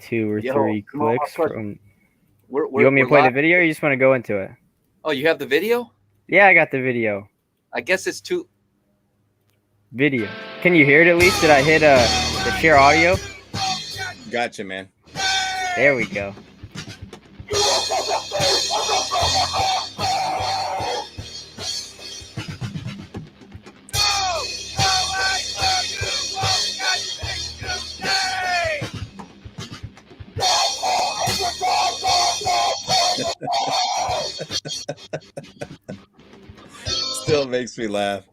2 or 3 clicks from. You want me to play the video, or you just want to go into it? Oh, you have the video? Yeah, I got the video. I guess it's too. Video. Can you hear it at least? Did I hit the share audio? Gotcha, man. There we go. Still makes me laugh.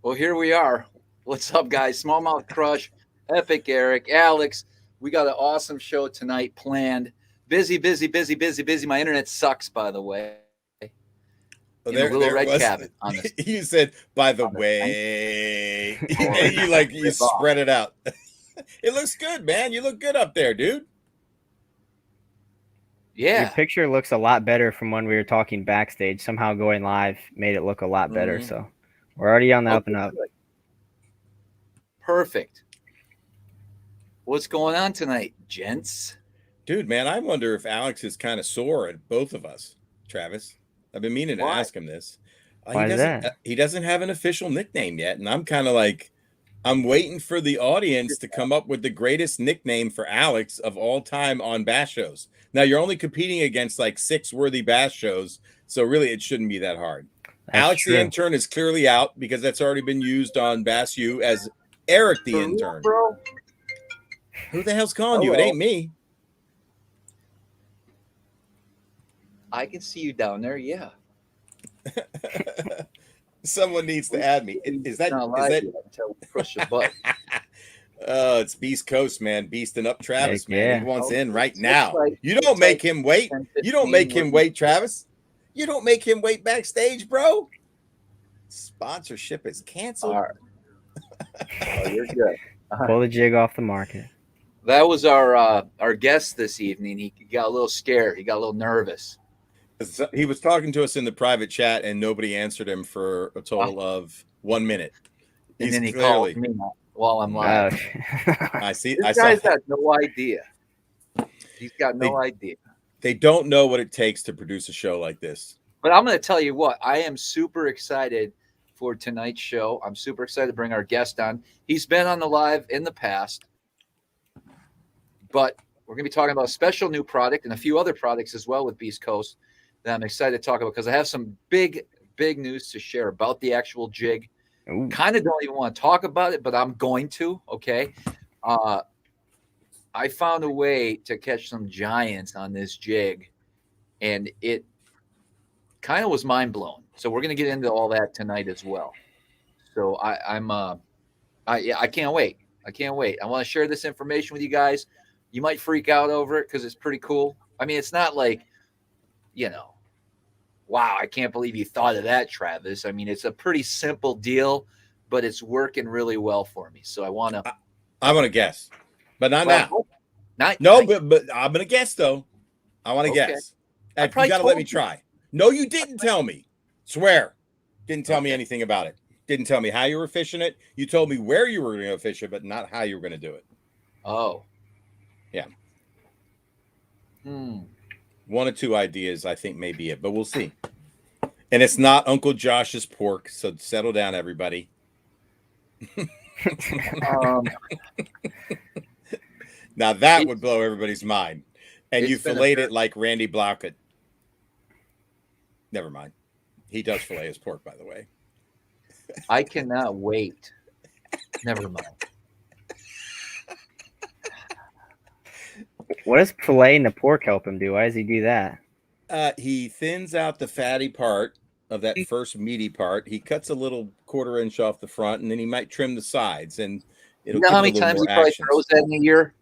Well, here we are. What's up, guys? SmallmouthCrush, Epic Eric, Alex. We got an awesome show tonight planned. Busy. My internet sucks, by the way. Well, in a little red cabin on this. You said, by the way, and you spread it out. It looks good, man. You look good up there, dude. Yeah. Your picture looks a lot better from when we were talking backstage. Somehow going live made it look a lot better. So we're already on the up and up. Perfect. What's going on tonight, gents? Dude, man, I wonder if Alex is kind of sore at both of us, Travis. I've been meaning to ask him this. Why is that? He doesn't have an official nickname yet, and I'm kind of like, I'm waiting for the audience to come up with the greatest nickname for Alex of all time on bass shows. Now, you're only competing against like 6 worthy bass shows, so really it shouldn't be that hard. Alex the intern is clearly out because that's already been used on Bass U as Eric the intern. Bro? Who the hell's calling you? It ain't me. I can see you down there, yeah. Someone needs to add me. Is that until we push the button? Oh, it's Beast Coast, man. Beasting up Travis, man. Yeah. He wants in right now. You don't make him wait. You don't make him wait, Travis. You don't make him wait backstage, bro. Sponsorship is canceled. Oh, you're good. Pull the jig off the market. That was our guest this evening. He got a little scared. He got a little nervous. He was talking to us in the private chat, and nobody answered him for a total of 1 minute. And then he called me while I'm live. I see. This guy's got no idea. He's got no idea. They don't know what it takes to produce a show like this. But I'm going to tell you what. I am super excited for tonight's show. I'm super excited to bring our guest on. He's been on the live in the past, but we're going to be talking about a special new product and a few other products as well with Beast Coast that I'm excited to talk about because I have some big news to share about the actual jig. Kind of don't even want to talk about it, but I'm going to, okay? I found a way to catch some giants on this jig, and it kind of was mind-blowing. So we're going to get into all that tonight as well. So I can't wait. I can't wait. I want to share this information with you guys. You might freak out over it because it's pretty cool. I mean, it's not like, wow, I can't believe you thought of that, Travis. I mean, it's a pretty simple deal, but it's working really well for me. So I want to guess, but not now. But I'm going to guess, though. I want to guess. You got to let me try. No, you didn't tell me. Swear. Didn't tell me anything about it. Didn't tell me how you were fishing it. You told me where you were going to fish it, but not how you were going to do it. Oh. Yeah. One or two ideas, I think, may be it, but we'll see. And it's not Uncle Josh's pork, so settle down, everybody. Now that would blow everybody's mind. And you filleted it like Randy Blockett. Never mind. He does fillet his pork, by the way. I cannot wait. Never mind. What does filleting the pork help him do? Why does he do that? He thins out the fatty part of that first meaty part. He cuts a little 1/4 inch off the front, and then he might trim the sides. And it'll how many times he probably throws that in a year?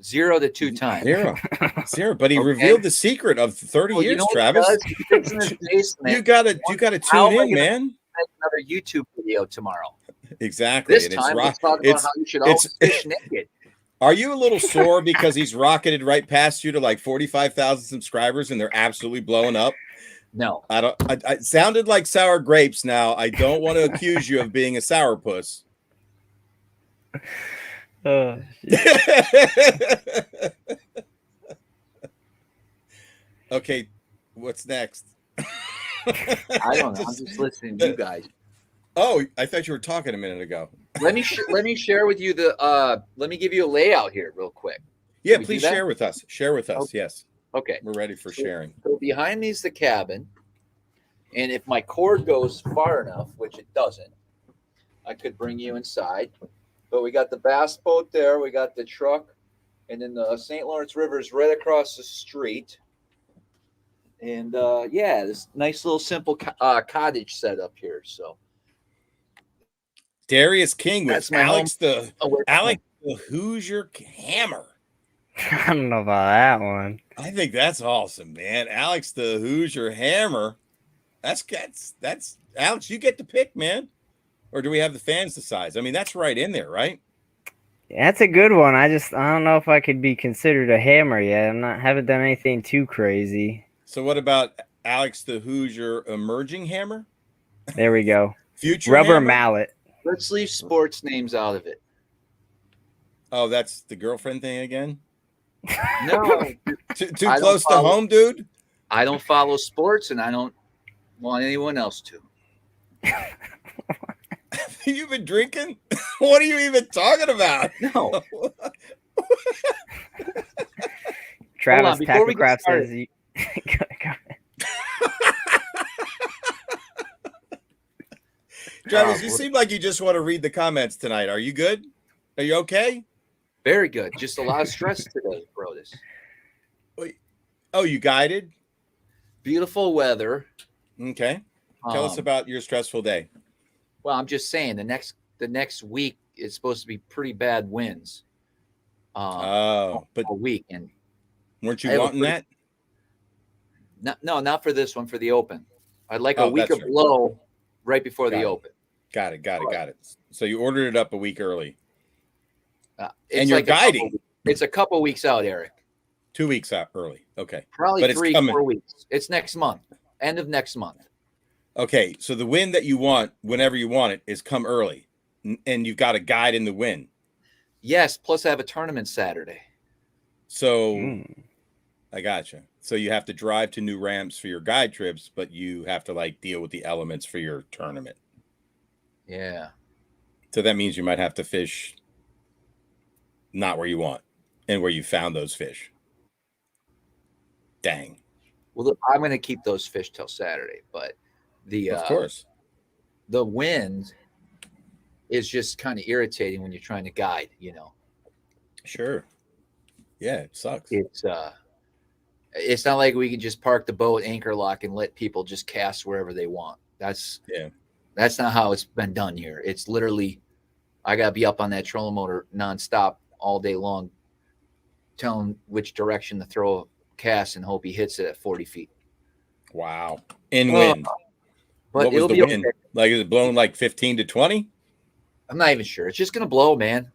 0 to 2 times. Zero. But he revealed the secret of 30 years, Travis. You gotta tune in, man. Make another YouTube video tomorrow. Exactly. This time, let's talk about how you should always fish naked. Are you a little sore because he's rocketed right past you to like 45,000 subscribers and they're absolutely blowing up? No. I don't. I it sounded like sour grapes. Now I don't want to accuse you of being a sourpuss. Okay, what's next? I don't know. I'm just listening to you guys. Oh, I thought you were talking a minute ago. Let me share with you let me give you a layout here real quick. Yeah, please share with us. Share with us. Okay. Yes. Okay. We're ready for sharing. So behind me is the cabin. And if my cord goes far enough, which it doesn't, I could bring you inside. But we got the bass boat there. We got the truck. And then the St. Lawrence River is right across the street. And yeah, this nice little simple cottage setup here. So Darius King with that's my Alex the home. Hoosier Hammer. I don't know about that one. I think that's awesome, man. Alex the Hoosier Hammer. That's Alex. You get to pick, man. Or do we have the fans decide? I mean, that's right in there, right? That's a good one. I don't know if I could be considered a hammer yet. Haven't done anything too crazy. So what about Alex the Hoosier Emerging Hammer? There we go. Future Rubber hammer? mallet. Let's leave sports names out of it. Oh, that's the girlfriend thing again? No. Too close to home, dude? I don't follow sports, and I don't want anyone else to. You've been drinking? What are you even talking about? No. Travis Tacklecraft says you... Travis, you seem like you just want to read the comments tonight. Are you good? Are you okay? Very good. Just a lot of stress today, Brodus. Oh, you guided? Beautiful weather. Okay. Tell us about your stressful day. Well, I'm just saying the next week is supposed to be pretty bad winds. But a week, and weren't you wanting that? No, not for this one. For the Open, I'd like a week of blow right before the Open. Got it. So you ordered it up a week early. And you're guiding. It's a couple weeks out, Eric. 2 weeks out early. Okay. Probably 3-4 weeks. It's next month. End of next month. Okay. So the wind that you want, whenever you want it, is come early. And you've got a guide in the wind. Yes. Plus I have a tournament Saturday. So I gotcha. So you have to drive to new ramps for your guide trips, but you have to like deal with the elements for your tournament. Yeah. So that means you might have to fish not where you want and where you found those fish. Dang. Well, look, I'm going to keep those fish till Saturday, but of course, the wind is just kind of irritating when you're trying to guide, you know. Sure. Yeah, it sucks. It's not like we can just park the boat, anchor lock, and let people just cast wherever they want. That's not how it's been done here. It's literally, I got to be up on that trolling motor nonstop all day long, telling which direction to throw a cast and hope he hits it at 40 feet. Wow. In wind. But what was the wind? Okay. Like, is it blowing like 15 to 20? I'm not even sure. It's just going to blow, man.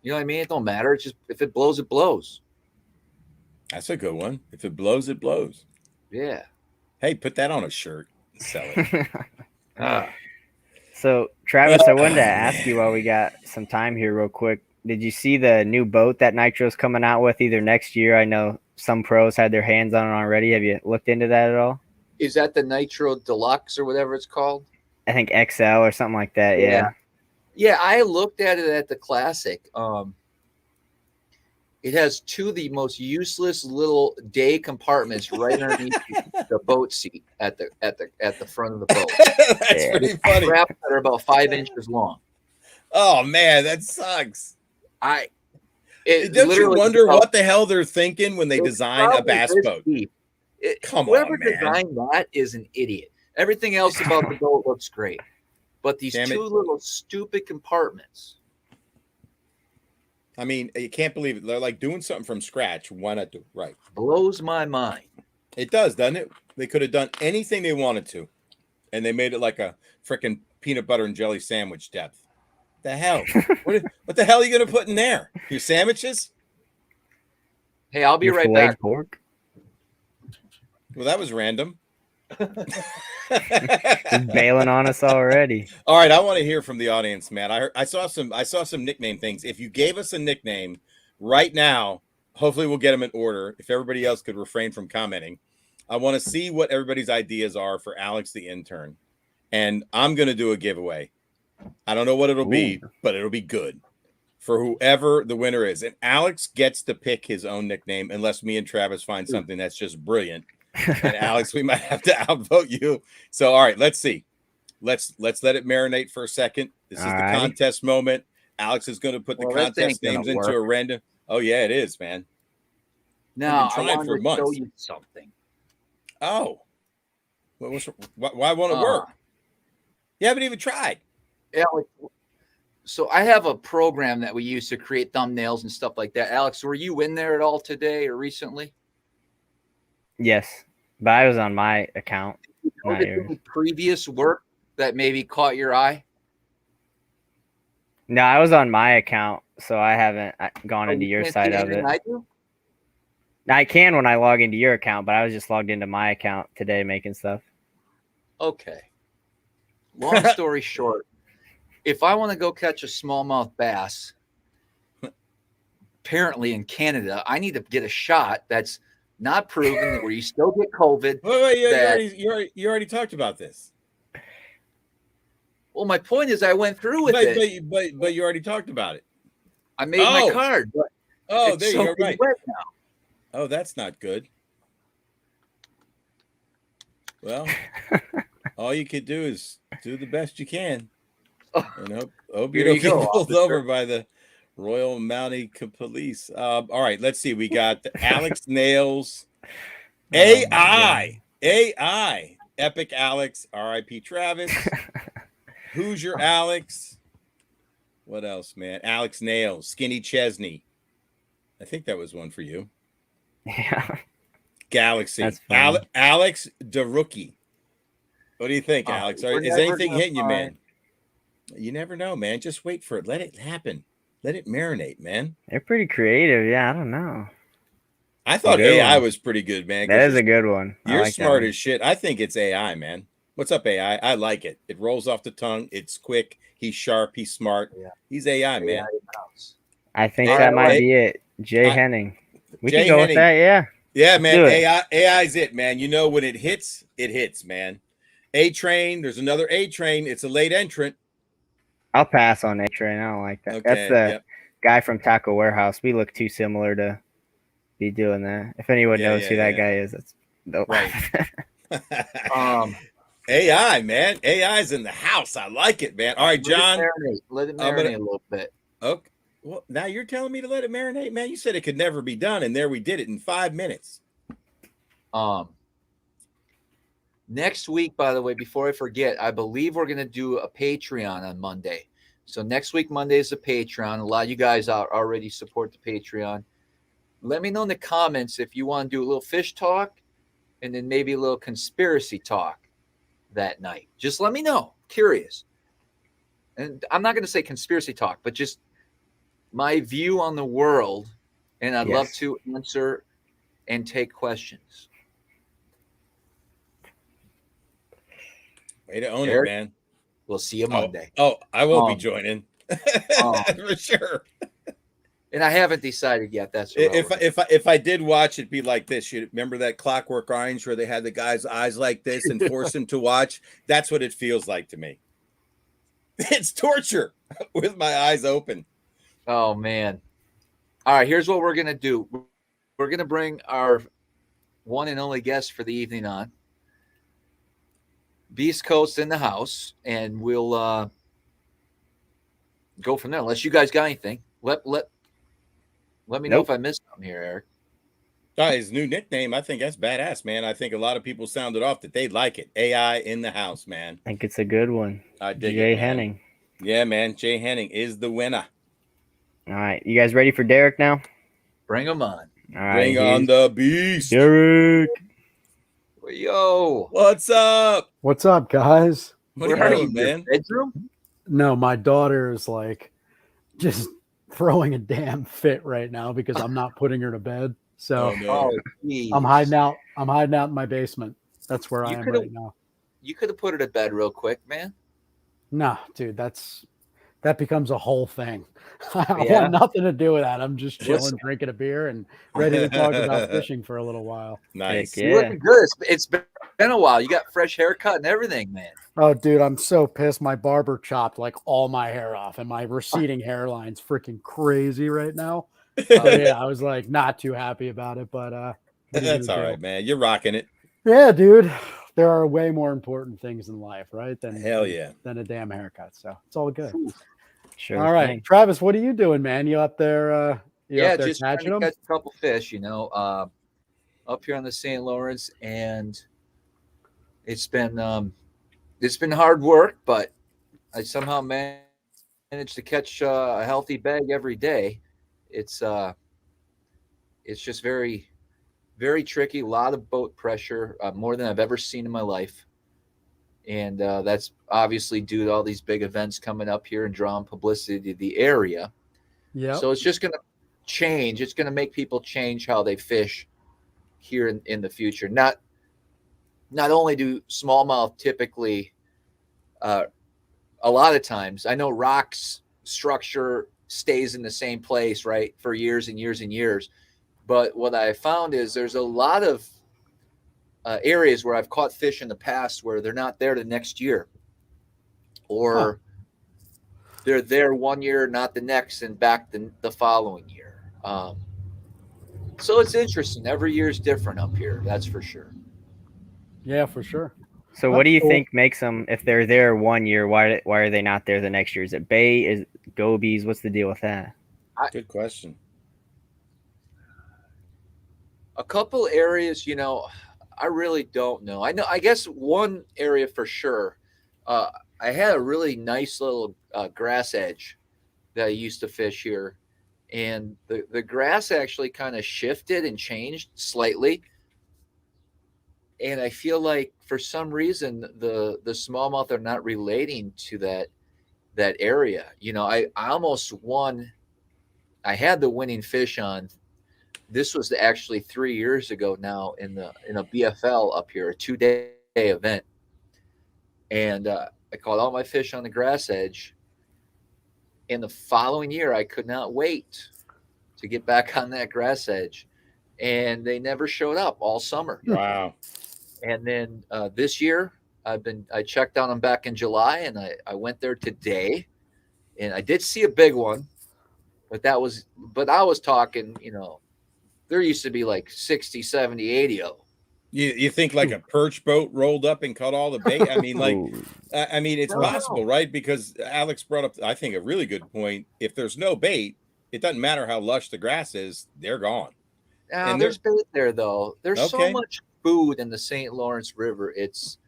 You know what I mean? It don't matter. It's just, if it blows, it blows. That's a good one. If it blows, it blows. Yeah. Hey, put that on a shirt and sell it. So, Travis, I wanted to ask you while we got some time here real quick. Did you see the new boat that Nitro's coming out with either next year? I know some pros had their hands on it already. Have you looked into that at all? Is that the Nitro Deluxe or whatever it's called? I think XL or something like that. Yeah. Yeah, I looked at it at the Classic. It has two of the most useless little day compartments right underneath the boat seat at the front of the boat. That's pretty funny. Straps that are about 5 inches long. Oh man, that sucks. Don't you wonder what the hell they're thinking when they design a bass boat? Whoever designed that is an idiot. Everything else about the boat looks great, but these two little stupid compartments. I mean, you can't believe it. They're like doing something from scratch. Why not do it right? Blows my mind. It does, doesn't it? They could have done anything they wanted to, and they made it like a freaking peanut butter and jelly sandwich depth. The hell? What the hell are you going to put in there? Your sandwiches? Hey, I'll be right back. Pork? Well, that was random. He's bailing on us already. All right, I want to hear from the audience, man. I saw some nickname things. If you gave us a nickname right now, hopefully we'll get them in order. If everybody else could refrain from commenting, I want to see what everybody's ideas are for Alex the intern, and I'm gonna do a giveaway. I don't know what it'll be, but it'll be good for whoever the winner is. And Alex gets to pick his own nickname unless me and Travis find something that's just brilliant. And Alex, we might have to outvote you. So, all right, let's see. Let's let it marinate for a second. This is the contest moment. Alex is going to put the contest names into a random. Oh yeah, it is, man. Now I want to show you something. Oh, why won't it work? You haven't even tried. Alex, so I have a program that we use to create thumbnails and stuff like that. Alex, were you in there at all today or recently? Yes, but I was on my account. Not yours. Previous work that maybe caught your eye? No, I was on my account, so I haven't gone into your side of it. I can when I log into your account, but I was just logged into my account today making stuff. Okay. Long story short, if I want to go catch a smallmouth bass, apparently in Canada, I need to get a shot that's not proven where you still get COVID. Wait, you already talked about this. Well, my point is I went through with it. But you already talked about it. I made my card. Oh, there you go. Right. Now. Oh, that's not good. Well, all you could do is do the best you can. And hope you don't get pulled over by the Royal Mountie Police. All right, let's see. We got Alex Nails, AI, Epic Alex, RIP Travis. Who's your Alex? What else, man? Alex Nails, Skinny Chesney. I think that was one for you. Yeah. Galaxy. Alex DeRookie. What do you think, Alex? Is anything hitting you, man? You never know, man. Just wait for it. Let it happen. Let it marinate, man. They're pretty creative. Yeah, I don't know. I thought AI was pretty good, man. That is a good one. You're smart as shit. I think it's AI, man. What's up, AI? I like it. It rolls off the tongue. It's quick. He's sharp. He's smart. Yeah. He's AI, man. I think that might be it. Jay Henning. We can go with that, yeah. Yeah, man. AI's it, man. You know, when it hits, man. A-Train. There's another A-Train. It's a late entrant. I'll pass on A-Train. I don't like that. Okay, that's the guy from Taco Warehouse. We look too similar to be doing that. If anyone knows who that guy is, that's dope. Right. AI, man. AI's in the house. I like it, man. All right, John. Let it marinate a little bit. Okay. Well, now you're telling me to let it marinate, man. You said it could never be done, and there we did it in 5 minutes. Next week, by the way, before I forget, I believe we're going to do a Patreon on Monday. So next week, Monday is a Patreon. A lot of you guys already support the Patreon. Let me know in the comments if you want to do a little fish talk and then maybe a little conspiracy talk that night. Just let me know. Curious. And I'm not going to say conspiracy talk, but just my view on the world. And I'd love to answer and take questions. Way to own it, man. We'll see you Monday. I won't be joining. For sure. And I haven't decided yet. That's if I did watch, it'd be like this. You remember that Clockwork Orange where they had the guy's eyes like this and force him to watch? That's what it feels like to me. It's torture with my eyes open. Oh, man. All right, here's what we're going to do. We're going to bring our one and only guest for the evening on. Beast Coast in the house, and we'll go from there. Unless you guys got anything. Let me know if I missed something here, Eric. His new nickname, I think that's badass, man. I think a lot of people sounded off that they like it. AI in the house, man. I think it's a good one. I dig Jay it, Henning. Yeah, man. Jay Henning is the winner. All right. You guys ready for Derek now? Bring him on. All right. Bring on the beast. Derek. Yo. What's up? What's up, guys? What are you doing, man? Bedroom? No, my daughter is like just throwing a damn fit right now because I'm not putting her to bed. So Oh, no. Oh, geez. I'm hiding out. I'm hiding out in my basement. That's where I You am could've- right now. You could have put her to bed real quick, man. No, dude, that becomes a whole thing. I Yeah. want nothing to do with that. I'm just chilling, Listen. drinking a beer, and ready to talk about fishing for a little while. Nice. Heck You're yeah. looking good. It's been a while. You got fresh haircut and everything, man. Oh, dude, I'm so pissed. My barber chopped like all my hair off, and my receding hairline's freaking crazy right now. So yeah, I was like not too happy about it, but what are you That's gonna all do? right, man. You're rocking it. Yeah, dude. There are way more important things in life, right? Hell yeah. Than a damn haircut. So it's all good. Sure. All right, thing. Travis, what are you doing, man? You up there? You Yeah, up there just trying catching to them? catch a couple fish, up here on the St. Lawrence, and it's been hard work, but I somehow managed to catch a healthy bag every day. It's just very, very tricky. A lot of boat pressure, more than I've ever seen in my life, and that's obviously due to all these big events coming up here and drawing publicity to the area. Yeah. So it's just going to change. It's going to make people change how they fish here in the future. Not only do smallmouth typically, a lot of times, I know rocks structure stays in the same place, right, for years and years and years. But what I found is there's a lot of areas where I've caught fish in the past where they're not there the next year, or they're there one year, not the next, and back the following year. So it's interesting. Every year is different up here. That's for sure. Yeah, for sure. So what do you Cool. think makes them, if they're there one year, why are they not there the next year? Is it bait? Is it gobies? What's the deal with that? Good question. A couple areas, I really don't know. I guess one area for sure. I had a really nice little grass edge that I used to fish here, and the grass actually kind of shifted and changed slightly. And I feel like for some reason the smallmouth are not relating to that area. I almost won. I had the winning fish on. This was actually 3 years ago now in a BFL up here, a 2-day event, and I caught all my fish on the grass edge. And the following year, I could not wait to get back on that grass edge, and they never showed up all summer. Wow. And then this year, I checked on them back in July, and I went there today, and I did see a big one, but I was talking, there used to be like 60, 70, 80 of them. You think like a perch boat rolled up and caught all the bait? I mean, like, Ooh. it's No. possible, right? Because Alex brought up, I think, a really good point. If there's no bait, it doesn't matter how lush the grass is; they're gone. And There's bait there though. There's so Okay. much food in the St. Lawrence River. It's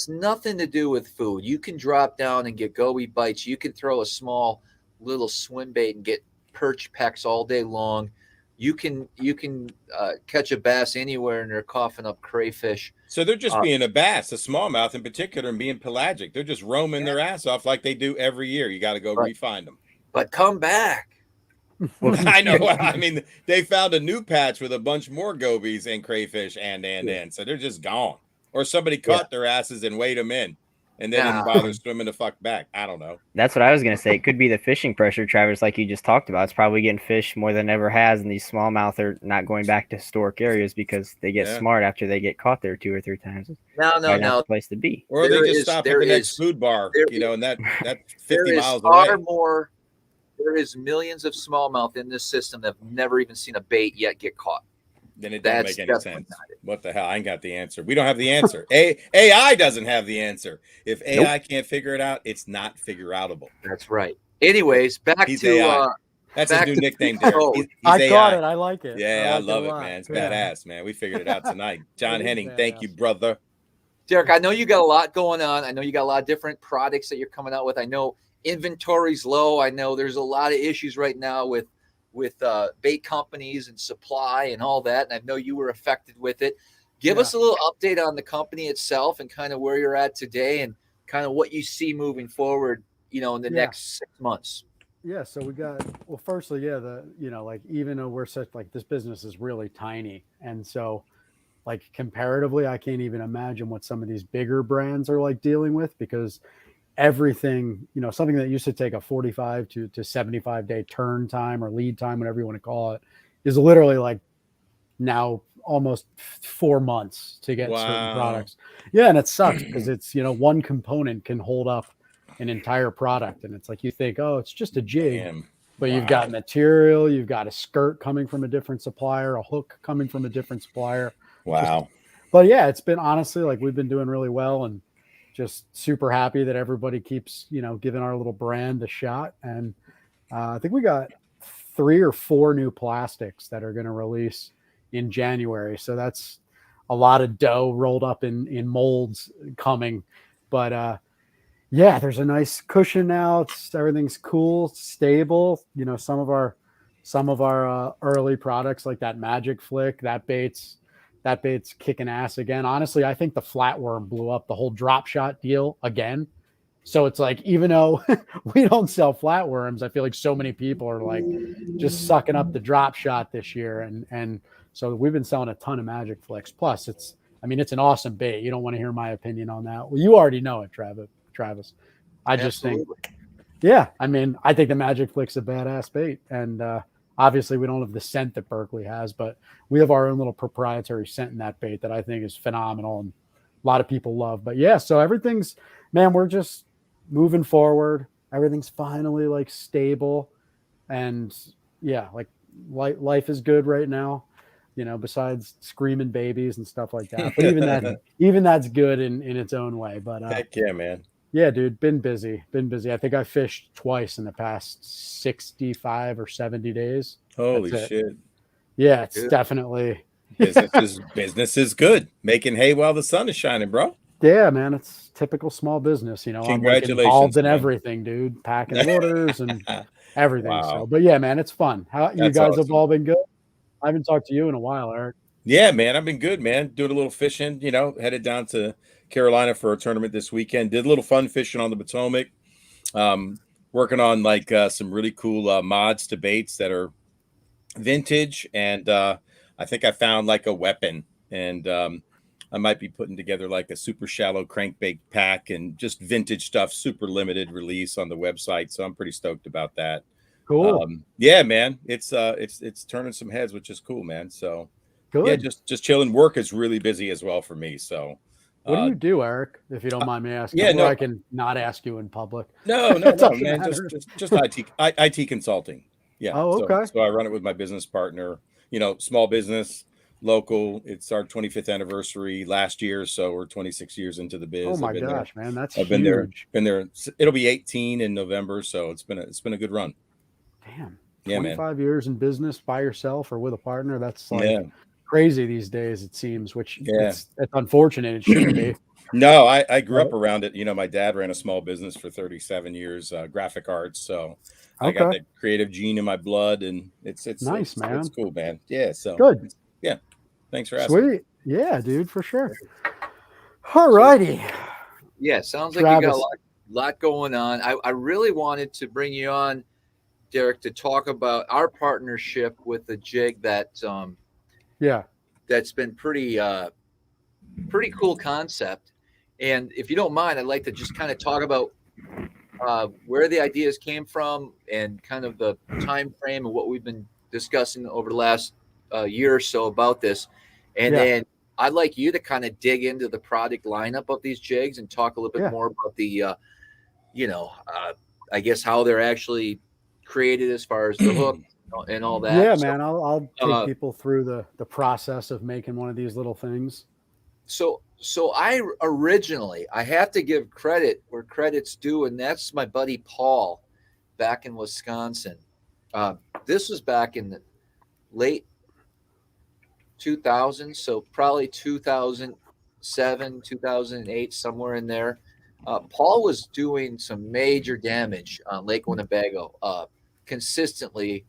nothing to do with food. You can drop down and get goby bites. You can throw a small little swim bait and get perch pecks all day long. You can catch a bass anywhere and they're coughing up crayfish. So they're just being a bass, a smallmouth in particular, and being pelagic. They're just roaming their ass off like they do every year. You got to go refine them. But come back. I know. I mean, they found a new patch with a bunch more gobies and crayfish and so they're just gone. Or somebody caught their asses and weighed them in, and they didn't bother swimming the fuck back. I don't know. That's what I was gonna say. It could be the fishing pressure, Travis, like you just talked about. It's probably getting fish more than it ever has, and these smallmouth are not going back to historic areas because they get smart after they get caught there 2 or 3 times. No. The place to be. Or they just stop at the next food bar, and that 50 miles away. There is millions of smallmouth in this system that have never even seen a bait yet get caught. Then it doesn't make any sense. What the hell? I ain't got the answer. We don't have the answer. AI doesn't have the answer. If AI can't figure it out, it's not figure outable. That's right. Anyways, back He's to AI. That's his new nickname, Derek. He's I AI. got it. I like it. Yeah, I like love a it, lot. man. It's badass, man. We figured it out tonight. John Henning, thank you, brother. Derek, I know you got a lot going on. I know you got a lot of different products that you're coming out with. I know inventory's low. I know there's a lot of issues right now with bait companies and supply and all that. And I know you were affected with it. Give us a little update on the company itself and kind of where you're at today and kind of what you see moving forward, in the next 6 months. Yeah, so we got, well, firstly, yeah, like even though we're such, like, this business is really tiny, and so, like, comparatively, I can't even imagine what some of these bigger brands are like dealing with, because everything, something that used to take a 45 to 75-day turn time or lead time, whatever you want to call it, is literally like now almost 4 months to get certain Wow. products. Yeah, and it sucks because it's, one component can hold up an entire product, and it's like you think, oh, it's just a jig, Damn. but you've Wow. got material, you've got a skirt coming from a different supplier, a hook coming from a different supplier. Just, Wow. but yeah, it's been, honestly, like, we've been doing really well, and just super happy that everybody keeps, giving our little brand a shot. And I think we got 3 or 4 new plastics that are going to release in January. So that's a lot of dough rolled up in molds coming. But yeah, there's a nice cushion now. Everything's cool, stable. Some of our early products, like that Magic Flick, that bait's kicking ass again. Honestly, I think the flatworm blew up the whole drop shot deal again. So it's like, even though we don't sell flatworms, I feel like so many people are like just sucking up the drop shot this year. And so we've been selling a ton of Magic Flicks. Plus, it's an awesome bait. You don't want to hear my opinion on that. Well, you already know it, Travis. I just think, Absolutely. yeah, I think the Magic Flick's a badass bait. And obviously, we don't have the scent that Berkeley has, but we have our own little proprietary scent in that bait that I think is phenomenal and a lot of people love. But yeah, so man, we're just moving forward. Everything's finally like stable, and yeah, like, life is good right now. Besides screaming babies and stuff like that. But even that's good in its own way. But Heck yeah, man. yeah, dude, been busy. I think I fished twice in the past 65 or 70 days. Holy That's it. shit. Yeah, it's Good. definitely, Business is good. Making hay while the sun is shining, bro. yeah, man, it's typical small business. I'm like Congratulations, involved in man. everything, dude, packing orders and everything. So, Wow. but yeah, man, it's fun. How you That's guys have awesome. all been good? I haven't talked to you in a while, Eric. Yeah, man, I've been good, man. Doing a little fishing, headed down to Carolina for a tournament this weekend. Did a little fun fishing on the Potomac. Working on like some really cool mods to baits that are vintage, and I think I found like a weapon, and I might be putting together like a super shallow crankbait pack and just vintage stuff, super limited release on the website. So I'm pretty stoked about that. Cool. Yeah, man, it's turning some heads, which is cool, man. So yeah, Good. just chilling. Work is really busy as well for me. So What do you do, Eric, if you don't mind me asking? yeah, Or no, I can not ask you in public. no, It doesn't man. matter. Just IT consulting. Yeah. Oh, okay. So I run it with my business partner. Small business, local. It's our 25th anniversary last year, so we're 26 years into the biz. Oh my I've been there. gosh, man, that's I've been there. huge. Been there. It'll be 18 in November, so it's been a good run. Damn. Yeah, man. 25 years in business by yourself or with a partner. That's like Yeah. crazy these days, it seems, which Yeah. it's unfortunate. It shouldn't be. No, I grew up around it. My dad ran a small business for 37 years, graphic arts. So I got Okay. that creative gene in my blood, and it's Nice, man. It's cool, man. Yeah. So Good. yeah. Thanks for asking. Sweet. Yeah, dude, for sure. All righty. Yeah, sounds like you got a Travis. lot going on. I really wanted to bring you on, Derek, to talk about our partnership with the jig that's been pretty cool concept. And if you don't mind, I'd like to just kind of talk about where the ideas came from and kind of the time frame and what we've been discussing over the last year or so about this. And then I'd like you to kind of dig into the product lineup of these jigs and talk a little bit more about the, I guess how they're actually created as far as the hook and all that. Yeah, So, man. I'll take people through the process of making one of these little things. So I have to give credit where credit's due, and that's my buddy Paul back in Wisconsin. This was back in the late 2000s, so probably 2007, 2008, somewhere in there. Paul was doing some major damage on Lake Winnebago, consistently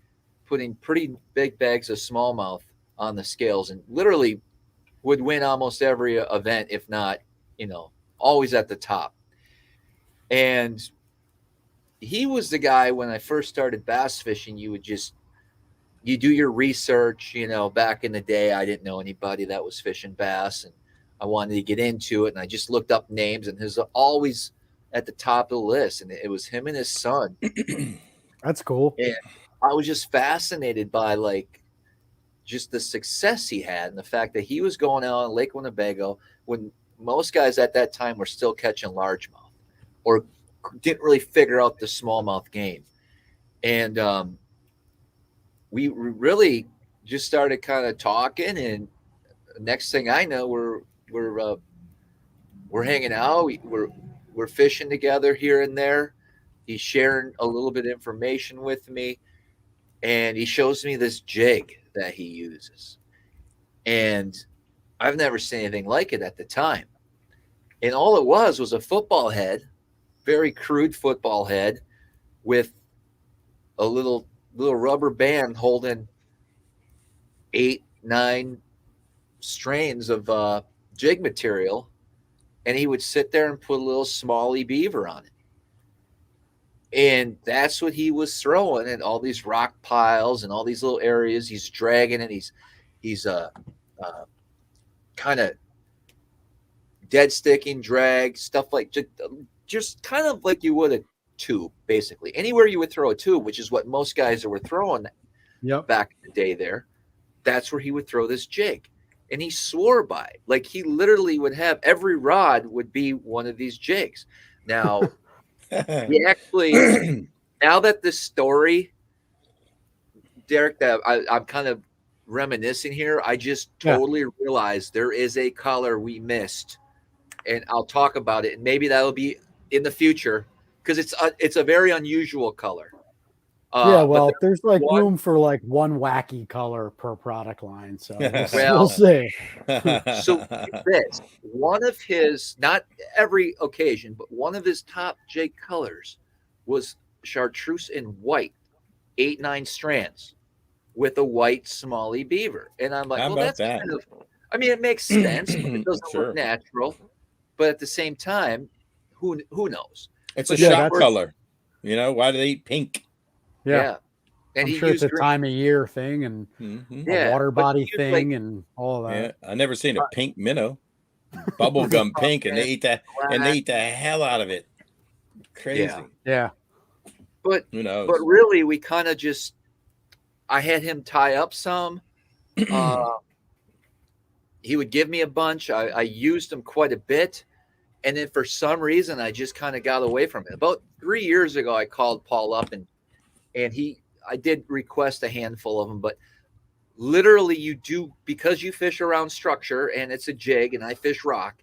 putting pretty big bags of smallmouth on the scales, and literally would win almost every event, if not, always at the top. And he was the guy when I first started bass fishing. You do your research. Back in the day, I didn't know anybody that was fishing bass, and I wanted to get into it. And I just looked up names, and his always at the top of the list. And it was him and his son. That's cool. And I was just fascinated by just the success he had, and the fact that he was going out on Lake Winnebago when most guys at that time were still catching largemouth or didn't really figure out the smallmouth game. And we really just started kind of talking, and next thing I know, we're hanging out. We're fishing together here and there. He's sharing a little bit of information with me, and he shows me this jig that he uses. And I've never seen anything like it at the time. And all it was a football head, very crude football head with a little rubber band holding 8-9 strains of jig material. And he would sit there and put a little smallie beaver on it. And that's what he was throwing, and all these rock piles and all these little areas. He's dragging it. He's kind of dead sticking, drag, stuff like just kind of like you would a tube, basically. Anywhere you would throw a tube, which is what most guys were throwing back in the day there, that's where he would throw this jig. And he swore by it. Like, he literally would have every rod would be one of these jigs. Now, he actually, now that this story, Derek, that I'm kind of reminiscing here, I just totally realized there is a color we missed, and I'll talk about it, and maybe that'll be in the future, because it's a very unusual color. Well, there's room for one wacky color per product line, so we'll see. So this, one of his, not every occasion, but one of his top jig colors was chartreuse in white, 8-9 strands with a white smallie beaver. And I'm like, that's kind of, it makes sense, but it doesn't look natural. But at the same time, who knows? It's a shot color. Why do they eat pink? Yeah. And I'm sure it's a time of year thing and a water body thing and all that. Yeah, I never seen a pink minnow, bubblegum pink, and they eat that, and they eat the hell out of it. Crazy. Yeah. But who knows? But really, we kind of I had him tie up some. He would give me a bunch. I used them quite a bit. And then for some reason, I just kind of got away from it. About 3 years ago, I called Paul up and I did request a handful of them, but literally because you fish around structure and it's a jig and I fish rock,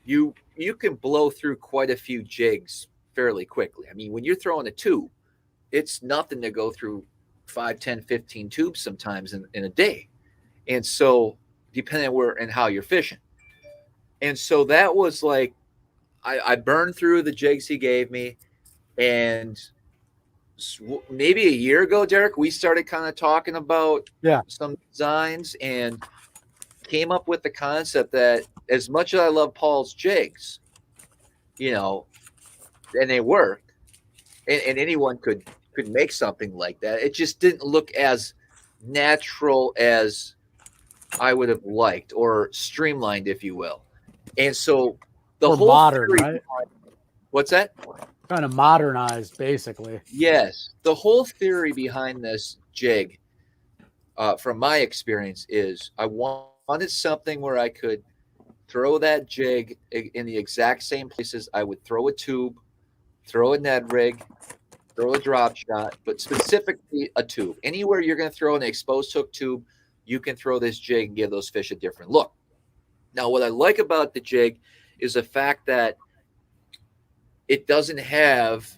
you can blow through quite a few jigs fairly quickly. When you're throwing a tube, it's nothing to go through 5, 10, 15 tubes sometimes in a day. And so depending on where and how you're fishing. And so that was I burned through the jigs he gave me, and maybe a year ago, Derek, we started kind of talking about some designs and came up with the concept that as much as I love Paul's jigs, and they work, and anyone could make something like that. It just didn't look as natural as I would have liked, or streamlined, if you will. And so the whole modern, right? What's that? Kind of modernized, basically. Yes. The whole theory behind this jig, from my experience, is I wanted something where I could throw that jig in the exact same places I would throw a tube, throw a Ned rig, throw a drop shot, but specifically a tube. Anywhere you're going to throw an exposed hook tube, you can throw this jig and give those fish a different look. Now, what I like about the jig is the fact that it doesn't have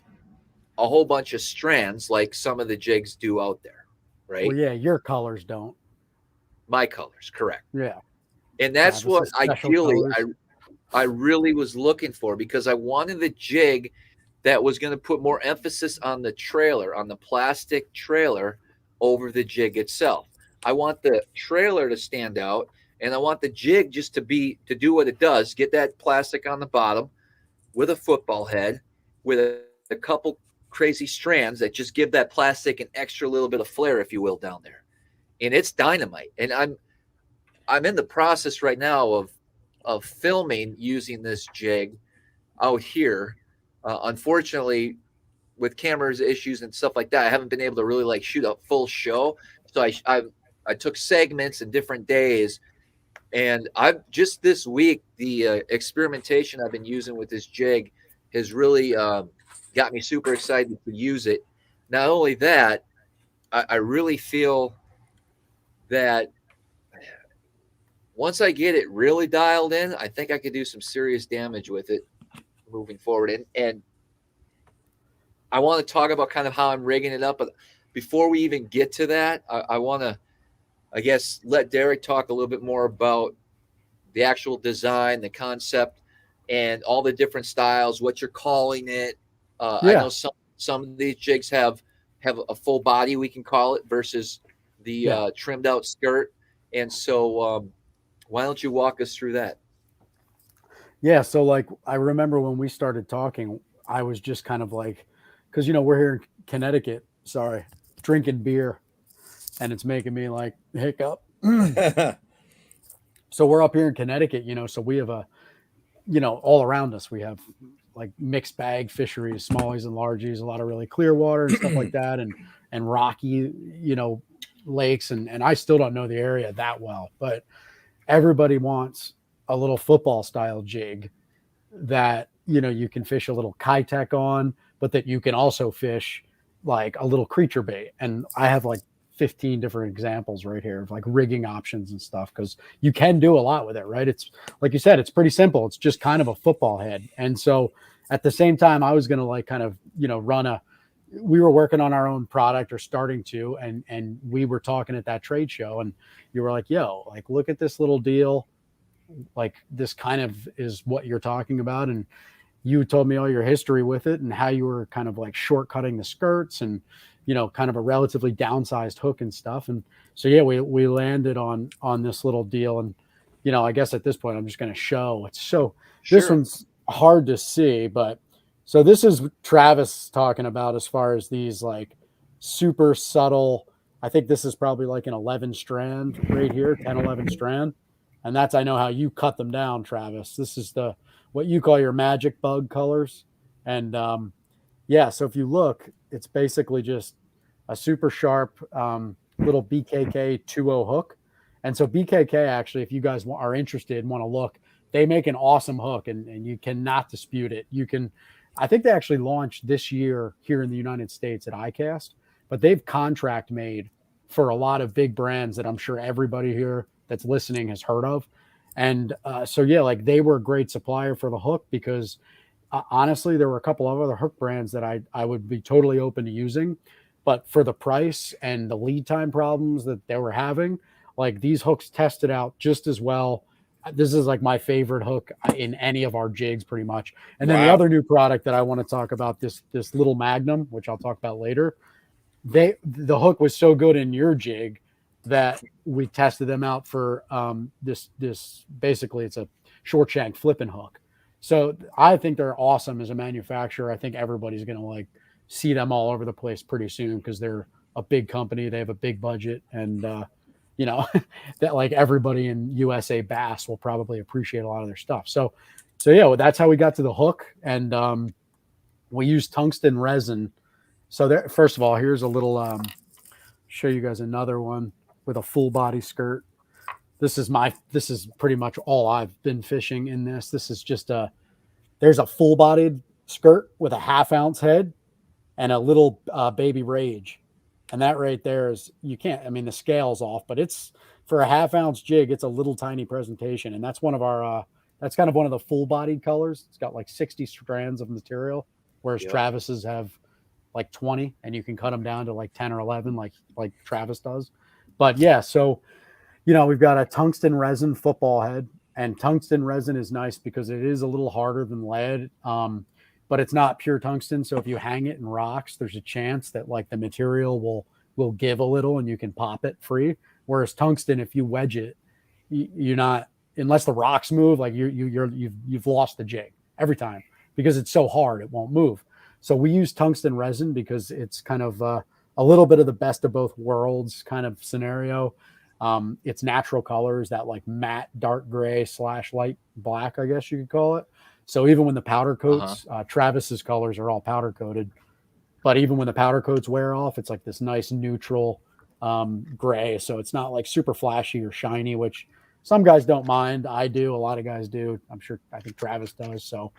a whole bunch of strands like some of the jigs do out there, right? Well, yeah, your colors don't. My colors, correct. Yeah. And that's what ideally I really was looking for, because I wanted the jig that was going to put more emphasis on the trailer, on the plastic trailer, over the jig itself. I want the trailer to stand out, and I want the jig just to do what it does, get that plastic on the bottom with a football head, with a couple crazy strands that just give that plastic an extra little bit of flair, if you will, down there. And it's dynamite. And I'm in the process right now of filming using this jig out here. Unfortunately, with cameras issues and stuff like that, I haven't been able to really like shoot a full show. So I took segments and different days, and I've just this week the experimentation I've been using with this jig has really got me super excited to use it. Not only that, I really feel that once I get it really dialed in, I think I could do some serious damage with it moving forward. And I want to talk about kind of how I'm rigging it up. But before we even get to that, I want to, I guess, let Derek talk a little bit more about the actual design, the concept, and all the different styles, what you're calling it. I know some of these jigs have a full body, we can call it, versus the trimmed out skirt. And so why don't you walk us through that? Yeah. So like, I remember when we started talking, I was just kind of like, because, you know, we're here in Connecticut, drinking beer, and it's making me like hiccup. So we're up here in Connecticut, you know, so we have all around us, we have like mixed bag fisheries, smallies and largies, a lot of really clear water and stuff like that. And rocky, you know, lakes. And I still don't know the area that well, but everybody wants a little football style jig that, you know, you can fish a little kitech on, but that you can also fish like a little creature bait. And I have like 15 different examples right here of like rigging options and stuff, because you can do a lot with it, right? It's like you said, it's pretty simple. It's just kind of a football head. And so at the same time, I was going to like kind of, you know, we were working on our own product, or starting to, and we were talking at that trade show, and you were like, yo, like, look at this little deal. Like, this kind of is what you're talking about. And you told me all your history with it and how you were kind of like shortcutting the skirts and, you know, kind of a relatively downsized hook and stuff. And so, yeah, we landed on this little deal. And, you know, I guess at this point, I'm just going to show it's so, This one's hard to see, but so this is Travis talking about as far as these like super subtle, I think this is probably like an 11 strand right here, 10, 11 strand. And that's, I know how you cut them down, Travis. This is what you call your magic bug colors. And so if you look, it's basically just a super sharp little BKK 2.0 hook. And so BKK, actually, if you guys are interested and want to look, they make an awesome hook, and you cannot dispute it. I think they actually launched this year here in the United States at ICAST, but they've contract made for a lot of big brands that I'm sure everybody here that's listening has heard of. And like they were a great supplier for the hook, because honestly, there were a couple of other hook brands that I would be totally open to using, but for the price and the lead time problems that they were having, like these hooks tested out just as well. This is like my favorite hook in any of our jigs pretty much. And then the other new product that I want to talk about, this little Magnum, which I'll talk about later, the hook was so good in your jig that we tested them out for this basically it's a short shank flipping hook. So I think they're awesome as a manufacturer. I think everybody's going to like see them all over the place pretty soon, because they're a big company. They have a big budget, and you know, that like everybody in USA Bass will probably appreciate a lot of their stuff. So yeah, that's how we got to the hook. And we used tungsten resin. So there, first of all, here's a little, show you guys another one with a full body skirt. This is pretty much all I've been fishing in this. This is just there's a full bodied skirt with a 1/2 ounce head and a little baby rage. And that right there is, the scale's off, but it's for a 1/2 ounce jig, it's a little tiny presentation. And that's one of our, that's kind of one of the full bodied colors. It's got like 60 strands of material, whereas Travis's have like 20, and you can cut them down to like 10 or 11, like Travis does. But yeah, so, you know, we've got a tungsten resin football head, and tungsten resin is nice because it is a little harder than lead. But it's not pure tungsten. So if you hang it in rocks, there's a chance that like the material will give a little and you can pop it free. Whereas tungsten, if you wedge it, you're not, unless the rocks move, like you've lost the jig every time, because it's so hard, it won't move. So we use tungsten resin because it's kind of a little bit of the best of both worlds kind of scenario. It's natural colors, that like matte dark gray / light black, I guess you could call it. So even when the powder coats, Travis's colors are all powder coated, but even when the powder coats wear off, it's like this nice neutral gray. So it's not like super flashy or shiny, which some guys don't mind. I do. A lot of guys do. I think Travis does. So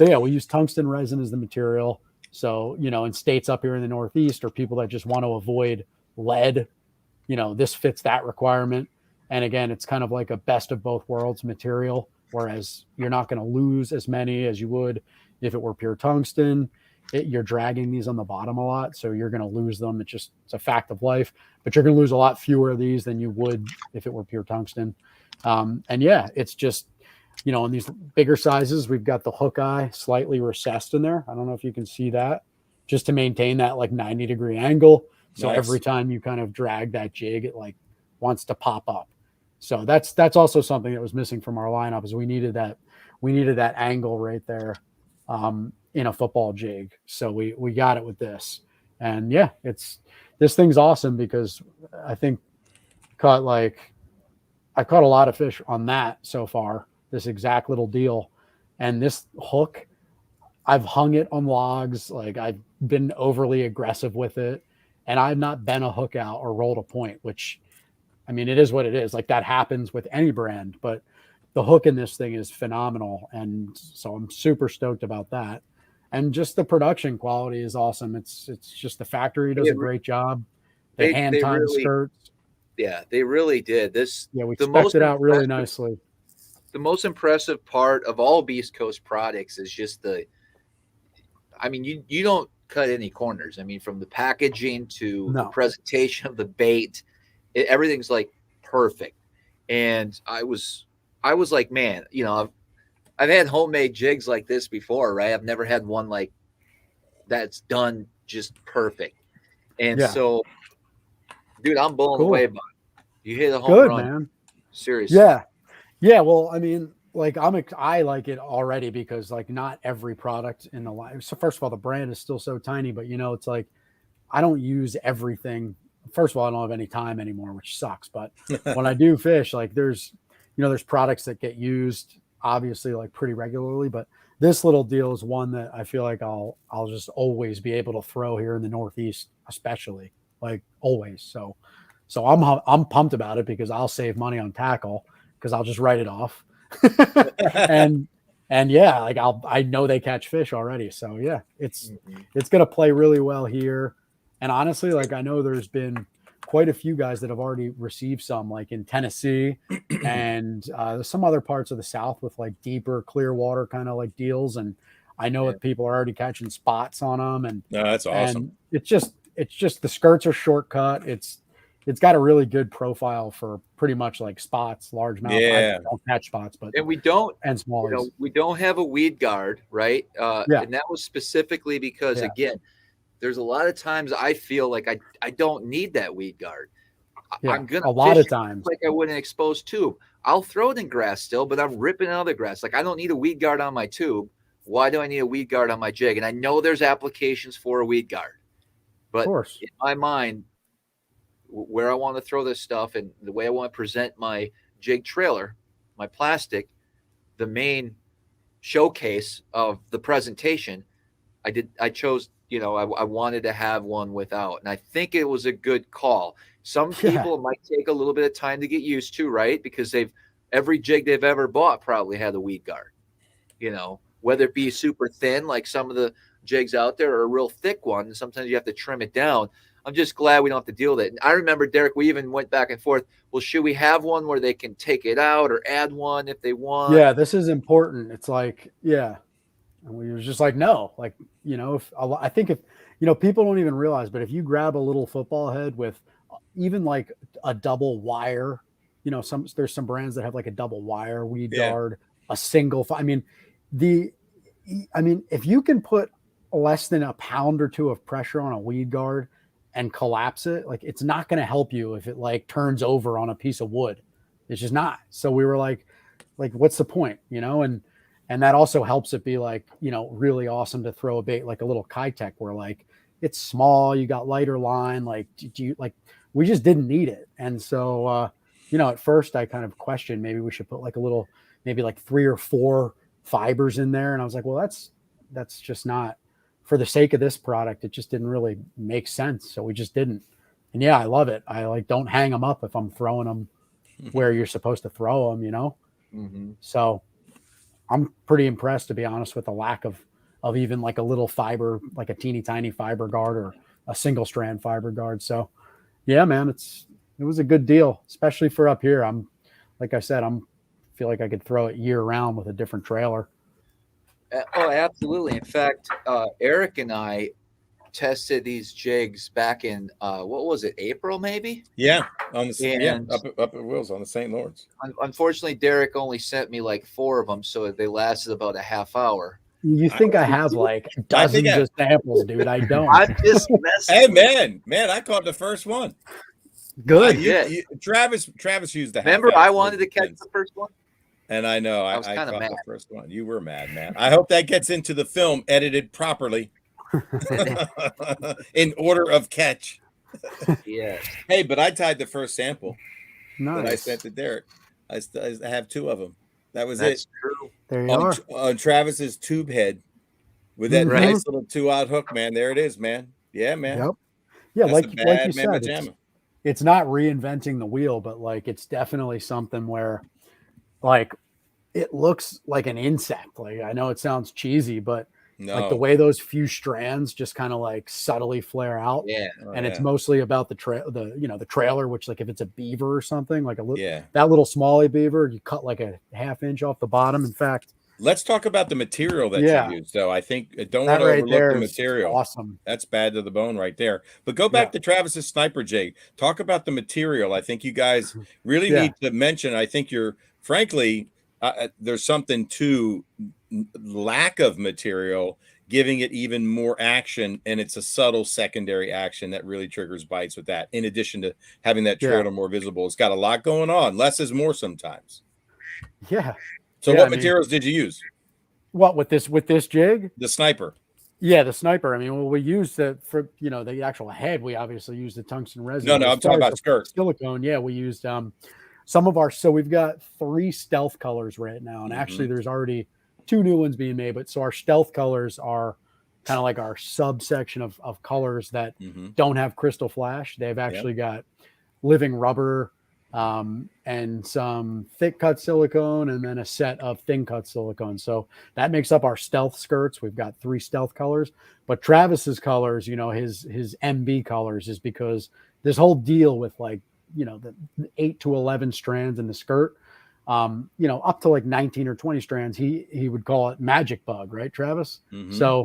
yeah, we use tungsten resin as the material. So, in states up here in the Northeast or people that just want to avoid lead, this fits that requirement. And again, it's kind of like a best of both worlds material, whereas you're not going to lose as many as you would if it were pure tungsten. You're dragging these on the bottom a lot, so you're going to lose them. It's a fact of life, but you're going to lose a lot fewer of these than you would if it were pure tungsten. And yeah, it's just, in these bigger sizes, we've got the hook eye slightly recessed in there. I don't know if you can see that, just to maintain that like 90-degree angle. So Nice. Every time you kind of drag that jig, it like wants to pop up. So that's also something that was missing from our lineup, is we needed that angle right there in a football jig. So we got it with this. And yeah, this thing's awesome because I think I caught a lot of fish on that so far, this exact little deal. And this hook, I've hung it on logs. Like, I've been overly aggressive with it, and I've not bent a hook out or rolled a point, which, I mean, it is what it is. Like, that happens with any brand, but the hook in this thing is phenomenal. And so I'm super stoked about that. And just the production quality is awesome. It's just the factory does a great job. The hand tied skirts. Yeah, they really did. We spec'd it out really nicely. The most impressive part of all Beast Coast products is just you don't cut any corners. I mean, from the packaging to the presentation of the bait, everything's like perfect. And I was like, man, I've had homemade jigs like this before, right? I've never had one like that's done just perfect. And so, dude, I'm blown away by it. You hit a home run, man. Seriously. Yeah. Well, I mean, like I like it already because like not every product in the line. So first of all, the brand is still so tiny, but it's like I don't use everything. First of all, I don't have any time anymore, which sucks. But when I do fish, like there's products that get used obviously like pretty regularly, but this little deal is one that I feel like I'll just always be able to throw here in the Northeast, especially, like always. So I'm pumped about it because I'll save money on tackle because I'll just write it off. and yeah, like I know they catch fish already. So yeah, it's going to play really well here. And honestly, like I know there's been quite a few guys that have already received some, like in Tennessee and some other parts of the South with like deeper clear water kind of like deals. And I know that people are already catching spots on them. And that's awesome. And it's just the skirts are shortcut. It's got a really good profile for pretty much like spots, largemouth. Yeah. I don't catch spots, but and we don't smallies. We don't have a weed guard, right? And that was specifically because again, there's a lot of times I feel like I don't need that weed guard. I'm gonna a lot of times like I would an exposed tube. I'll throw it in grass still, but I'm ripping out the grass. Like I don't need a weed guard on my tube. Why do I need a weed guard on my jig? And I know there's applications for a weed guard, but in my mind, where I want to throw this stuff and the way I want to present my jig trailer, my plastic, the main showcase of the presentation, I chose, I wanted to have one without, and I think it was a good call. Some people might take a little bit of time to get used to, right? Because every jig they've ever bought probably had a weed guard, whether it be super thin, like some of the jigs out there, or a real thick one. And sometimes you have to trim it down. I'm just glad we don't have to deal with it. And I remember, Derek, we even went back and forth. Well, should we have one where they can take it out or add one if they want? Yeah, this is important. It's like, and we were just like, no, like, I think if, people don't even realize, but if you grab a little football head with even like a double wire, there's some brands that have like a double wire weed guard, a single, if you can put less than a pound or two of pressure on a weed guard and collapse it, like it's not going to help you if it like turns over on a piece of wood. It's just not. So we were like, what's the point, And that also helps it be like, you know, really awesome to throw a bait like a little Kitech where like it's small, you got lighter line, like we just didn't need it. And so you know, at first I kind of questioned maybe we should put like a little, maybe like 3 or 4 fibers in there. And I was like, well, that's just not, for the sake of this product, it just didn't really make sense. So we just didn't. And yeah, I love it. I like, don't hang them up if I'm throwing them where you're supposed to throw them, you know? So I'm pretty impressed, to be honest, with the lack of even like a little fiber, like a teeny tiny fiber guard or a single strand fiber guard. So yeah, man, it was a good deal, especially for up here. Like I said, feel like I could throw it year round with a different trailer. Oh, absolutely. In fact, Eric and I tested these jigs back in what was it, April maybe? Yeah, on the up at Will's on the St. Lawrence. Unfortunately, Derek only sent me like 4 of them, so they lasted about a half hour. You think I have like dozens of samples, dude? I don't. I'm just messing. Hey, man, I caught the first one. Good. Travis used the. Remember, I wanted to catch the first one. And I know I was kind of mad. The first one. You were mad, man. I hope that gets into the film, edited properly, in order of catch. Yeah. Hey, but I tied the first sample. Nice. That I sent to Derek. I have 2 of them. That's true. There you are. On Travis's tube head with that nice little 2-aught hook, man. There it is, man. Yeah, man. Yep. Yeah, That's like you said, it's not reinventing the wheel, but like it's definitely something where like it looks like an insect. Like I know it sounds cheesy, but like the way those few strands just kind of like subtly flare out. Yeah. And it's mostly about the trailer, which like if it's a beaver or something, like that little smallie beaver, you cut like a 1/2 inch off the bottom. In fact, let's talk about the material that you use, though. I think don't want to overlook the material. Awesome. That's bad to the bone right there. But go back to Travis's sniper jig. Talk about the material. I think you guys really need to mention. I think frankly, there's something to lack of material giving it even more action, and it's a subtle secondary action that really triggers bites with that. In addition to having that trailer more visible, it's got a lot going on. Less is more sometimes. Yeah. So what materials did you use? What with this jig? The sniper. Yeah, the sniper. I mean, well, we used for the actual head. We obviously used the tungsten resin. No, I'm talking about skirt silicone. Yeah, we used some of our. So we've got 3 stealth colors right now, and actually there's already 2 new ones being made. But so our stealth colors are kind of like our subsection of colors that don't have crystal flash. They've actually got living rubber. And some thick cut silicone, and then a set of thin cut silicone. So that makes up our stealth skirts. We've got 3 stealth colors, but Travis's colors, his MB colors, is because this whole deal with like, the 8 to 11 strands in the skirt, up to like 19 or 20 strands, he would call it magic bug, right, Travis? So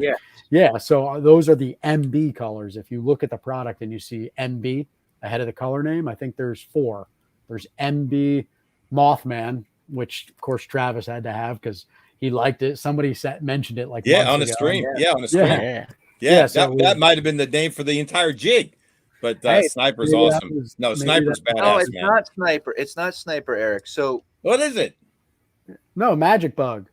so those are the MB colors. If you look at the product and you see MB ahead of the color name, I think there's 4. There's MB Mothman, which of course Travis had to have because he liked it. Somebody mentioned it like on the stream. On the stream. So that might have been the name for the entire jig. But Sniper's awesome. Sniper's badass. No, it's not Sniper. It's not Sniper, Eric. So what is it? No, Magic Bug.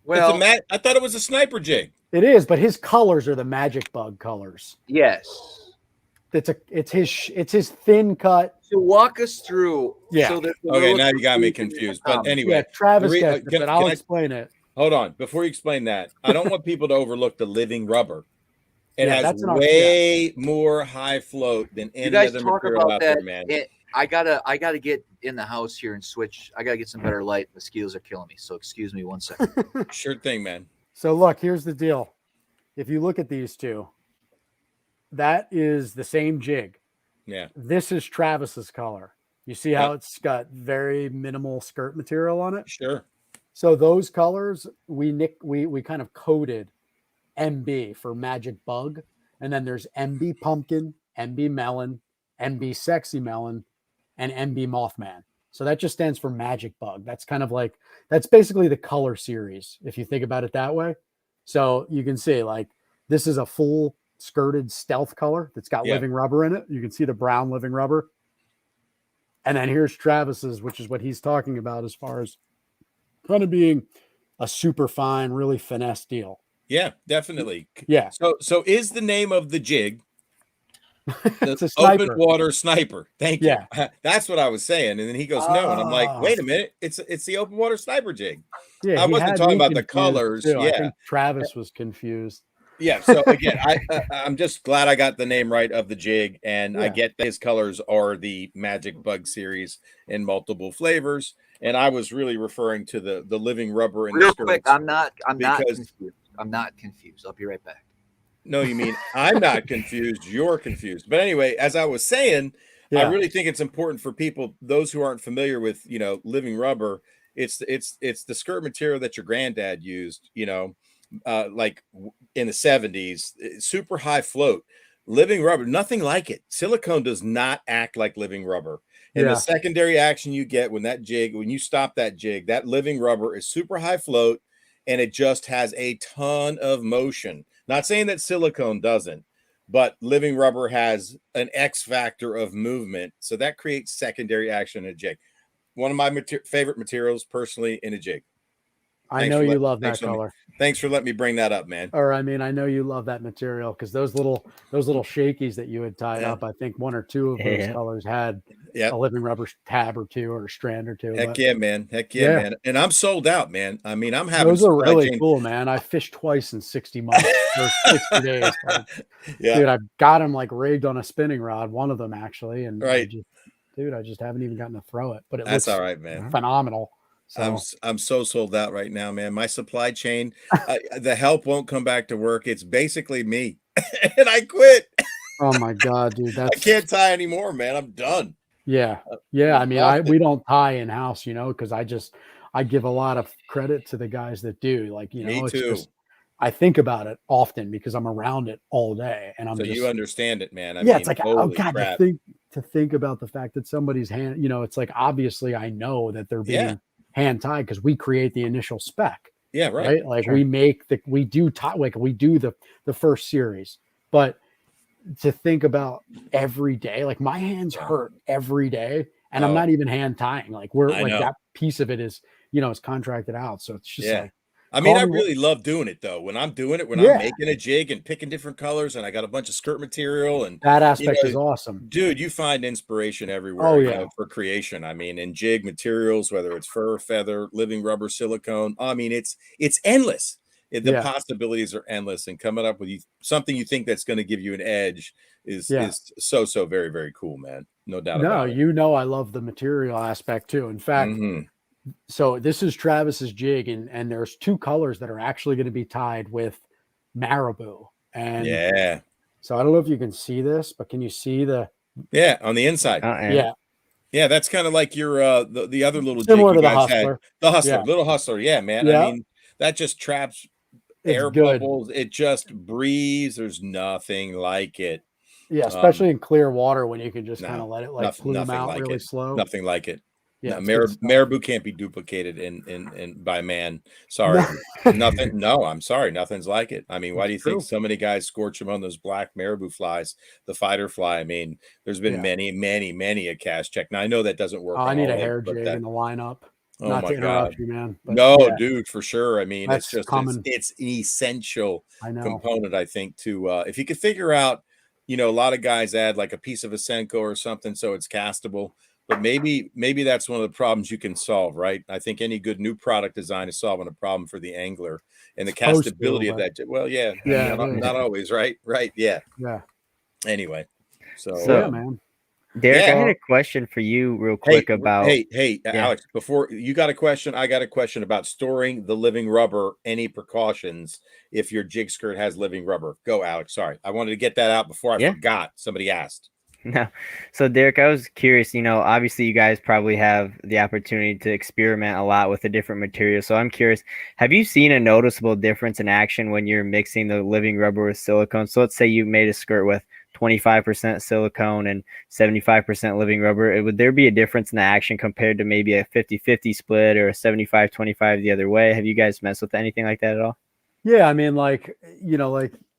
Well, I thought it was a Sniper jig. It is, but his colors are the Magic Bug colors. Yes. It's his thin cut. So walk us through. Yeah. So okay, now you got me confused. But anyway, Travis gets it, but I'll explain it. Hold on. Before you explain that, I don't want people to overlook the living rubber. It has way more high float than any other material out there, man. I gotta get in the house here and switch. I gotta get some better light. Mosquitoes are killing me. So excuse me 1 second. Sure thing, man. So look, here's the deal. If you look at these 2, that is the same jig. Yeah. This is Travis's color. You see how it's got very minimal skirt material on it? Sure. So those colors, we kind of coded MB for Magic Bug. And then there's MB Pumpkin, MB Melon, MB Sexy Melon, and MB Mothman. So that just stands for Magic Bug. That's kind of like, that's basically the color series, if you think about it that way. So you can see like, this is a full skirted stealth color that's got living rubber in it. You can see the brown living rubber. And then here's Travis's, which is what he's talking about as far as kind of being a super fine, really finesse deal. Yeah, definitely. Yeah. So is the name of the jig It's the a open sniper. water sniper? Thank you. Yeah. That's what I was saying. And then he goes, no. And I'm like, Oh. wait a minute. It's the open water sniper jig. Yeah, I he wasn't had talking me about the confused colors. too. I Yeah. think Travis was confused. Yeah. So again, I'm just glad I got the name right of the jig, and I Yeah. get that his colors are the Magic Bug series in multiple flavors. And I was really referring to the living rubber and Real the quick, skirts I'm not because confused. I'm not confused. I'll be right back. no, you mean I'm not confused. You're confused. But anyway, as I was saying, I Yeah. really think it's important for people, those who aren't familiar with, living rubber. It's the skirt material that your granddad used, like in the 70s, super high float. Living rubber, nothing like it. Silicone does not act like living rubber. And the Yeah. secondary action you get when you stop that jig, that living rubber is super high float, and it just has a ton of motion. Not saying that silicone doesn't, but living rubber has an X factor of movement. So that creates secondary action in a jig. One of my favorite materials personally in a jig. I know you love that color. Thanks for letting me bring that up, man. Or I mean, I know you love that material because those little shakies that you had tied up, I think one or two of those colors had a living rubber tab or two or a strand or two. Heck yeah, man. Heck yeah, man. And I'm sold out, man. I mean, I'm having those are really cool, man. I fished twice in 60 months or 60 days. Dude, I've got them like rigged on a spinning rod, one of them actually. And I just haven't even gotten to throw it, but that's all right, man. Phenomenal. So. I'm so sold out right now, man. My supply chain, the help won't come back to work. It's basically me, and I quit. Oh my god, dude! I can't tie anymore, man. I'm done. Yeah, yeah. I mean, we don't tie in house, because I give a lot of credit to the guys that do. Like, me it's too. just, I think about it often because I'm around it all day, and so you understand it, man. I mean, it's like, oh god, to think about the fact that somebody's hand, it's like obviously I know that they're being hand tied because we create the initial spec. Yeah, right. Like we do the first series, but to think about every day, like my hands hurt every day, and I'm not even hand tying. Like that piece of it is, it's contracted out. So it's just like, I mean, I really love doing it though. When I'm doing it, when I'm making a jig and picking different colors, and I got a bunch of skirt material, and that aspect is awesome, dude. You find inspiration everywhere. For creation. I mean, in jig materials, whether it's fur, feather, living rubber, silicone. I mean, it's endless. The possibilities are endless, and coming up with something you think that's going to give you an edge is so very, very cool, man. No doubt about it. I love the material aspect too. In fact. So this is Travis's jig, and there's two colors that are actually going to be tied with marabou. And so I don't know if you can see this, but can you see the on the inside? Yeah, that's kind of like your the other little similar jig to you guys had. The hustler, little hustler. Yeah, man. Yeah. I mean, that just traps air bubbles. It just breathes. There's nothing like it. Yeah, especially in clear water when you can just kind of let it plume out like really slow. Nothing like it. Yeah, marabou can't be duplicated in by man. Sorry, nothing. No, I'm sorry, nothing's like it. I mean, why do you think so many guys scorch them on those black marabou flies, the fighter fly? I mean, there's been many a cast check. Now I know that doesn't work. I need a hair jig in the lineup. Oh Not my to interrupt God. you, man. But no, dude, for sure. I mean, that's it's an essential component. I think to if you could figure out, a lot of guys add like a piece of a Senko or something so it's castable. But maybe that's one of the problems you can solve, right? I think any good new product design is solving a problem for the angler and the castability of that. Well, not always, right? Right, yeah. Anyway, so man. Derek, I had a question for you real quick about. Hey, Alex, before you got a question, I got a question about storing the living rubber. Any precautions if your jig skirt has living rubber? Go, Alex. Sorry, I wanted to get that out before I forgot. Somebody asked. No. So Derek, I was curious, obviously you guys probably have the opportunity to experiment a lot with the different materials. So I'm curious, have you seen a noticeable difference in action when you're mixing the living rubber with silicone? So let's say you made a skirt with 25% silicone and 75% living rubber. Would there be a difference in the action compared to maybe a 50-50 split or a 75-25 the other way? Have you guys messed with anything like that at all? Yeah, I mean, like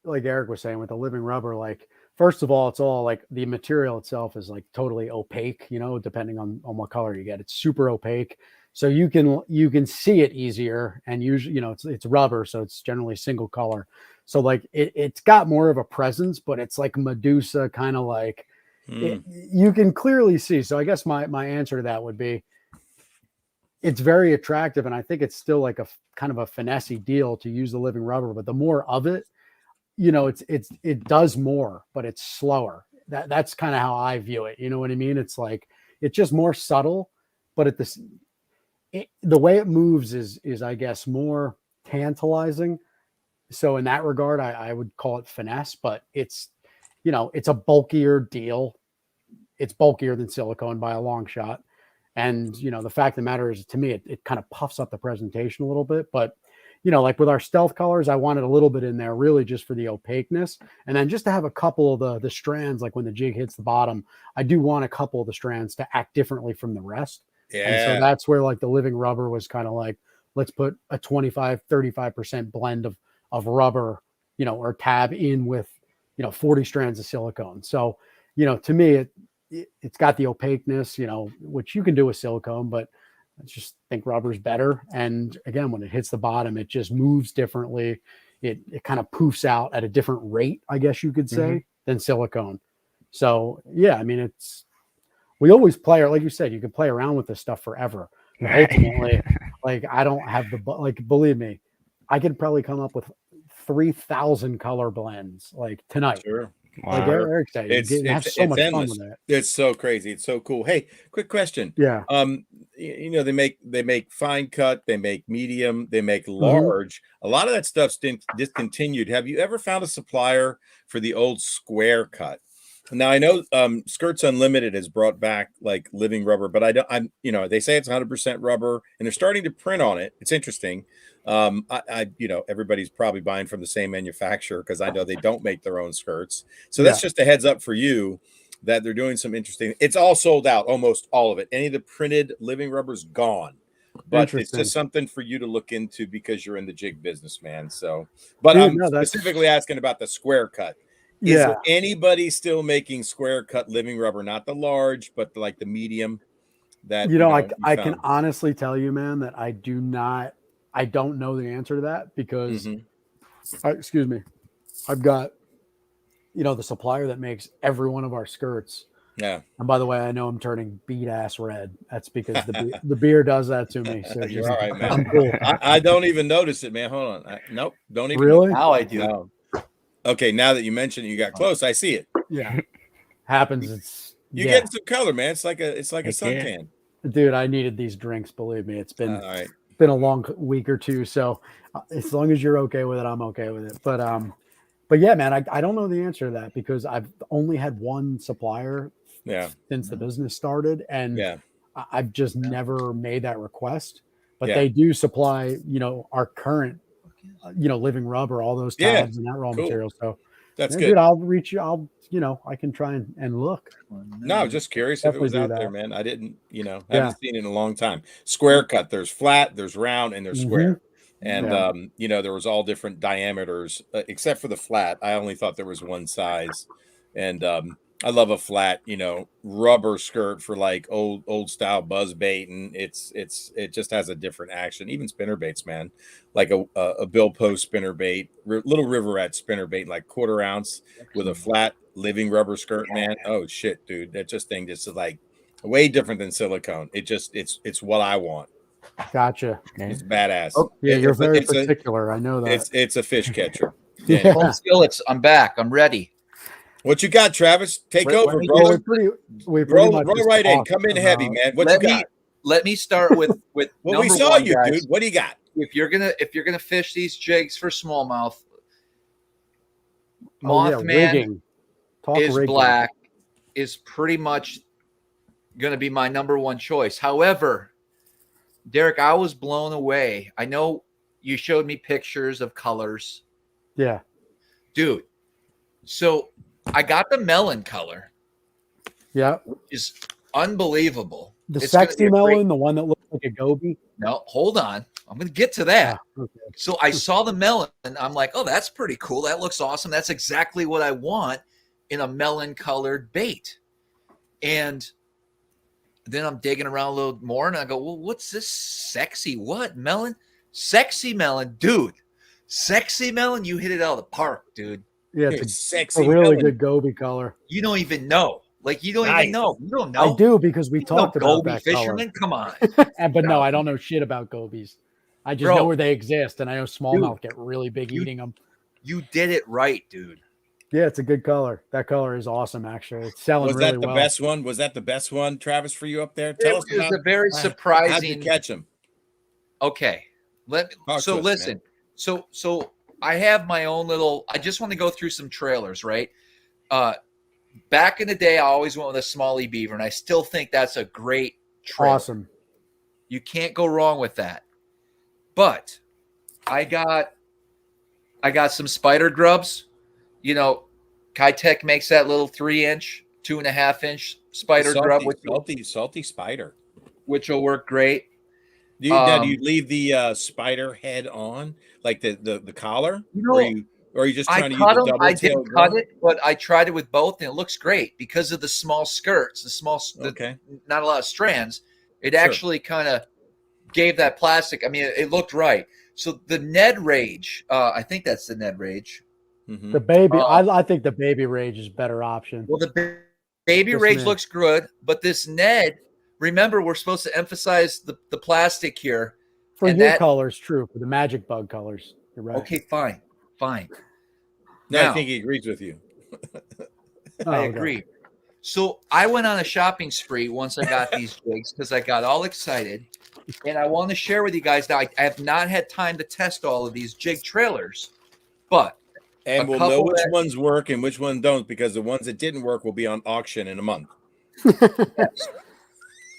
Eric was saying with the living rubber, like, first of all, it's all like the material itself is like totally opaque, depending on what color you get. It's super opaque. So you can see it easier, and usually, it's rubber, so it's generally single color. So like it's got more of a presence, but it's like Medusa kind of like you can clearly see. So I guess my answer to that would be it's very attractive, and I think it's still like a kind of a finessey deal to use the living rubber, but the more of it, it does more, but it's slower. That's kind of how I view it. You know what I mean? It's like it's just more subtle, but the way it moves is I guess more tantalizing. So in that regard, I would call it finesse, but it's a bulkier deal. It's bulkier than silicone by a long shot. And, the fact of the matter is, to me, it kind of puffs up the presentation a little bit. But, like with our stealth colors, I wanted a little bit in there really just for the opaqueness. And then just to have a couple of the strands, like when the jig hits the bottom, I do want a couple of the strands to act differently from the rest. Yeah. And so that's where like the living rubber was kind of like, let's put a 25-35% blend of rubber, or tab in with, 40 strands of silicone. So, to me, it's got the opaqueness, which you can do with silicone, but I just think rubber's better. And again, when it hits the bottom, it just moves differently. It kind of poofs out at a different rate, I guess you could say, than silicone. So yeah, I mean, we always play, like you said, you can play around with this stuff forever. But ultimately, like I don't have believe me, I could probably come up with 3,000 color blends like tonight. Sure. Like Eric said, you have so much fun with it. It's so crazy. It's so cool. Hey, quick question. Yeah. They make fine cut, they make medium, they make large. A lot of that stuff's discontinued. Have you ever found a supplier for the old square cut? Now I know Skirts Unlimited has brought back like living rubber, but they say it's 100% rubber, and they're starting to print on it. It's interesting. Everybody's probably buying from the same manufacturer because I know they don't make their own skirts. So that's just a heads up for you that they're doing some interesting. It's all sold out, almost all of it. Any of the printed living rubber's gone. But it's just something for you to look into because you're in the jig business, man. So, but I'm specifically asking about the square cut. Is there anybody still making square cut living rubber, not the large, but like the medium? That I can honestly tell you, man, that I don't know the answer to that because, excuse me, I've got, the supplier that makes every one of our skirts. Yeah. And by the way, I know I'm turning beat ass red. That's because the beer does that to me. So you're all right, man. I'm cool. I don't even notice it, man. Hold on. Nope. Don't even. Really? Now I do. No. Okay. Now that you mentioned it, you got close. I see it. Yeah. Happens. You get some color, man. It's like a suntan. Dude, I needed these drinks. Believe me, it's been. All right. Been a long week or two, so as long as you're okay with it, I'm okay with it. But yeah, man, I don't know the answer to that because I've only had one supplier since the business started, and I've just never made that request. But they do supply, our current, living rubber, all those tabs and that raw material. So that's good. Dude, I'll reach you. I can try and look. No, just curious if it was out there, man. I didn't, haven't seen it in a long time. Square cut. There's flat, there's round, and there's square. And, there was all different diameters, except for the flat. I only thought there was one size. And I love a flat, rubber skirt for like old style buzz bait. And it just has a different action. Even spinner baits, man, like a Bill Post spinner bait, little Riverette spinner bait, like 1/4 ounce with a flat living rubber skirt, man. Oh shit, dude. That thing just is like way different than silicone. It's what I want. Gotcha. It's badass. Oh, yeah, you're very particular. I know that. It's a fish catcher. Home skillets. I'm back. I'm ready. What you got, Travis? Take over, brother. Roll right in. Come in heavy, man. What you got? Let me start with well, we saw you, guys. Dude. What do you got? If you're gonna fish these jigs for smallmouth, Mothman black is pretty much gonna be my #1 choice. However, Derek, I was blown away. I know you showed me pictures of colors. Yeah. Dude. So I got the melon color. Yeah. Which is unbelievable. The sexy melon, the one that looks like a goby? No, hold on. I'm going to get to that. Okay. So I saw the melon and I'm like, oh, that's pretty cool. That looks awesome. That's exactly what I want in a melon colored bait. And then I'm digging around a little more, and I go, well, what's this sexy? What melon? Sexy melon, dude. Sexy melon, you hit it out of the park, dude. Yeah, It's it's sexy. a really melon. good goby color. You don't even know. Like, you don't Nice. even know. You don't know. I do because we You know talked about goby that fisherman. Come on. color. But no, I don't know shit about gobies. I just know where they exist, and I know smallmouth get really big eating them. You did it right, dude. Yeah, it's a good color. That color is awesome, actually. It's selling Was really that the well. best one? Was that the best one, Travis, for you up there? Tell us about a very how'd you surprising. catch him? Okay. Listen. Man. So I have my own little. I just want to go through some trailers, right? Back in the day, I always went with a Smallie Beaver, and I still think that's a great trailer. Awesome. You can't go wrong with that. But I got some spider grubs. You know, Kitech makes that little 3-inch, 2.5-inch spider grub, salty spider, which will work great. Do you leave the spider head on, like the collar, or are you just trying to use the double I tail? didn't cut it, but I tried it with both, and it looks great because of the small skirts, not a lot of strands. It actually kind of gave that plastic. I mean, it looked right. So the Ned Rage, I think that's the Ned Rage. Mm-hmm. The baby, I think the baby Rage is a better option. Well, the baby Rage looks good, but this Ned, remember, we're supposed to emphasize the plastic here. For your colors, true. For the magic bug colors, you're right. Okay, fine. No, I think he agrees with you. I agree. So I went on a shopping spree once I got these jigs because I got all excited. And I want to share with you guys now, I have not had time to test all of these jig trailers, but and we'll know which ones work and which ones don't, because the ones that didn't work will be on auction in a month. Yes.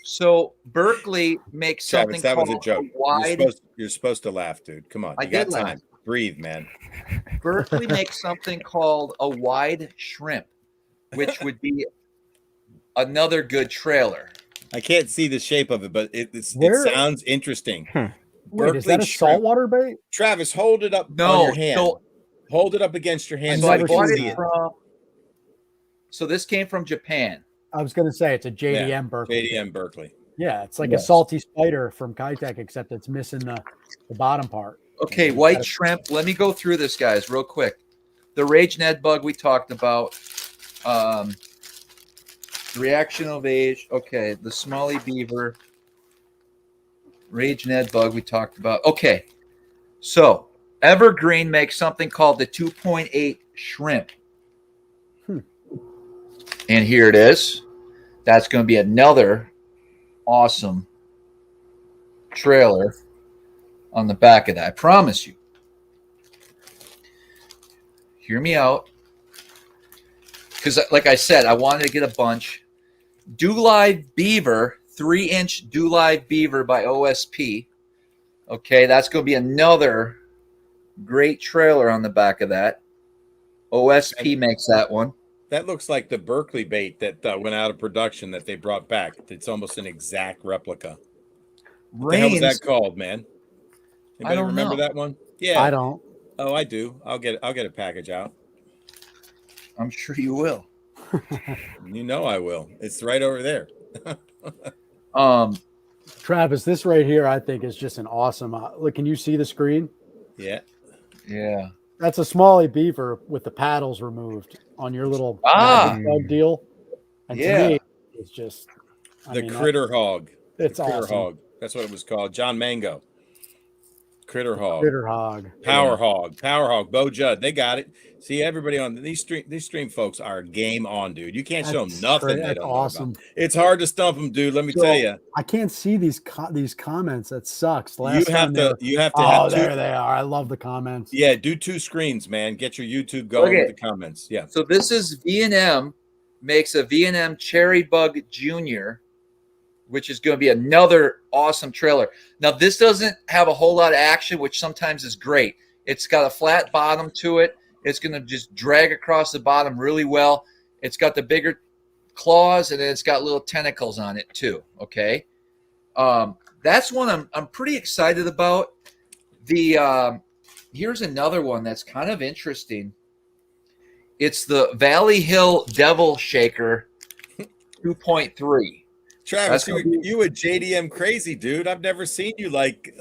So Berkeley makes something Travis, that called was a joke. Wide. You're supposed to laugh, dude. Come on. I You got did time. laugh. Breathe, man. Berkeley makes something called a wide shrimp, which would be another good trailer. I can't see the shape of it, but it sounds interesting. Wait, is that a saltwater bait? Travis, hold it up on your hand. Hold it up against your hand. So I bought it from. So this came from Japan. I was going to say it's a JDM Berkeley. JDM Berkeley. Yeah, it's like a salty spider from Kitech, except it's missing the bottom part. Okay, white shrimp. Let me go through this, guys, real quick. The Rage Ned bug we talked about. Reaction of age. Okay, the Smallie Beaver. Rage Ned bug we talked about. Okay, so Evergreen makes something called the 2.8 shrimp. And here it is. That's going to be another awesome trailer on the back of that. I promise you. Hear me out. Because, like I said, I wanted to get a bunch. Do Live Beaver, 3-inch Do Live Beaver by OSP. Okay, that's going to be another great trailer on the back of that. OSP makes that one. That looks like the Berkeley bait that went out of production that they brought back. It's almost an exact replica. What the hell was that called, man? Anybody remember that one? Yeah, I don't. Oh, I do. I'll get a package out. I'm sure you will. You know I will. It's right over there. Travis, this right here, I think is just an awesome. Look, can you see the screen? Yeah. That's a Smallie Beaver with the paddles removed on your little bug deal. And to me, it's just Critter Hog. It's awesome. Critter Hog. That's what it was called. John Mango. Critter Hog. Power Hog. Bo Judd. They got it. See, everybody on these stream folks are game on, dude. You can't show them nothing. That's awesome. It's hard to stump them, dude. Let me tell you. I can't see these comments. That sucks. You have to. Oh, there they are. I love the comments. Yeah, do 2 screens, man. Get your YouTube going with the comments. Yeah. So this is V&M makes a V&M Cherry Bug Junior, which is going to be another awesome trailer. Now, this doesn't have a whole lot of action, which sometimes is great. It's got a flat bottom to it. It's going to just drag across the bottom really well. It's got the bigger claws, and then it's got little tentacles on it too, okay? That's one I'm pretty excited about. Here's another one that's kind of interesting. It's the Valley Hill Devil Shaker 2.3. Travis, That's gonna you a JDM crazy dude. I've never seen you like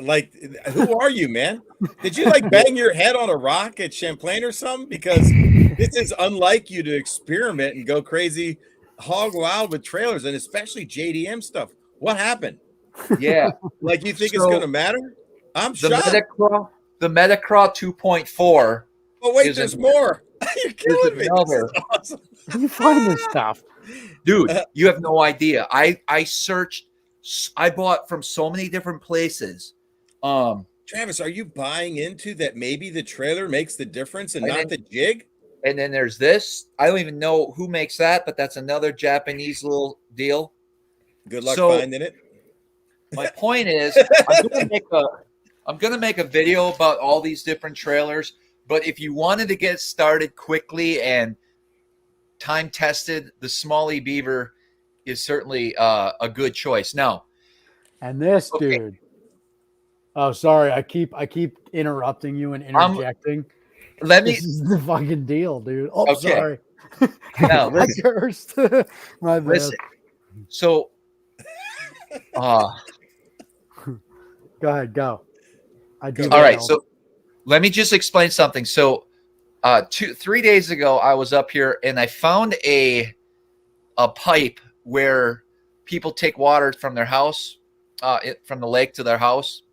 who are you, man? Did you like bang your head on a rock at Champlain or something? Because this is unlike you to experiment and go crazy hog wild with trailers and especially JDM stuff. What happened? Yeah. Like you think it's So, gonna matter? I'm the shocked. Metacraw 2.4. Oh wait, is there's an- more. You're killing me. This another. is awesome. Where do you find this stuff? Dude, you have no idea. I searched. I bought from so many different places. Travis, are you buying into that maybe the trailer makes the difference and And not then- the jig? And then there's this. I don't even know who makes that, but that's another Japanese little deal. Good luck So- finding it. My point is, I'm gonna make a video about all these different trailers. But if you wanted to get started quickly and time tested, the Smalley Beaver is certainly a good choice. Now, And this Okay. dude. Oh, sorry. I keep interrupting you and interjecting. let me This is the fucking deal, dude. Oh, Okay. sorry. now I listen. cursed. My bad. Listen. So, Go ahead. Go. I do. all right. So, let me just explain something. So, 3 days ago, I was up here and I found a pipe where people take water from their house, from the lake to their house,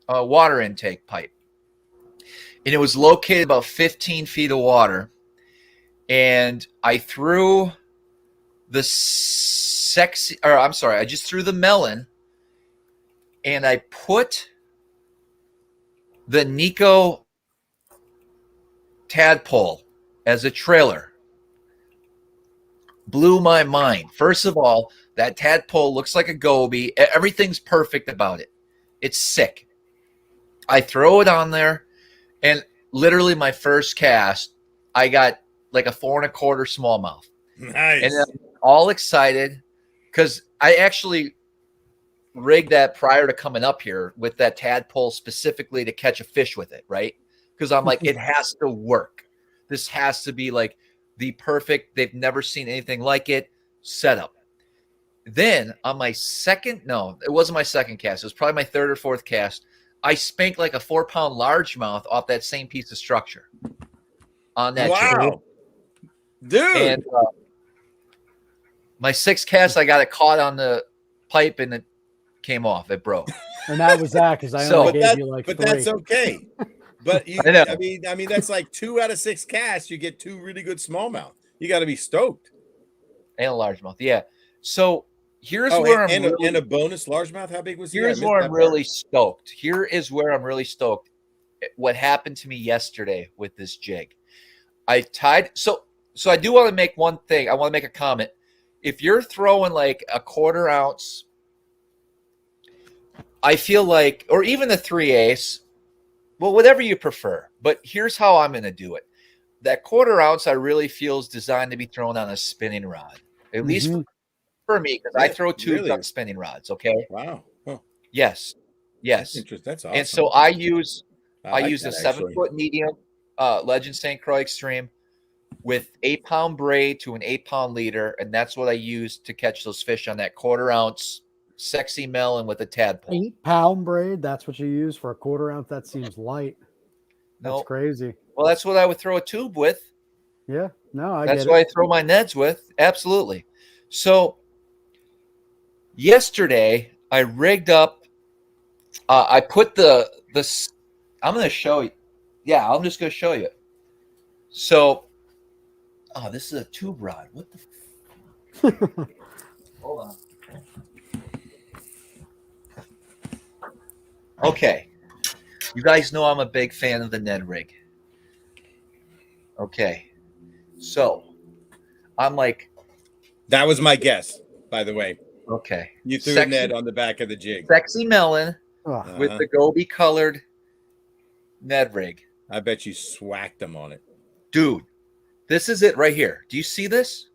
a water intake pipe, and it was located about 15 feet of water. And I threw the I just threw the melon, and I put the Nico tadpole as a trailer. Blew my mind. First of all, that tadpole looks like a goby. Everything's perfect about it. It's sick. I throw it on there, and literally my first cast, I got like a 4 1/4 smallmouth. Nice. And I'm all excited because I actually rigged that prior to coming up here with that tadpole specifically to catch a fish with it, right? Because I'm like, it has to work. This has to be like the perfect, they've never seen anything like it, setup. Then on my it wasn't my second cast. It was probably my third or fourth cast. I spanked like a 4-pound largemouth off that same piece of structure on that jig. Wow. Dude. And my sixth cast, I got it caught on the pipe and it came off. It broke. And that was that because I So- only gave you like but 3. that's okay. But you, I know. I mean, that's like 2 out of 6 casts. You get 2 really good smallmouth. You got to be stoked. And a largemouth. Yeah. So here's Oh, where and, I'm and a bonus largemouth. How big was he? I here's missed where that I'm part. really stoked. Here is where I'm really stoked. What happened to me yesterday with this jig. I tied so I do want to make one thing. I want to make a comment. If you're throwing like a 1/4 ounce, I feel like, or even a 3/8, well, whatever you prefer. But here's how I'm going to do it. That 1/4 ounce I really feel is designed to be thrown on a spinning rod, at least for me, because I throw tubes Really? on spinning rods. Okay. Wow. Huh. Yes. That's Yes. interesting. That's awesome. And so I use like a that, 7-foot medium Legend St. Croix Extreme with 8-pound braid to an 8-pound leader, and that's what I use to catch those fish on that 1/4 ounce sexy melon with a tadpole. 8-pound braid. That's what you use for a 1/4 ounce. That seems light. That's No, crazy. well, that's what I would throw a tube with. Yeah. No, I That's get what it. I throw my nets with. Absolutely. So yesterday I rigged up. I put this. I'm going to show you. Yeah, I'm just going to show you. So, this is a tube rod. What the? Hold on. Okay. You guys know I'm a big fan of the Ned rig. Okay. So, I'm like, That was my guess, by the way. okay. You threw Sexy- a Ned on the back of the jig. Sexy melon Ugh. with the goby colored Ned rig. I bet you swacked them on it. Dude, this is it right here. Do you see this?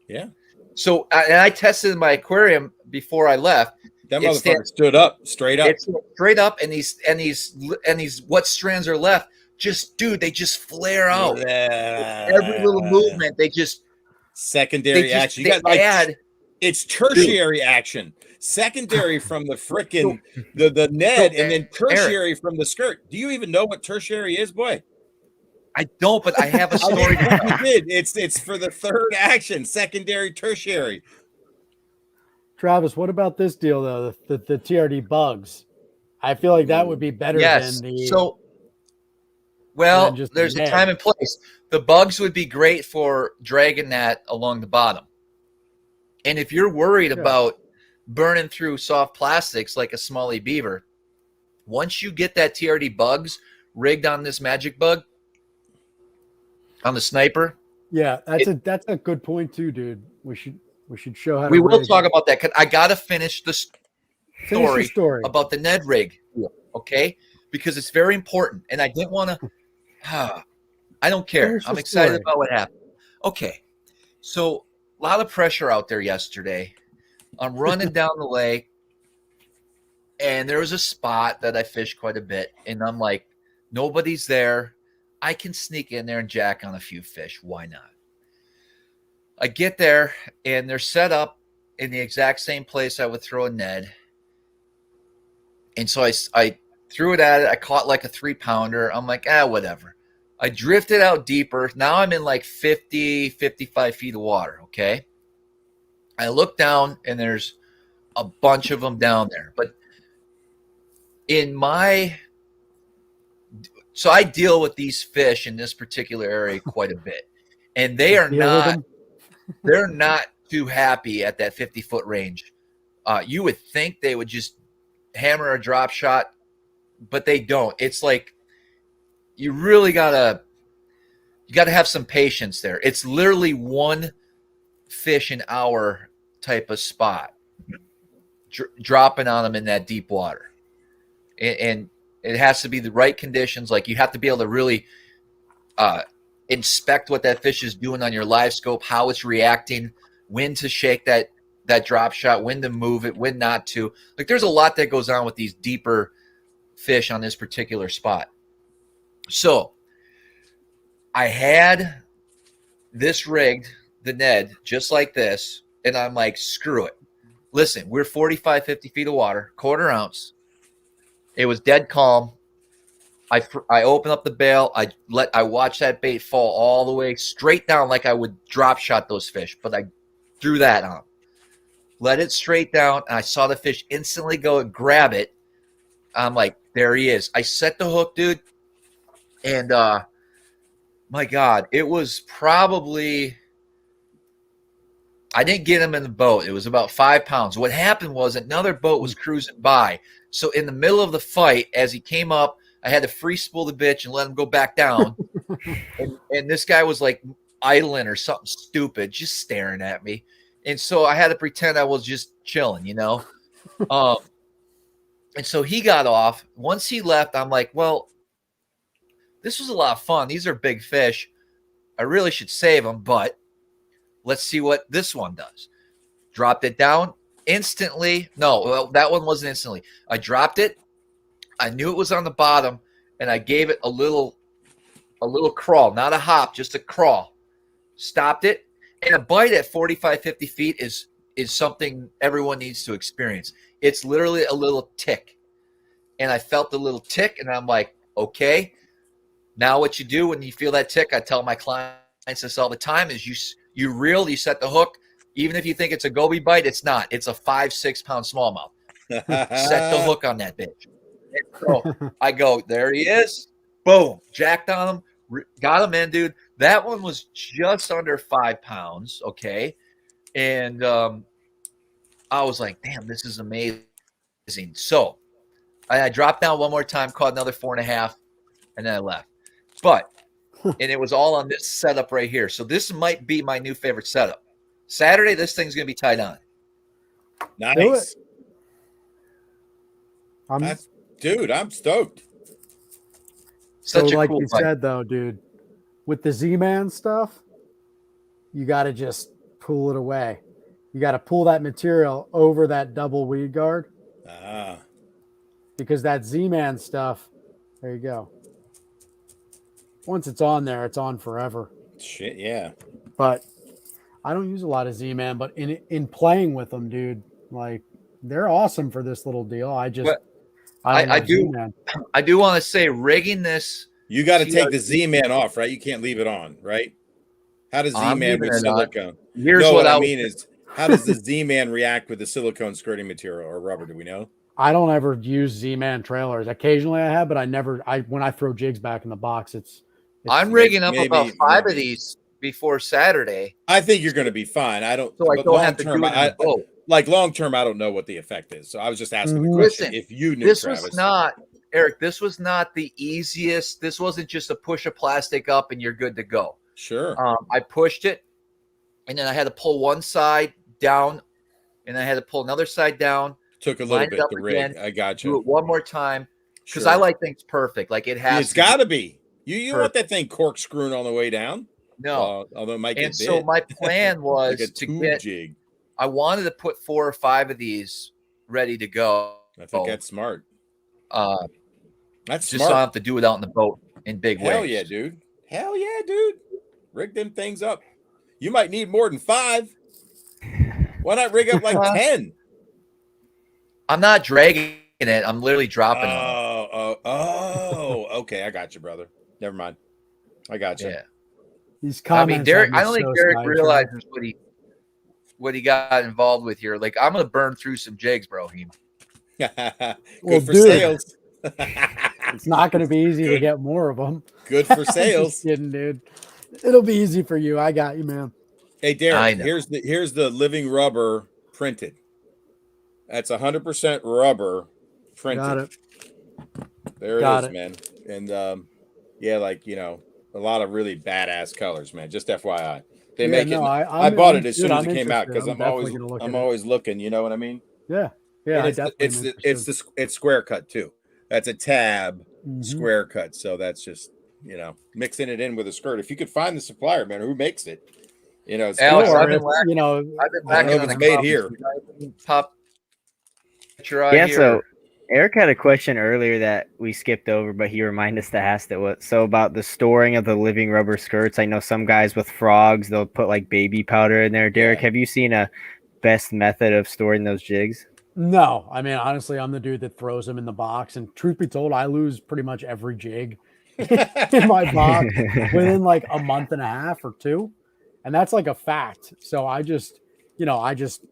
Yeah. So, and I tested in my aquarium before I left. That It motherfucker stands- stood up, straight up. It's straight up, and these what strands are left? Just, dude, they just flare out. Every little movement, they just Secondary action. You got like add. It's tertiary action. Secondary from the frickin' the Ned, and then tertiary from the skirt. Do you even know what tertiary is, boy? I don't, but I have a story. You did. It's for the third action. Secondary, tertiary. Travis, what about this deal though? The TRD bugs. I feel like that would be better Yes. than the. So, well, just there's the a Ned. time and place. The bugs would be great for dragging that along the bottom. And if you're worried about burning through soft plastics like a Smalley beaver, once you get that TRD bugs rigged on this magic bug, on the sniper. Yeah, that's a good point too, dude. We should show how. We to will rig. talk about that because I gotta finish the Finish story about the Ned rig, okay? Because it's very important, and I didn't want to. I don't care. Finish the I'm excited story. about what happened. Okay, so a lot of pressure out there yesterday. I'm running down the lake, and there was a spot that I fished quite a bit, and I'm like, nobody's there. I can sneak in there and jack on a few fish. Why not? I get there, and they're set up in the exact same place I would throw a Ned. And so I threw it at it. I caught like a 3-pounder. I'm like, whatever. I drifted out deeper. Now I'm in like 50, 55 feet of water, okay? I look down, and there's a bunch of them down there. But so I deal with these fish in this particular area quite a bit. And they are they're not too happy at that 50-foot range. You would think they would just hammer a drop shot, but they don't. It's like you really gotta have some patience there. It's literally one fish an hour type of spot, dropping on them in that deep water, and it has to be the right conditions. Like you have to be able to really inspect what that fish is doing on your live scope, how it's reacting, when to shake that drop shot, when to move it, when not to. Like there's a lot that goes on with these deeper fish on this particular spot. So I had this rigged, the Ned, just like this, and I'm like, screw it. Listen, we're 45, 50 feet of water, 1/4 ounce. It was dead calm. I open up the bail. I watch that bait fall all the way straight down like I would drop shot those fish, but I threw that on. Let it straight down, and I saw the fish instantly go and grab it. I'm like, there he is. I set the hook, dude, and my God, it was probably, I didn't get him in the boat. It was about 5 pounds. What happened was another boat was cruising by. So in the middle of the fight, as he came up, I had to free spool the bitch and let him go back down. and this guy was like idling or something stupid, just staring at me. And so I had to pretend I was just chilling, you know? And so he got off. Once he left, I'm like, well, this was a lot of fun. These are big fish. I really should save them, but let's see what this one does. Dropped it down instantly. No, well, that one wasn't instantly. I dropped it. I knew it was on the bottom, and I gave it a little crawl, not a hop, just a crawl. Stopped it, and a bite at 45, 50 feet is something everyone needs to experience. It's literally a little tick, and I felt the little tick, and I'm like, okay. Now what you do when you feel that tick, I tell my clients this all the time, is you reel, you set the hook. Even if you think it's a goby bite, it's not. It's a 5-6 pound smallmouth. Set the hook on that bitch. So I go, there he is. Boom. Jacked on him. Got him in, dude. That one was just under 5 pounds. Okay. And I was like, damn, this is amazing. So I dropped down one more time, caught another 4.5, and then I left. But, and it was all on this setup right here. So this might be my new favorite setup. Saturday, this thing's going to be tied on. Nice. I'm Dude, I'm stoked. Such so a like cool you fight. said though, dude, with the Z-Man stuff, you got to just pull it away. You got to pull that material over that double weed guard because that Z-Man stuff, there you go. Once it's on there, it's on forever. Shit, yeah. But I don't use a lot of Z-Man, but in playing with them, dude, like they're awesome for this little deal. I just But I don't I love do Z-Man. I do want to say rigging this. You got to See, take the Z-Man off, right? You can't leave it on, right? How does I'm Z-Man leaving with it on. silicone? Here's No, what what I I mean is, how does the Z-Man react with the silicone skirting material or rubber? Do we know? I don't ever use Z-Man trailers. Occasionally I have, but when I throw jigs back in the box, I'm rigging up maybe- about 5 of maybe. these before Saturday, I think you're going to be fine. I don't. so I but don't long have to term, do it in the boat. like long term, I don't know what the effect is. So I was just asking the Mhm. question. Listen, If you knew, This Travis, was not, Eric, this was not the easiest. This wasn't just a push of plastic up and you're good to go. sure. I pushed it, and then I had to pull one side down, and I had to pull another side down, Took a line little it bit up to rig. again, I got do you. it one more time, because Sure. I like things perfect. Like it has It's to got to be. You want perfect. that thing corkscrewing on the way down? No. Although it might And get so bit. my plan was like a to tube get, jig. I wanted to put 4 or 5 of these ready to go. I think that's smart. Uh, That's just so I don't smart. have to do it out in the boat in big Hell waves. yeah, dude. Hell yeah, dude. Rig them things up. You might need more than 5. Why not rig up like 10? I'm not dragging it. I'm literally dropping on it. Okay. I got you, brother. Never mind. I got you. Yeah. These I mean, comments. Derek, have me I don't think so Derek sidetracked. realizes what he got involved with here. Like, I'm gonna burn through some jigs, bro. Good Well, for dude. sales. It's not going to be easy to get more of them. Good for Just sales. kidding, dude. It'll be easy for you. I got you, man. Hey, I Derek, know. here's the living rubber printed. That's 100% rubber printed. Got it. There Got it is, it. man. And yeah, like, a lot of really badass colors, man. Just FYI. They make it. I bought it as soon as it came out because I'm always looking, you know what I mean? Yeah. Yeah. And it's square cut too. That's a tab square cut. So that's just, mixing it in with a skirt. If you could find the supplier, man, who makes it, it's Alex, Or I've been if, lacking. I've been I don't know lacking if on it's the made comments. here. Pop your eye Yeah, here. so Eric had a question earlier that we skipped over, but he reminded us to ask it. So about the storing of the living rubber skirts. I know some guys with frogs, they'll put like baby powder in there. Derek, have you seen a best method of storing those jigs? No, I mean, honestly, I'm the dude that throws them in the box. And truth be told, I lose pretty much every jig in my box within like a month and a half or 2. And that's like a fact. So I just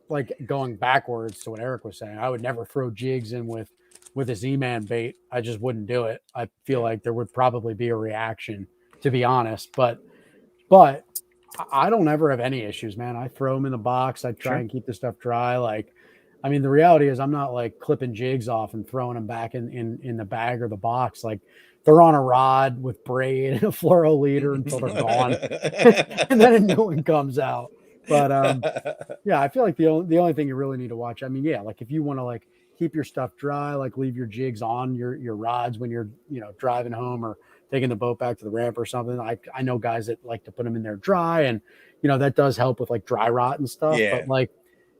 like going backwards to what Eric was saying. I would never throw jigs in with a Z-Man bait. I just wouldn't do it. I feel like there would probably be a reaction, to be honest. But I don't ever have any issues, man. I throw them in the box. I try and keep the stuff dry. Like, I mean, the reality is I'm not like clipping jigs off and throwing them back in the bag or the box. Like, they're on a rod with braid and a fluoro leader until they're gone. And then a new one comes out. But yeah, I feel like the only thing you really need to watch, I mean, yeah, like if you want to like keep your stuff dry, like leave your jigs on your rods when you're, driving home or taking the boat back to the ramp or something. I know guys that like to put them in there dry, and that does help with like dry rot and stuff. Yeah. But like,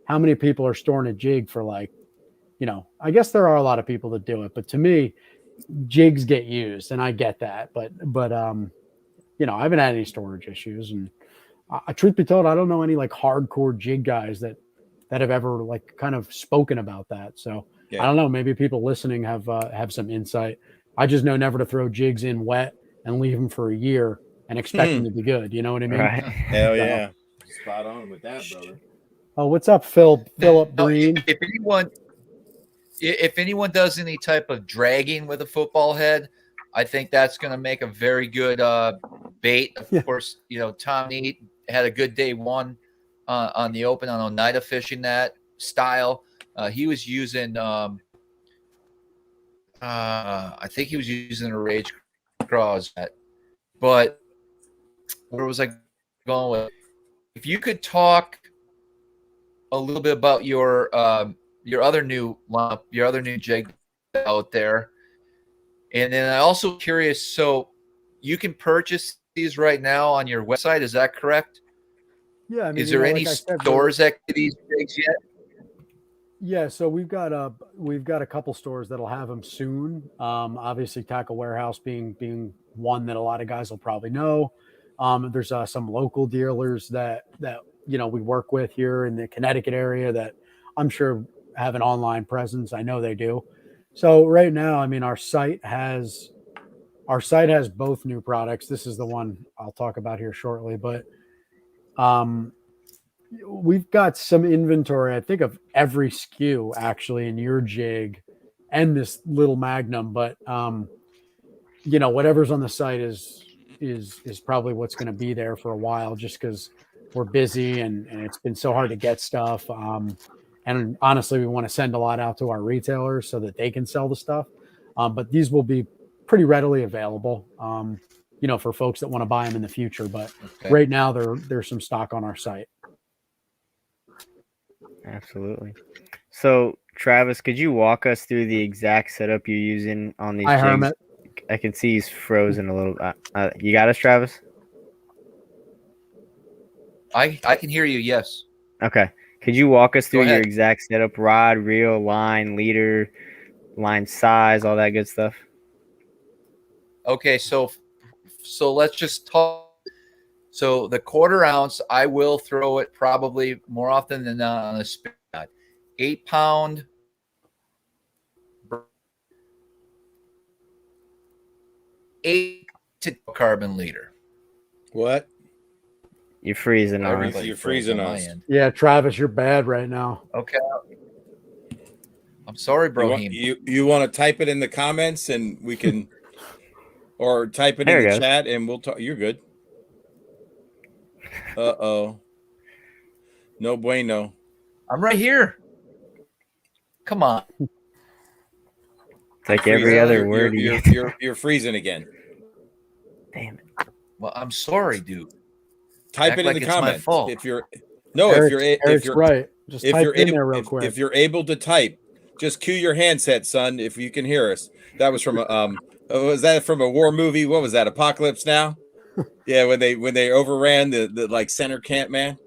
how many people are storing a jig for like, I guess there are a lot of people that do it, but to me, jigs get used, and I get that. But I haven't had any storage issues, and truth be told, I don't know any like hardcore jig guys that have ever like kind of spoken about that. So I don't know. Maybe people listening have some insight. I just know never to throw jigs in wet and leave them for a year and expect them to be good. You know what I mean? Right. Hell yeah. Spot on with that, brother. Oh, what's up, Philip Green? If anyone does any type of dragging with a football head, I think that's going to make a very good bait. Of course, Tom Neat had a good day one on the open on Oneida fishing that style. He was using, I think he was using a Rage Croix. But where was I going with? If you could talk a little bit about your other new jig out there, and then I'm also curious. So you can purchase these right now on your website. Is that correct? Yeah. I mean, is there any stores that get these jigs yet? Yeah, so we've got a couple stores that'll have them soon. Obviously, Tackle Warehouse being one that a lot of guys will probably know. There's some local dealers that we work with here in the Connecticut area that I'm sure have an online presence. I know they do. So right now, I mean, our site has both new products. This is the one I'll talk about here shortly, but we've got some inventory, I think, of every SKU actually in your jig and this little Magnum. But whatever's on the site is probably what's going to be there for a while, just because we're busy and it's been so hard to get stuff. And honestly, we want to send a lot out to our retailers so that they can sell the stuff. But these will be pretty readily available, for folks that want to buy them in the future. But right now, there's some stock on our site. Absolutely. So, Travis, could you walk us through the exact setup you're using on these jigs? Hermit. I can see he's frozen a little. You got us, Travis? I can hear you, yes. Okay. Could you walk us through your exact setup? Rod, reel, line, leader, line size, all that good stuff? Okay, so let's just talk. So the 1/4 ounce, I will throw it probably more often than not on a spin rod. 8-pound. 8 to carbon leader. What? You're freezing on us. You're freezing on us. Yeah, Travis, you're bad right now. Okay. I'm sorry, bro. You want to type it in the comments and we can, or type it in the chat and we'll talk. You're good. Uh-oh. No bueno. I'm right here. Come on. It's like every other word. You're freezing again. Damn it. Well, I'm sorry, dude. Type it in the comments. If you're right. Just type it in there real quick. If you're able to type, just cue your handset, son. If you can hear us. That was from was that from a war movie? What was that? Apocalypse Now? Yeah, when they overran the like center camp, man.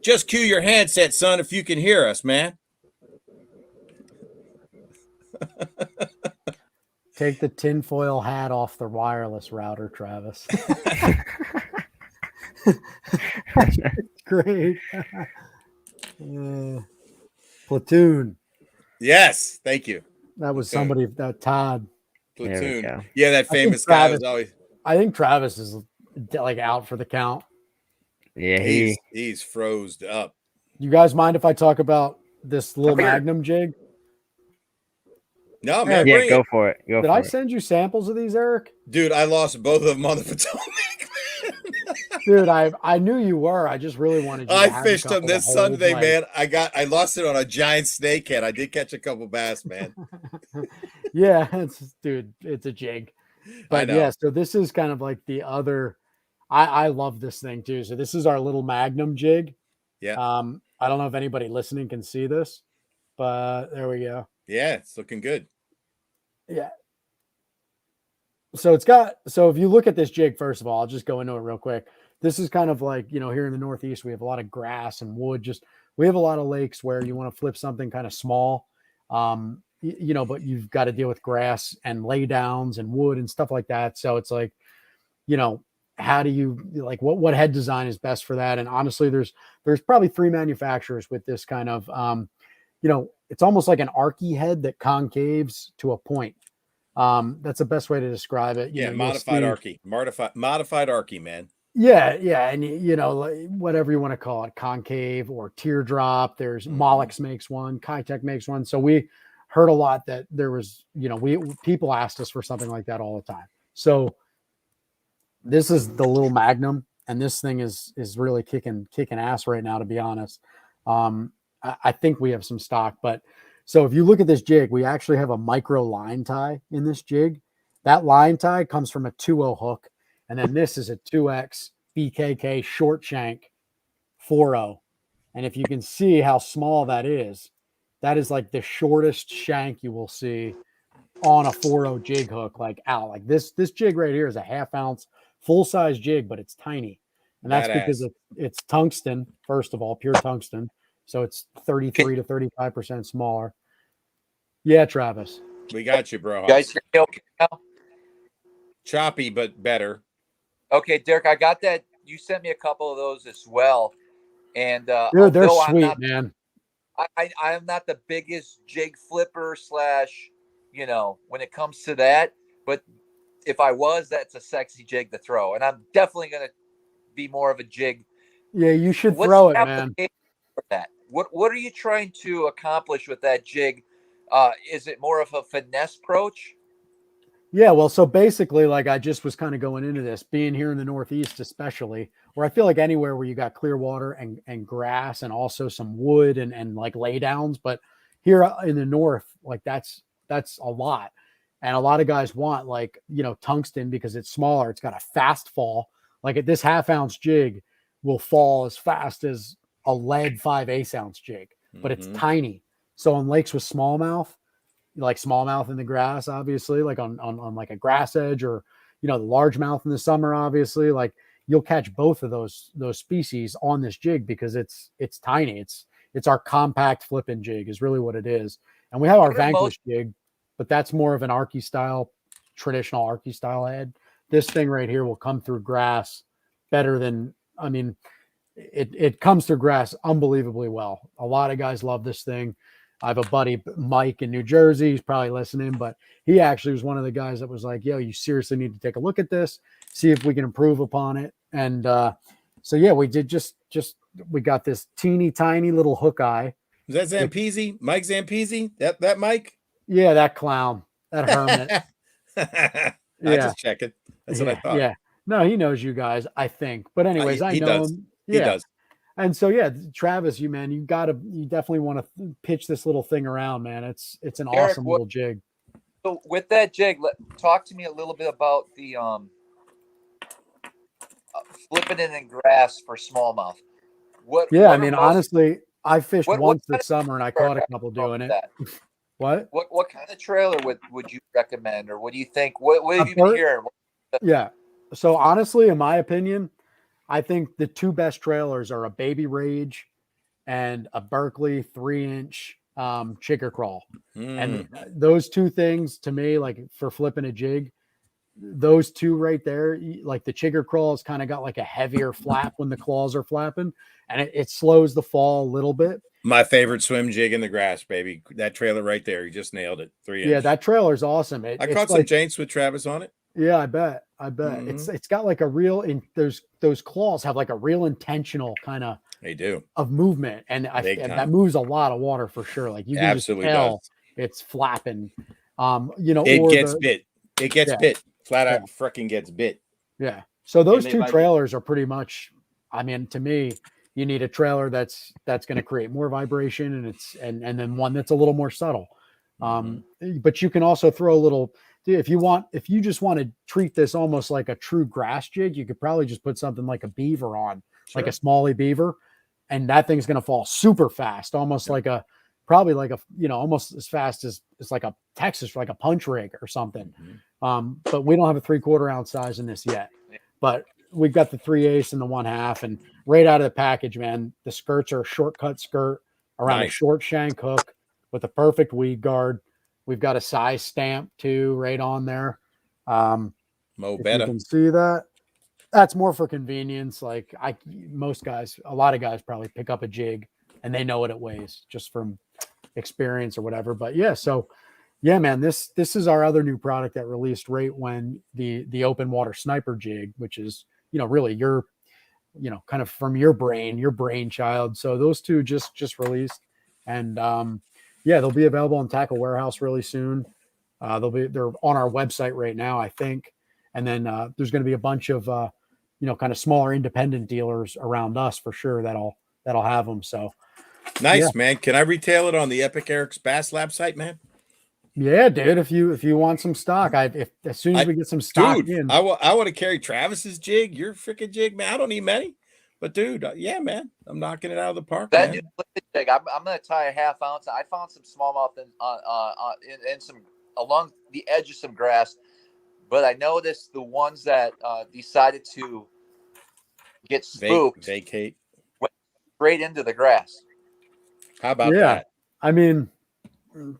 Just cue your handset, son, if you can hear us, man. Take the tinfoil hat off the wireless router, Travis. Great. Platoon. Yes, thank you. That was somebody, Todd. Platoon. Yeah, that famous guy was always. I think Travis is like out for the count. Yeah, he's froze up. You guys mind if I talk about this little Magnum jig? No, man. Yeah, go for it. Did I send you samples of these, Eric? Dude, I lost both of them on the Potomac. Dude, I knew you were. I just really wanted you to I fished them this Sunday, man. I lost it on a giant snakehead. I did catch a couple bass, man. Yeah, it's a jig. But yeah, so this is kind of like the other. I love this thing too. So this is our little Magnum jig. Yeah. I don't know if anybody listening can see this, but there we go. Yeah, it's looking good. Yeah. So if you look at this jig, first of all, I'll just go into it real quick. This is kind of like, here in the Northeast, we have a lot of grass and wood. We have a lot of lakes where you want to flip something kind of small, but you've got to deal with grass and lay downs and wood and stuff like that. So it's like, how do you like what head design is best for that? And honestly, there's probably 3 manufacturers with this kind of, it's almost like an archy head that concaves to a point. That's the best way to describe it. Modified archy, modified archy, man. Yeah. And whatever you want to call it, concave or teardrop. There's Molex makes one, Kitech makes one. So we heard a lot that there was, people asked us for something like that all the time. So this is the little Magnum, and this thing is really kicking ass right now, to be honest. I think we have some stock, but so if you look at this jig, we actually have a micro line tie in this jig. That line tie comes from a 2.0 hook, and then this is a 2X BKK short shank 4.0. And if you can see how small that is like the shortest shank you will see on a 4.0 jig hook, like out. Like this jig right here is a 1/2 ounce full-size jig, but it's tiny. And that's because it's tungsten, first of all, pure tungsten. So it's 33 to 35% smaller. Yeah, Travis. We got you, bro. You guys hear me okay now? Choppy, but better. Okay, Derek, I got that. You sent me a couple of those as well. And Dude, they're although sweet, man. I am not the biggest jig flipper slash, when it comes to that, but if I was, that's a sexy jig to throw. And I'm definitely going to be more of a jig. Yeah, you should What's throw the it, man. application for that? What are you trying to accomplish with that jig? Is it more of a finesse approach? Yeah, well, so basically, like I just was kind of going into this, being here in the Northeast, especially, where I feel like anywhere where you got clear water and grass and also some wood and like laydowns, but here in the North, like that's a lot. And a lot of guys want like, tungsten because it's smaller. It's got a fast fall. Like at this 1/2 ounce jig will fall as fast as a lead 5/8 ounce jig, but it's tiny. So on lakes with smallmouth, like smallmouth in the grass, obviously, like on like a grass edge, or the largemouth in the summer, obviously, like you'll catch both of those species on this jig because it's tiny. It's our compact flipping jig is really what it is. And we have our Vanquish jig, but that's more of an Arky style, traditional Arky style head. This thing right here will come through grass better than, I mean, it comes through grass unbelievably well. A lot of guys love this thing. I have a buddy, Mike, in New Jersey. He's probably listening, but he actually was one of the guys that was like, yo, you seriously need to take a look at this, see if we can improve upon it. And so, yeah, we did we got this teeny tiny little hook eye. Is that Zampese? Mike Zampese? That Mike? Yeah, that clown, that hermit. I just checking. That's what I thought. Yeah. No, he knows you guys, I think. But anyways, I know does. him. He does. And so, yeah, Travis, you definitely want to pitch this little thing around, man. It's an Eric, awesome little jig. So with that jig, talk to me a little bit about the flipping it in grass for smallmouth. Honestly, I fished once this summer and I caught a couple doing it. What kind of trailer would you recommend, or what do you think? What have you been hearing? Yeah. So honestly, in my opinion, I think the two best trailers are a Baby Rage and a Berkeley 3-inch chigger crawl. And those two things to me, like for flipping a jig, those two right there, like the chigger crawl has kind of got like a heavier flap when the claws are flapping, and it slows the fall a little bit. My favorite swim jig in the grass, baby. That trailer right there. You just nailed it. 3-inch. Yeah, that trailer's awesome. I caught some janks with Travis on it. Yeah, I bet. It's got like a real those claws have like a real intentional kind of of movement, and that moves a lot of water for sure. Like you can just tell it's flapping. It gets bit. It gets bit. Flat out freaking gets bit. Yeah. So those two trailers are pretty much, I mean, to me, you need a trailer that's going to create more vibration, and then one that's a little more subtle. But you can also throw a little. If you just want to treat this almost like a true grass jig, you could probably just put something like a beaver on, like a smallie beaver, and that thing's going to fall super fast, almost like probably like almost as fast as like a Texas, like a punch rig or something. But we don't have a 3/4 ounce size in this yet, but we've got the 3/8 and the 1/2, and right out of the package, man, the skirts are a shortcut skirt around a short shank hook with a perfect weed guard. We've got a size stamp too, right on there. Mo better. You can see that. That's more for convenience. Like a lot of guys probably pick up a jig and they know what it weighs just from experience or whatever. But yeah, so yeah, man, this is our other new product that released right when the open water sniper jig, which is, really your, kind of from your brainchild. So those two just released, and yeah, they'll be available in Tackle Warehouse really soon. They're on our website right now, I think. And then there's going to be a bunch of kind of smaller independent dealers around us for sure that'll have them. So nice, man. Can I retail it on the Epic Eric's Bass Lab site, man? Yeah, dude. If you want some stock, as soon as we get some stock in, I want to carry Travis's jig, your freaking jig, man. I don't need many. But dude, yeah, man, I'm knocking it out of the park. That jig, I'm going to tie a 1/2 ounce. I found some smallmouth in some along the edge of some grass, but I noticed the ones that decided to get spooked vacate went straight into the grass. How about that? I mean,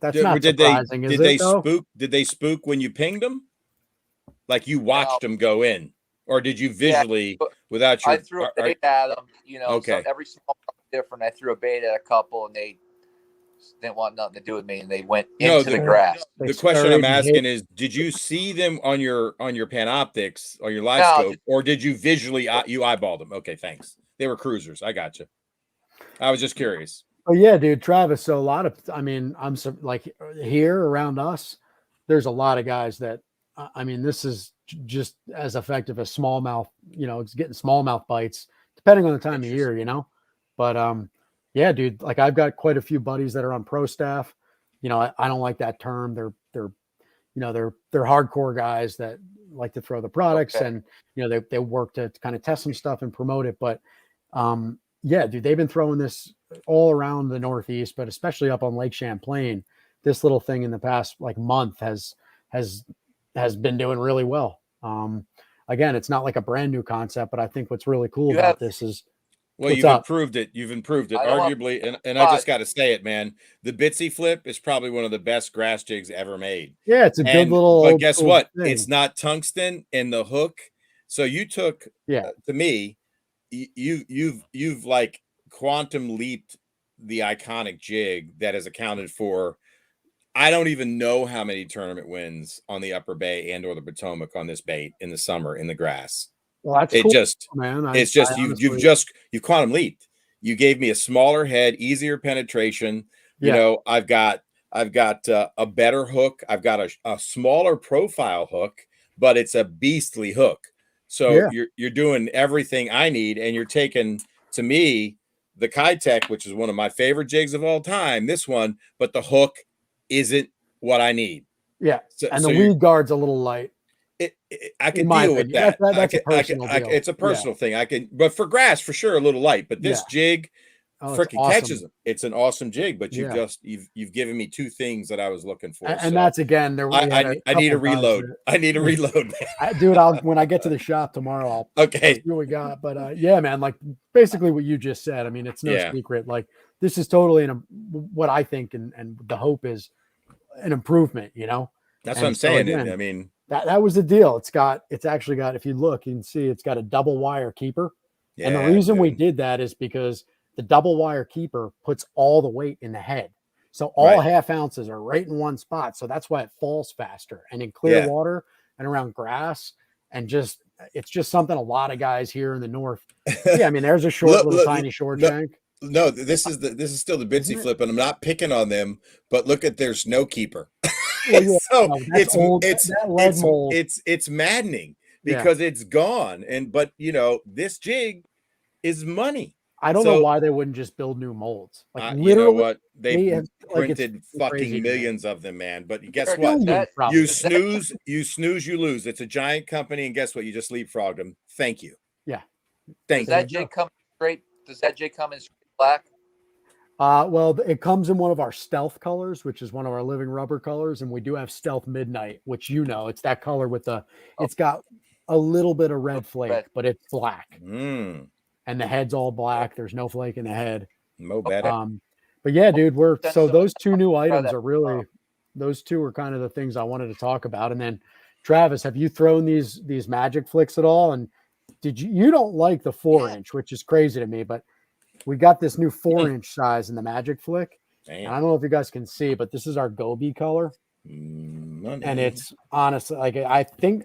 that's not surprising. Did they spook when you pinged them? Like you watched them go in? Or did you visually, without your... I threw a bait at them, okay. So every smallmouth different. I threw a bait at a couple, and they didn't want nothing to do with me, and they went No, into the grass. The question I'm asking is, did you see them on your Panoptics or your live scope, or did you visually you eyeballed them? Okay, thanks. They were cruisers. I got you. I was just curious. Oh yeah, dude, Travis. So a lot of, I mean, I'm so, like here around us, there's a lot of guys that, I mean, this is just as effective as smallmouth. You know, it's getting smallmouth bites depending on the time of year. You know, but yeah, dude. Like I've got quite a few buddies that are on pro staff. You know, I don't like that term. They're you know they're hardcore guys that like to throw the products, and you know they work to kind of test some stuff and promote it. But yeah, dude, they've been throwing this all around the Northeast, but especially up on Lake Champlain. This little thing in the past like month has been doing really well. Again, it's not like a brand new concept, but I think what's really cool about this is, you've improved it. You've improved it arguably. And I just got to say it, man, the Bitsy Flip is probably one of the best grass jigs ever made. Yeah. It's a good little, but guess what? Thing. It's not tungsten and the hook. So you took, to me, you've like quantum leaped the iconic jig that has accounted for, I don't even know how many tournament wins on the Upper Bay and or the Potomac on this bait in the summer in the grass. Well, that's cool, man. You've quantum leaped. You gave me a smaller head, easier penetration. You know, I've got a better hook. I've got a smaller profile hook, but it's a beastly hook. So you're doing everything I need, and you're taking, to me, the Kitech, which is one of my favorite jigs of all time, this one, but the hook isn't what I need. Yeah. So the weed guard's a little light. I can deal with that. That's a personal deal. It's a personal thing. I can, but for grass, for sure, a little light. But this jig freaking catches them. It's an awesome jig. But you've given me two things that I was looking for. And that's again, I need a reload. I need a reload, dude. When I get to the shop tomorrow, I'll see what we got. But yeah, man, like basically what you just said. I mean, it's no secret. Like this is totally what I think, and the hope is an improvement. You know, that's what I'm saying. Again, I mean. That was the deal. It's actually got, if you look, you can see it's got a double wire keeper. Yeah, and the reason we did that is because the double wire keeper puts all the weight in the head. So all half ounces are right in one spot. So that's why it falls faster. And in clear water and around grass, and it's just something a lot of guys here in the north. Yeah, I mean, there's a tiny short shank. No, this is still the Bitsy Flip, and I'm not picking on them, but look at their snow keeper. So it's maddening because it's gone. But you know, this jig is money. I don't know why they wouldn't just build new molds. Like you know what? They printed fucking millions of them, man. But guess what? You snooze, you lose. It's a giant company, and guess what? You just leapfrogged them. Thank you. Yeah. Does that jig come straight? Does that jig come in black? Well, it comes in one of our stealth colors, which is one of our living rubber colors, and we do have stealth midnight, which it's that color with it's got a little bit of red flake, but it's black, and the head's all black. There's no flake in the head. No better. But yeah, dude, those two new items are really, those two are kind of the things I wanted to talk about. And then, Travis, have you thrown these Magic Flicks at all? And you don't like the 4-inch, which is crazy to me, but we got this new 4-inch size in the Magic Flick. And I don't know if you guys can see, but this is our Gobi color. And it's honestly, like, I think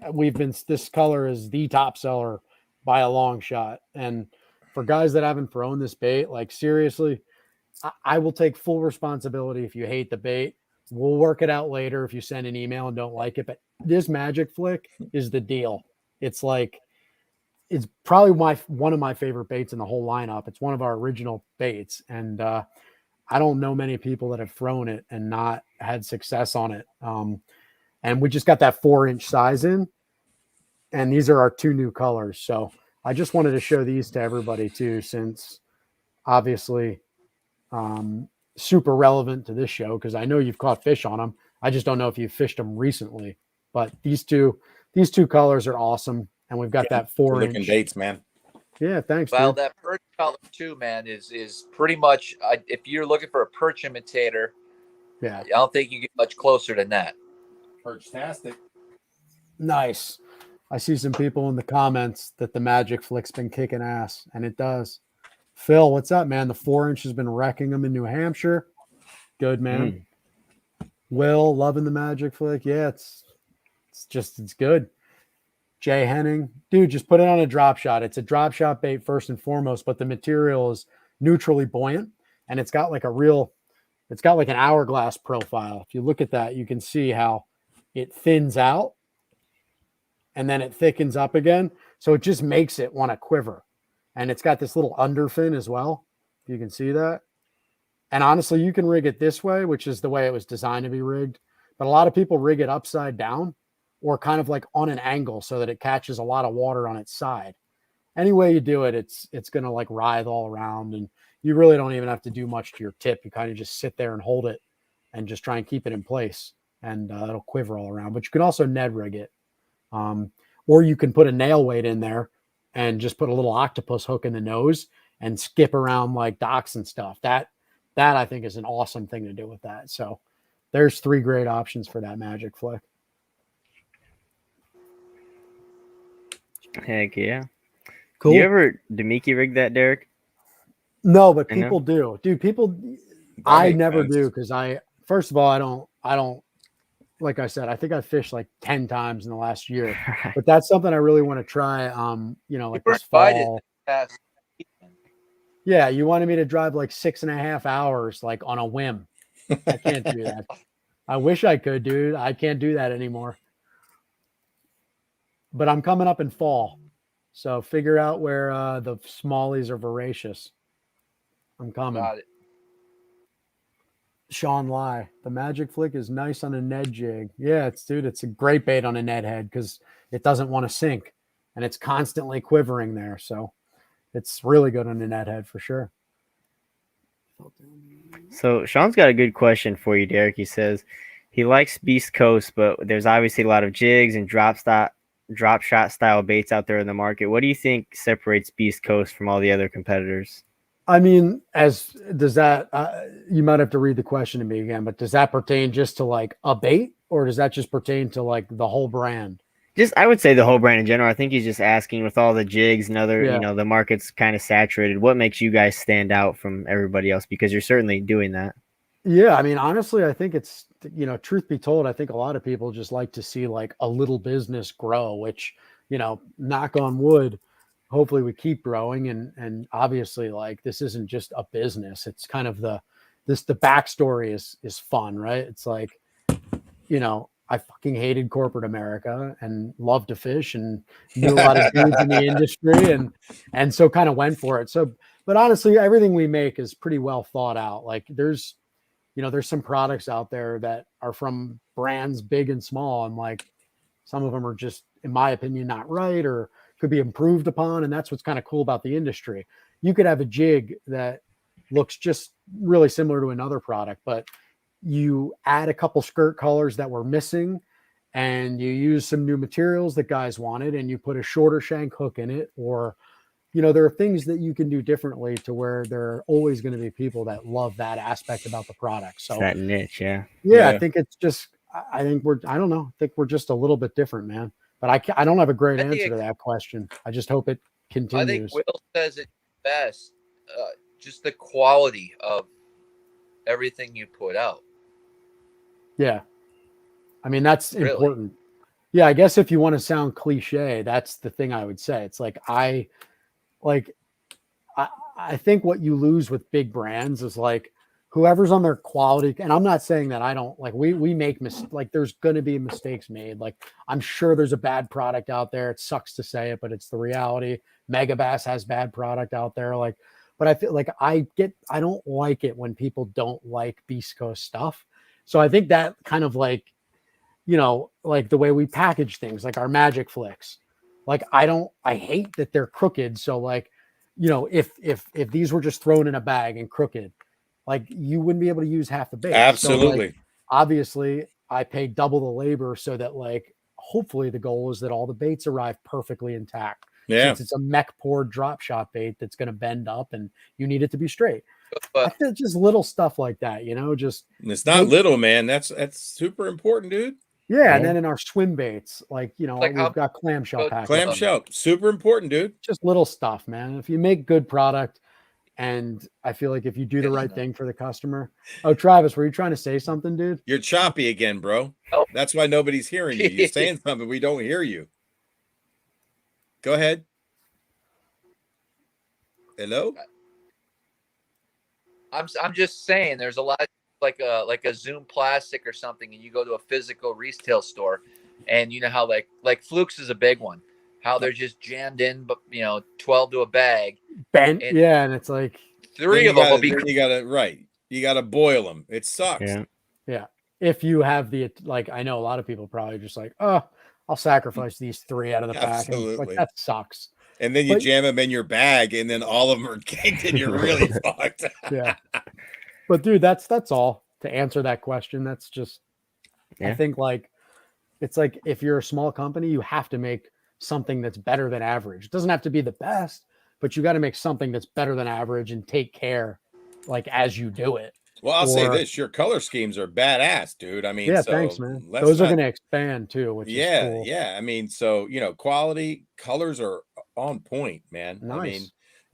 this color is the top seller by a long shot. And for guys that haven't thrown this bait, like seriously, I will take full responsibility if you hate the bait. We'll work it out later if you send an email and don't like it. But this Magic Flick is the deal. It's probably one of my favorite baits in the whole lineup. It's one of our original baits. And I don't know many people that have thrown it and not had success on it. And we just got that 4-inch size in. And these are our two new colors. So I just wanted to show these to everybody too, since obviously super relevant to this show, because I know you've caught fish on them. I just don't know if you've fished them recently. But these two colors are awesome. And we've got that 4-inch. Looking baits, man. Yeah, thanks. Well, dude. that perch color too, man, is pretty much, if you're looking for a perch imitator, I don't think you get much closer than that. Perch-tastic. Nice. I see some people in the comments that the Magic Flick's been kicking ass, and it does. Phil, what's up, man? The 4-inch has been wrecking them in New Hampshire. Good, man. Will, loving the Magic Flick. Yeah, it's good. Jay Henning, dude, just put it on a drop shot. It's a drop shot bait first and foremost, but the material is neutrally buoyant, and it's got like an hourglass profile. If you look at that, you can see how it thins out and then it thickens up again. So it just makes it want to quiver. And it's got this little underfin as well. You can see that. And honestly, you can rig it this way, which is the way it was designed to be rigged. But a lot of people rig it upside down or kind of like on an angle so that it catches a lot of water on its side. Any way you do it, it's going to like writhe all around, and you really don't even have to do much to your tip. You kind of just sit there and hold it and just try and keep it in place, and it'll quiver all around. But you can also Ned rig it. Or you can put a nail weight in there and just put a little octopus hook in the nose and skip around like docks and stuff. That I think is an awesome thing to do with that. So there's 3 great options for that Magic Flick. Heck yeah. Cool. Do you ever Demiki rig that, Derek? No, but people do. Dude, I never do, because first of all, I don't like I said, I think I fished like 10 times in the last year. Right. But that's something I really want to try. Like this fall. Yeah, you wanted me to drive like 6.5 hours, like on a whim. I can't do that. I wish I could, dude. I can't do that anymore. But I'm coming up in fall. So figure out where the smallies are voracious. I'm coming. Got it. Sean Lai, the Magic Flick is nice on a Ned jig. Yeah, it's a great bait on a Ned head because it doesn't want to sink and it's constantly quivering there. So it's really good on a Ned head for sure. So Sean's got a good question for you, Derek. He says he likes Beast Coast, but there's obviously a lot of jigs and drop shot style baits out there in the market. What do you think separates Beast Coast from all the other competitors? I mean, you might have to read the question to me again, but does that pertain just to like a bait, or does that just pertain to like the whole brand? I would say the whole brand in general. I think he's just asking, with all the jigs and other, the market's kind of saturated. What makes you guys stand out from everybody else? Because you're certainly doing that. Yeah. I mean, honestly, I think it's, truth be told, I think a lot of people just like to see like a little business grow, which, knock on wood, hopefully we keep growing. And obviously, like, this isn't just a business. It's kind of the backstory is fun, right? It's like, I fucking hated corporate America and loved to fish and knew a lot of dudes in the industry and so kind of went for it. So, but honestly, everything we make is pretty well thought out. Like there's some products out there that are from brands big and small, and like some of them are just, in my opinion, not right or could be improved upon. And that's what's kind of cool about the industry. You could have a jig that looks just really similar to another product, but you add a couple skirt colors that were missing and you use some new materials that guys wanted and you put a shorter shank hook in it, or there are things that you can do differently to where there are always going to be people that love that aspect about the product. So it's that niche. Yeah. I think it's just, I think we're just a little bit different, man. But I don't have a great answer to that question. I just hope it continues. I think Will says it best. Just the quality of everything you put out. Yeah. I mean, that's really important. Yeah. I guess if you want to sound cliche, that's the thing I would say. It's like, I think what you lose with big brands is like whoever's on their quality. And I'm not saying that I don't like, we make like, there's going to be mistakes made. Like I'm sure there's a bad product out there. It sucks to say it, but it's the reality. Megabass has bad product out there. Like, but I feel like I don't like it when people don't like Beast Coast stuff. So I think that kind of like, like the way we package things, like our Magic Flicks, like I hate that they're crooked. So like, if these were just thrown in a bag and crooked, like you wouldn't be able to use half the bait. Absolutely. So, like, obviously I pay double the labor so that like, hopefully the goal is that all the baits arrive perfectly intact. Yeah. Since it's a mech poured drop shot bait that's going to bend up and you need it to be straight. I feel just little stuff like that, just it's not little, man. That's super important, dude. Yeah. And then in our swim baits, like, we've got clamshell packaging. Clamshell, super important, dude. Just little stuff, man. If you make good product, And I feel like if you do the right thing for the customer. Oh, Travis, were you trying to say something, dude? You're choppy again, bro. Oh. That's why nobody's hearing you. You're saying something, we don't hear you. Go ahead. Hello? I'm just saying there's a lot like a Zoom plastic or something, and you go to a physical retail store, and you know how like Flukes is a big one, how they're just jammed in, but 12 to a bag. Bent, and it's like 3 of them will be. You gotta boil them. It sucks. Yeah. If you have the I know a lot of people probably just like, oh, I'll sacrifice these 3 out of the pack. And like, that sucks. And then you jam them in your bag, and then all of them are caked, and you're really fucked. Yeah. But dude, that's all to answer that question. That's just, I think it's like if you're a small company, you have to make something that's better than average. It doesn't have to be the best, but you got to make something that's better than average and take care as you do it. Well, I'll say this: your color schemes are badass, dude. I mean, thanks, man. Those are going to expand too, which is cool. Yeah. I mean, quality colors are on point, man. Nice. I mean,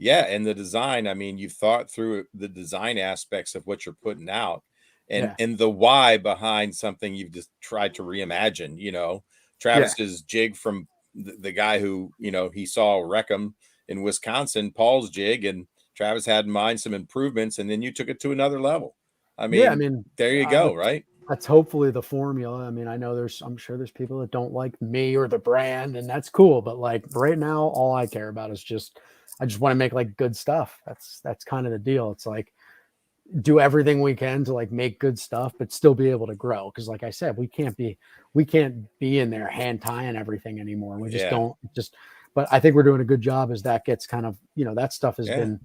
and the design. I mean, you've thought through the design aspects of what you're putting out, and the why behind something you've just tried to reimagine. Travis's jig from the guy who he saw Wreckham in Wisconsin, Paul's jig, and Travis had in mind some improvements, and then you took it to another level. I mean, there you go, right? That's hopefully the formula. I mean, I'm sure there's people that don't like me or the brand, and that's cool. But right now, all I care about is I just want to make good stuff. That's kind of the deal. It's do everything we can to make good stuff, but still be able to grow. Because like I said, we can't be in there hand tying everything anymore. We just don't but I think we're doing a good job as that gets kind of, that stuff has been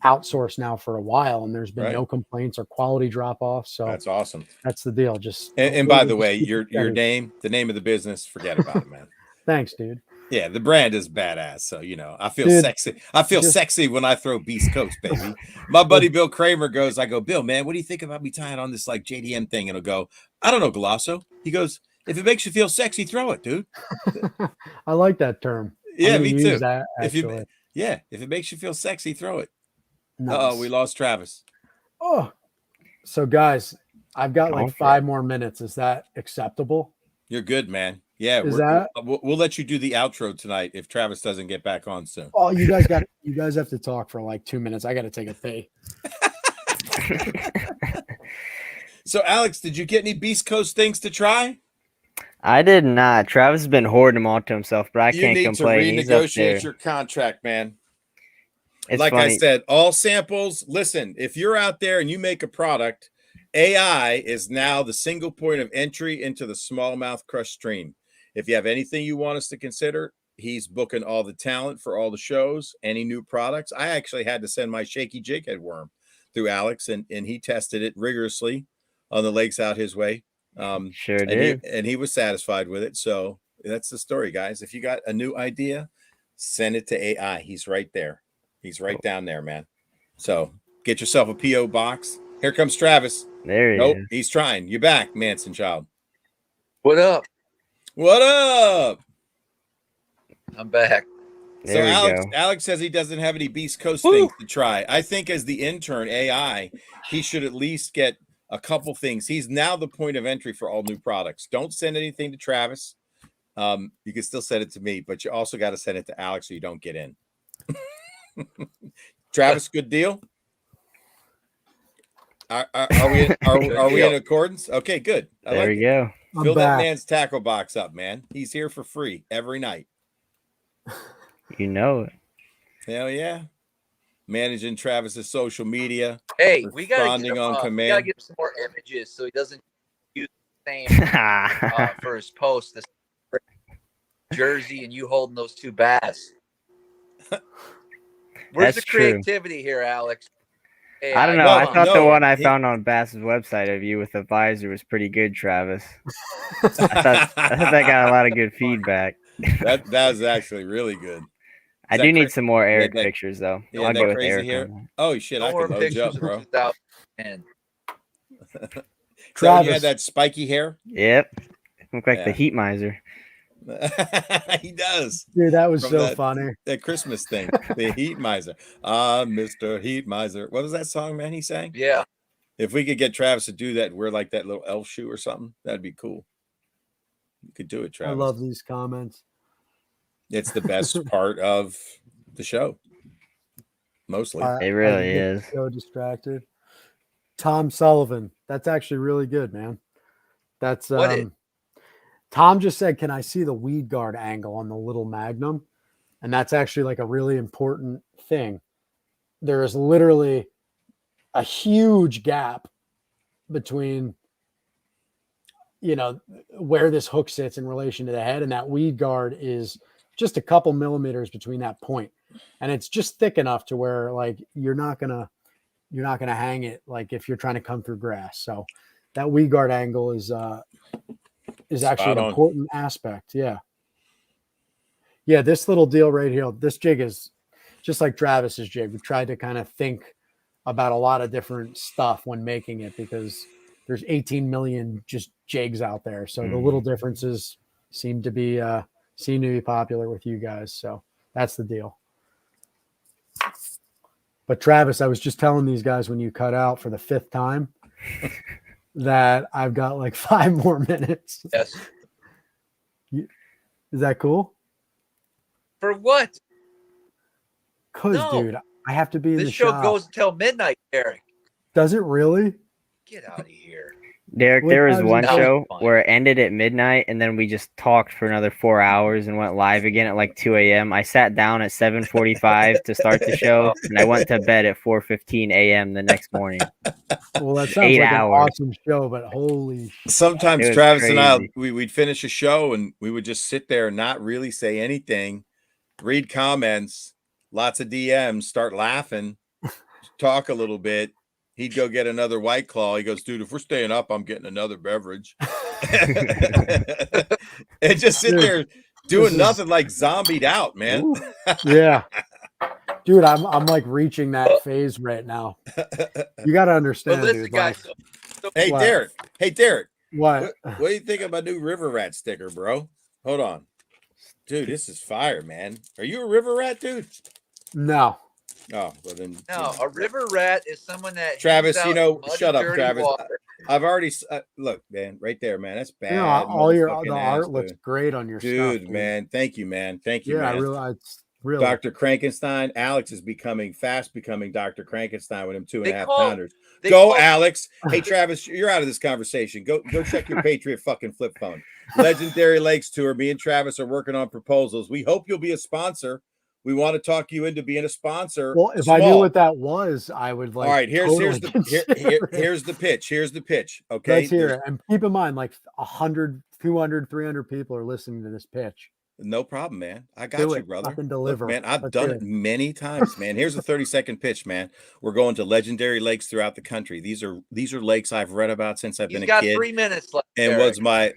outsourced now for a while, and there's been no complaints or quality drop off. So that's awesome. That's the deal. And by the way, your name, the name of the business, forget about it, man. Thanks, dude. Yeah, the brand is badass. So I feel sexy. I feel sexy when I throw Beast Coast, baby. My buddy Bill Kramer goes, I go, Bill, man, what do you think about me tying on this JDM thing? And he'll go, I don't know, Galasso. He goes, if it makes you feel sexy, throw it, dude. I like that term. Yeah, me too. That, if it makes you feel sexy, throw it. Nice. We lost Travis. Oh, so guys, I've got 5 more minutes. Is that acceptable? You're good, man. Yeah, we'll let you do the outro tonight if Travis doesn't get back on soon. Oh, you guys have to talk for 2 minutes. I got to take a pee. So, Alex, did you get any Beast Coast things to try? I did not. Travis has been hoarding them all to himself, but I can't complain. You need to renegotiate your contract, man. It's like funny. I said, all samples. Listen, if you're out there and you make a product, AI is now the single point of entry into the SmallmouthCrush stream. If you have anything you want us to consider, he's booking all the talent for all the shows, any new products. I actually had to send my shaky jighead worm through Alex, and he tested it rigorously on the lakes out his way. Sure did. And he was satisfied with it. So that's the story, guys. If you got a new idea, send it to AI. He's right there. He's right down there, man. So get yourself a P.O. box. Here comes Travis. There he is. He's trying. You're back, Manson child. What up? What up? I'm back. So Alex says he doesn't have any Beast Coast things to try. I think as the intern AI, he should at least get a couple things. He's now the point of entry for all new products. Don't send anything to Travis. You can still send it to me, but you also got to send it to Alex so you don't get in. Travis, good deal. Are we in accordance? Okay, good. There we go. Fill that man's tackle box up, man. He's here for free every night. You know it. Hell yeah. Managing Travis's social media. Hey, we gotta get him some more images so he doesn't use the same for his post. This jersey and you holding those 2 bass. Where's the creativity here, Alex? Hey, I don't know. I thought the one I found on Bass's website of you with the visor was pretty good, Travis. I thought that got a lot of good feedback. That was actually really good. I do need some more Eric pictures, though. I'll go with Eric here. Oh, shit. I can load you up, bro. Travis, you had that spiky hair? Yep. Look like the heat miser. He does. Dude, that was From so funny. That Christmas thing, the Heat Miser. Ah, Mr. Heat Miser. What was that song, man? He sang. Yeah. If we could get Travis to do that, wear like that little elf shoe or something, that'd be cool. You could do it, Travis. I love these comments. It's the best part of the show. Mostly. It really is. So distracted. Tom Sullivan. That's actually really good, man. That's Tom just said, can I see the weed guard angle on the little Magnum? And that's actually like a really important thing. There is literally a huge gap between, you know, where this hook sits in relation to the head, and that weed guard is just a couple millimeters between that point. And it's just thick enough to where like you're not gonna hang it like if you're trying to come through grass. So that weed guard angle is actually an important aspect. Yeah. Yeah, this little deal right here, this jig is just like Travis's jig. We tried to kind of think about a lot of different stuff when making it because there's 18 million just jigs out there. So the little differences seem to be popular with you guys. So that's the deal. But Travis, I was just telling these guys when you cut out for the 5th time that I've got like 5 more minutes. Yes. Is that cool? For what? Because, dude, I have to be in the shop. This show goes until midnight, Derek. Does it really? Get out of here. Derek, there was one show where it ended at midnight, and then we just talked for another 4 hours and went live again at like 2 a.m. I sat down at 7:45 to start the show, and I went to bed at 4:15 a.m. the next morning. Well, that sounds 8 like hours. an awesome show, but holy shit. Sometimes Travis and I, we'd finish a show, and we would just sit there and not really say anything, read comments, lots of DMs, start laughing, talk a little bit. He'd go get another White Claw. He goes, dude, if we're staying up, I'm getting another beverage. And just sit there doing nothing, like zombied out, man. Yeah. Dude, I'm like reaching that phase right now. You got to understand, listen, dude. guys, Hey, what? Derek. Hey, Derek. What do you think of my new River Rat sticker, bro? Hold on. Dude, this is fire, man. Are you a river rat, dude? No. Oh, well then. No, a river rat is someone that. Travis, hangs you know, out shut up, dirty Travis. water. I've already look, man, right there, man. That's bad. You know, all the motherfucking art ass, looks dude. great on your stuff, Dude, man. Thank you, man. Thank you, Yeah, man. I realize. Really. Dr. Krankenstein. Alex is becoming Dr. Krankenstein with him 2.5 call- pounders. they Go, call- Alex. Hey, Travis, you're out of this conversation. Go check your Patriot fucking flip phone. Legendary Lakes Tour. Me and Travis are working on proposals. We hope you'll be a sponsor. We want to talk you into being a sponsor. Well, if I knew what that was, I would like. All right, here's totally here's the pitch. Here's the pitch. Okay. Let's hear it. And keep in mind, like 100, 200, 300 people are listening to this pitch. No problem, man. I got Do you, it. brother. Fucking deliver. Look, man, I've Let's done do it it. many times, man. Here's a 30-second pitch, man. We're going to legendary lakes throughout the country. These are lakes I've read about since I've been a kid. He's got 3 minutes left. And Derek. was my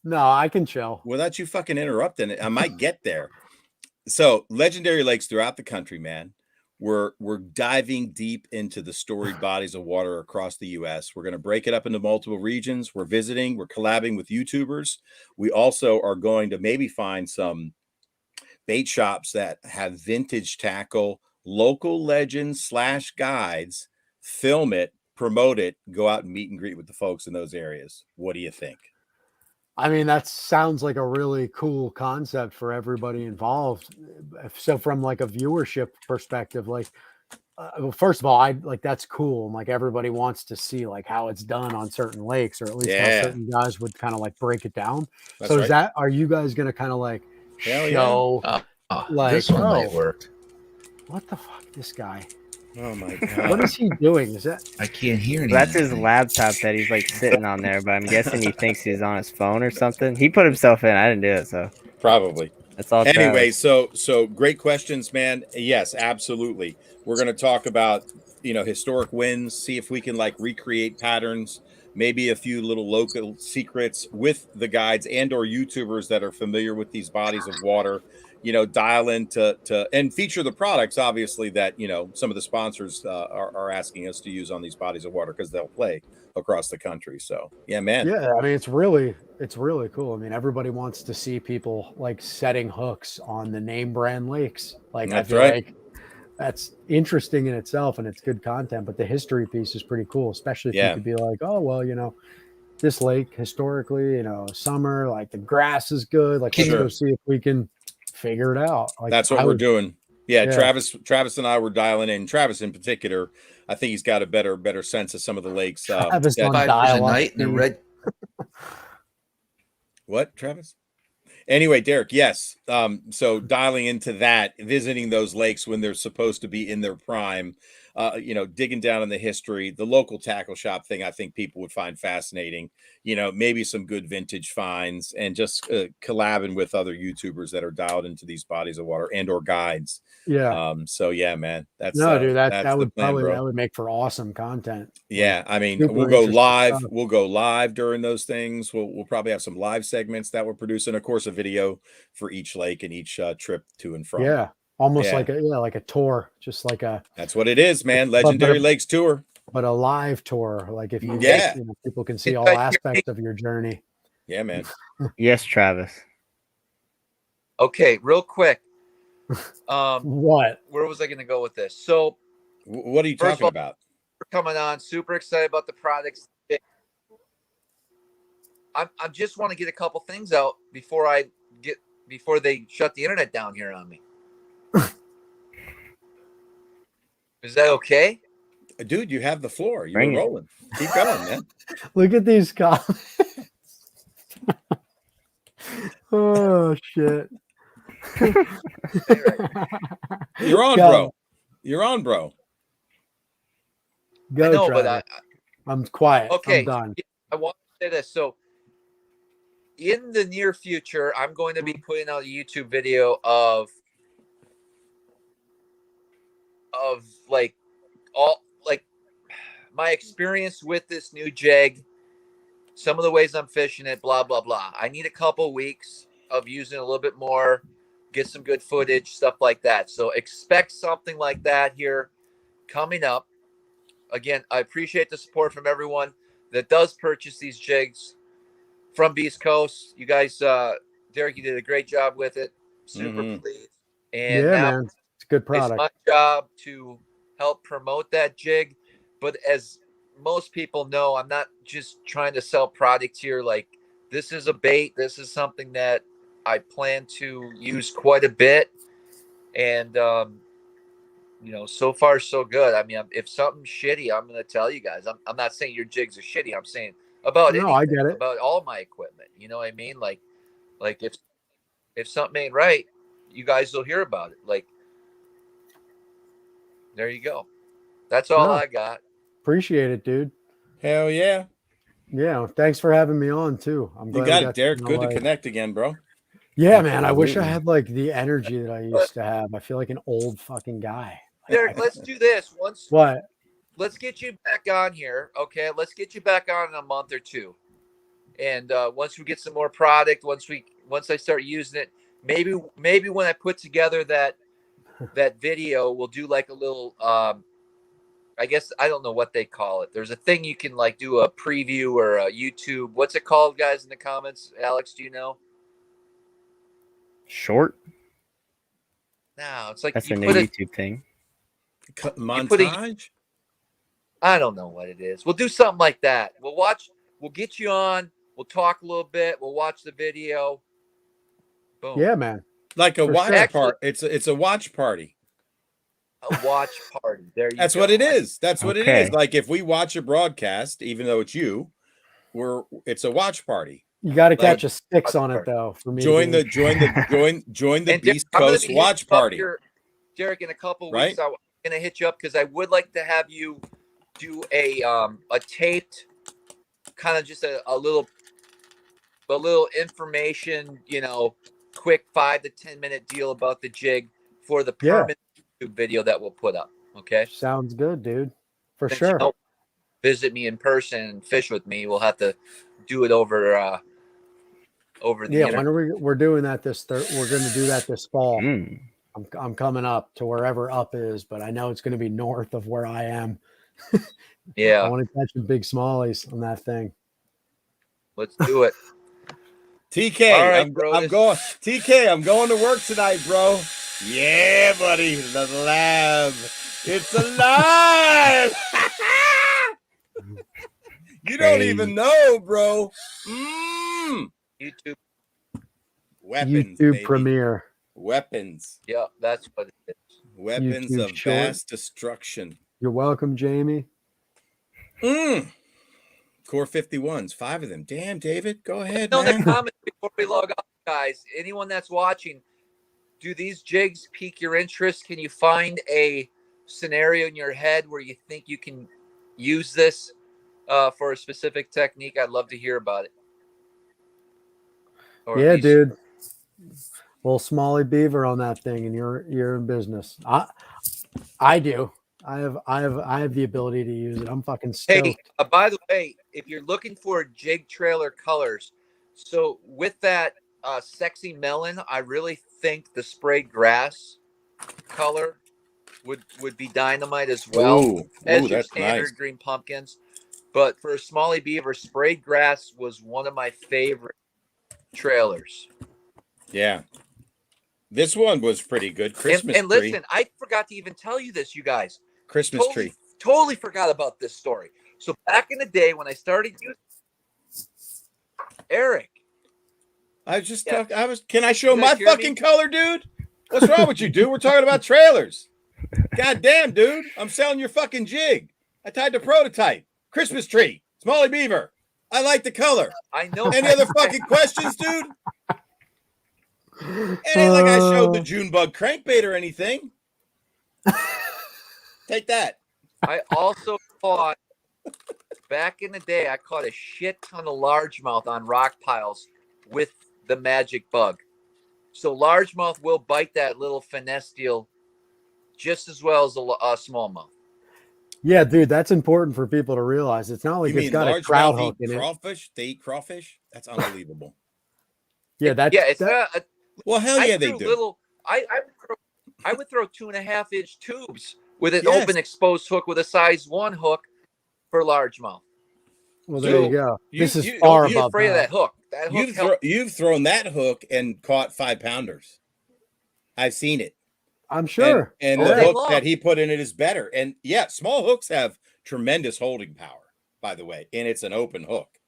No, I can chill. without you fucking interrupting it, I might get there. So legendary lakes throughout the country, man. We're diving deep into the storied bodies of water across the U.S. We're going to break it up into multiple regions. We're visiting. We're collabing with YouTubers. We also are going to maybe find some bait shops that have vintage tackle, local legends / guides, film it, promote it, go out and meet and greet with the folks in those areas. What do you think? I mean, that sounds like a really cool concept for everybody involved. So from like a viewership perspective, like, well, first of all, I like, that's cool. And like, everybody wants to see like how it's done on certain lakes, or at least how certain guys would kind of like break it down. That's so right. are you guys going to kind of like Hell show like, this one might work. What the fuck, this guy? Oh my God. What is he doing? Is that I can't hear anything. That's his laptop that he's like sitting on there, but I'm guessing he thinks he's on his phone or something. He put himself in. I didn't do it, so Probably. that's all. Anyway, Travis. so great questions, man. Yes, absolutely. We're going to talk about, historic wins, see if we can like recreate patterns, maybe a few little local secrets with the guides and or YouTubers that are familiar with these bodies of water. dial into and feature the products, obviously, that, some of the sponsors are asking us to use on these bodies of water because they'll play across the country. So, yeah, man. Yeah, I mean, it's really cool. I mean, everybody wants to see people like setting hooks on the name brand lakes. Like, That's I feel right. like that's interesting in itself and it's good content, but the history piece is pretty cool, especially if you Yeah. could be like, oh, well, this lake historically, summer, like the grass is good. Like, let's Sure. go see if we can figure it out. Like, That's what we're doing. Yeah, Yeah. Travis and I were dialing in. Travis in particular, I think he's got a better sense of some of the lakes. Travis on 5 hours a dial-up night in the speed. red. What, Travis? Anyway, Derek, yes. So dialing into that, visiting those lakes when they're supposed to be in their prime, digging down in the history, the local tackle shop thing, I think people would find fascinating. Maybe some good vintage finds, and just collabing with other YouTubers that are dialed into these bodies of water and or guides. Yeah. So yeah, man, that's Dude, that's that the would plan, probably bro. that would make for awesome content. Yeah, I mean, super we'll go interesting live. stuff. We'll go live during those things. We'll probably have some live segments that we're producing. Of course, a video for each lake and each trip to and from. Yeah, almost Yeah. like a tour, just like a That's what it is, man. Legendary Lakes tour. but a live tour. Like if you, Yeah. people can see It's all like- aspects of your journey. Yeah, man. Yes, Travis. Okay, real quick. What? Where was I going to go with this? So What are you First of talking all- about? we're coming on, super excited about the products. I just want to get a couple things out before they shut the internet down here on me. Is that okay? Dude, you have the floor. You're Bring it. rolling. Keep going, man. Look at these comments. Oh shit. You're on, Go. bro. You're on, bro. Go, I know, Travis. but I'm quiet. okay. I'm done. I want to say this. So, in the near future, I'm going to be putting out a YouTube video of like my experience with this new jig, some of the ways I'm fishing it, blah blah blah. I need a couple weeks of using it a little bit more, get some good footage, stuff like that. So expect something like that here coming up. Again, I appreciate the support from everyone that does purchase these jigs from Beast Coast. You guys, Derek, you did a great job with it. Super pleased. And Yeah, now man. It's a good product. it's my job to help promote that jig. But as most people know, I'm not just trying to sell product here. Like, this is a bait. This is something that I plan to use quite a bit. And, so far so good. I mean, if something's shitty, I'm going to tell you guys. I'm not saying your jigs are shitty. I'm saying about No, anything, I get it. about all my equipment. You know what I mean? Like if something ain't right, you guys will hear about it. Like, there you go. That's all No. I got. Appreciate it, dude. Hell yeah. Yeah, thanks for having me on too. I'm glad You we got it, Derek. to, Good to connect again, bro. Yeah, man. I wish I Absolutely. had like the energy that I used to have. I feel like an old fucking guy. Derek, let's do this. What? Let's get you back on here. Okay, let's get you back on in a month or two. And once we get some more product, once I start using it, maybe when I put together that video, we'll do like a little I guess I don't know what they call it. There's a thing you can like do a preview or a YouTube. What's it called, guys, in the comments? Alex, do you know? Short? No, it's like That's you a new put YouTube thing. Montage? I don't know what it is. We'll do something like that. We'll get you on. We'll talk a little bit. We'll watch the video. Boom. Yeah, man. Like a For watch sure. party. It's a watch party. A watch party. There you go. That's what it is. That's what it Okay. is. Like if we watch a broadcast, even though it's you, it's a watch party. You got to Like- catch a six on it though. For me, Join to the be- join the And Beast I'm gonna Coast be watch hitting you up party. here, Derek, in a couple Right? weeks, I'm gonna hit you up because I would like to have you do a taped, kind of just a little information, quick 5 to 10 minute deal about the jig for the Yeah. permanent YouTube video that we'll put up. Okay. Sounds good, dude. For Since sure. you don't visit me in person and fish with me, we'll have to do it over over the Yeah, internet. when are we're doing that we're going to do that this fall. Mm. I'm coming up to wherever up is, but I know it's going to be north of where I am. I Yeah, want to catch the big smallies on that thing. let's do it. TK, All right, I'm Brodus. going. TK, I'm going to work tonight, bro. Yeah, buddy. The lab. It's alive. You don't Crazy. even know, bro. YouTube. Weapons, YouTube baby. premiere. Weapons. Yeah, that's what it is. Weapons YouTube of short. vast destruction. You're welcome, Jamie. Core 51s, 5 of them. Damn, David, go ahead, In the man. comments before we log off, guys, anyone that's watching, do these jigs pique your interest? Can you find a scenario in your head where you think you can use this for a specific technique? I'd love to hear about it. Or at Yeah, least- dude. Little Smalley Beaver on that thing, and you're in business. I do. I have the ability to use it. I'm fucking stoked. Hey, by the way, if you're looking for jig trailer colors, so with that sexy melon, I really think the sprayed grass color would be dynamite as well as your that's standard nice. green pumpkins. But for a Smalley Beaver, sprayed grass was one of my favorite trailers. Yeah. This one was pretty good. Christmas and tree. listen, I forgot to even tell you this, you guys. Christmas tree. Totally forgot about this story. So back in the day when I started using Eric. I was just Yeah. talking. Can I show You my guys hear fucking me? color, dude? What's wrong with you, dude? We're talking about trailers. God damn, dude. I'm selling your fucking jig. I tied the prototype. Christmas tree. Smalley Beaver. I like the color. I know. Any other fucking questions, dude? It ain't like I showed the June bug crankbait or anything. Take that. I also caught back in the day. I caught a shit ton of largemouth on rock piles with the magic bug. So largemouth will bite that little finesse deal just as well as a smallmouth. Yeah, dude, that's important for people to realize. It's not like You it's mean got a largemouth trout hook eat in it. crawfish? They eat crawfish? That's unbelievable. Yeah, It's not. Well, hell yeah, they threw do. I would throw 2.5-inch tubes with an Yes. open exposed hook with a size 1 hook for largemouth. Well, there you go. This is you- far Don't be above afraid of that. that hook. That hook You've thrown that hook and caught 5-pounders. I've seen it. I'm sure. And All the day hook long. that he put in it is better. And yeah, small hooks have tremendous holding power, by the way, and it's an open hook.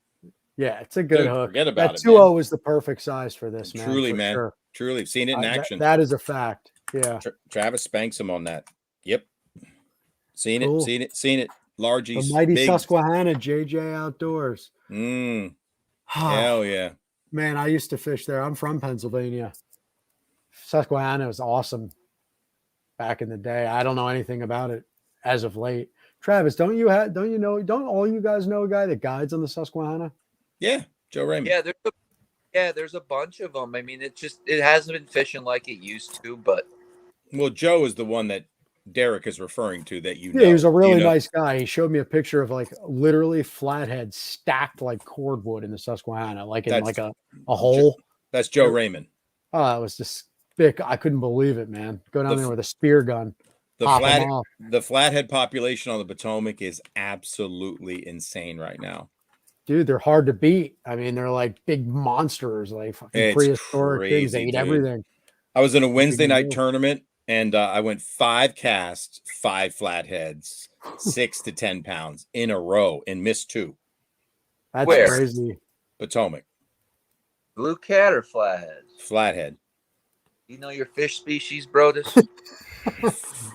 Yeah, it's a good Dude, hook. forget about That it, man. 2.0 is the perfect size for this, man. Truly, for man. Sure. Truly, seen it in action. That is a fact. Yeah. Travis spanks him on that. Yep. Seen Cool. it. Seen it. Largies. The mighty big. Susquehanna, JJ Outdoors. Hell yeah. Man, I used to fish there. I'm from Pennsylvania. Susquehanna was awesome back in the day. I don't know anything about it as of late. Travis, don't all you guys know a guy that guides on the Susquehanna? Yeah. Joe Raymond. Yeah, there's a bunch of them. I mean, it hasn't been fishing like it used to, but Well, Joe is the one that Derek is referring to that you know. Yeah, he was a really You know. nice guy. He showed me a picture of like literally flathead stacked like cordwood in the Susquehanna, like in like a hole. That's Joe Raymond. Oh, it was just thick. I couldn't believe it, man. Go down there with a spear gun. The flathead population on the Potomac is absolutely insane right now. Dude, they're hard to beat. I mean, they're like big monsters, like fucking It's prehistoric things. They crazy, eat dude. everything. I was in a Wednesday night deal. tournament and I went 5 casts, 5 flatheads, 6 to 10 pounds in a row and missed 2. That's Where? crazy. Potomac. blue cat or flatheads? Flathead. You know your fish species, Brodus?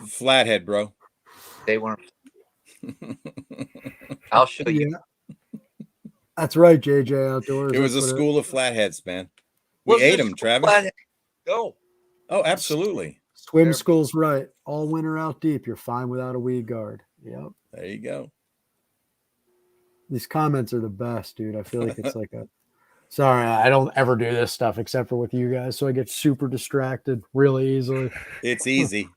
Flathead, bro. They weren't. I'll show you. Yeah. That's right, JJ Outdoors. It was a That's what school of flatheads, man. Well, We ate there's them, Travis. flathead. Go. Oh, absolutely. Swim school's right. All winter out deep. You're fine without a weed guard. Yep. There you go. These comments are the best, dude. I feel like it's like a sorry, I don't ever do this stuff except for with you guys. So I get super distracted really easily. It's easy.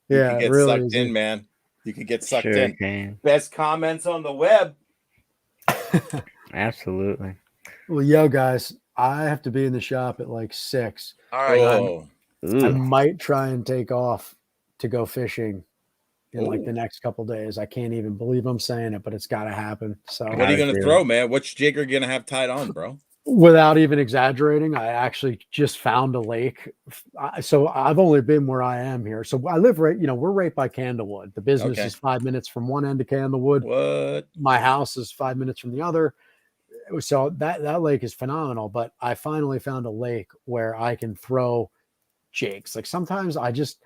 Yeah, You can get really sucked easy. in, man. You can get sucked Sure in. can. Best comments on the web. Absolutely. Well, yo, guys, I have to be in the shop at like 6. All right. Oh, I Ooh. might try and take off to go fishing in like Ooh. the next couple days. I can't even believe I'm saying it, but it's got to happen. So what are you Gotta gonna do throw, it. man? Which jig are you gonna have tied on, bro? without even exaggerating, I actually just found a lake. So I've only been where I am here. So I live right, we're right by Candlewood. The business Okay. is 5 minutes from one end of Candlewood. What? My house is 5 minutes from the other. So that lake is phenomenal. But I finally found a lake where I can throw jigs. Like sometimes I just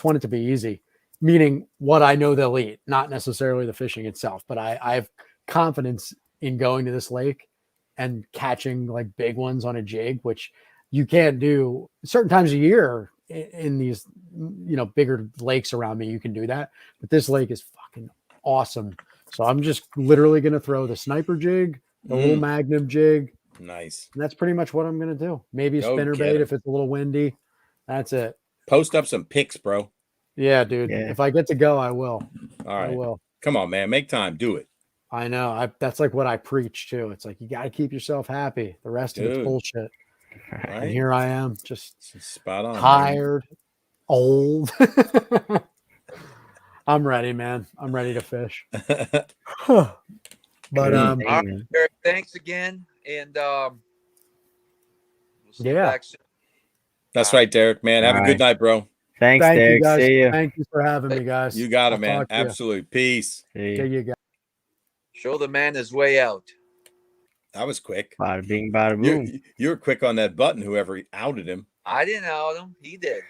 want it to be easy, meaning what I know they'll eat, not necessarily the fishing itself. But I have confidence in going to this lake and catching like big ones on a jig, which you can't do certain times a year in these, bigger lakes around me. You can do that, but this lake is fucking awesome. So I'm just literally going to throw the sniper jig, the little Magnum jig. Nice. And that's pretty much what I'm going to do. Maybe a Go spinner get bait 'em. if it's a little windy. That's it. Post up some pics, bro. Yeah, dude. Yeah. If I get to go, I will. All I right. will. Come on, man. Make time. Do it. I know. That's like what I preach too. It's like you got to keep yourself happy. The rest of it's Dude. bullshit. And Right? here I am, just Spot on. tired, old. I'm ready, man. I'm ready to fish. Man. But Good All thing, right, man. Eric, thanks again, and we'll see you Yeah. back soon. That's right, Derek, man. Have a All good right. night, bro. Thanks, thank you Derek. guys. See you. Thank you for having me, guys. You got it, I'll man. talk to you. Absolutely. Peace. See Okay, you. you guys. Show the man his way out. That was quick. Bada bing, bada boom. You were quick on that button, whoever outed him. I didn't out him. He did.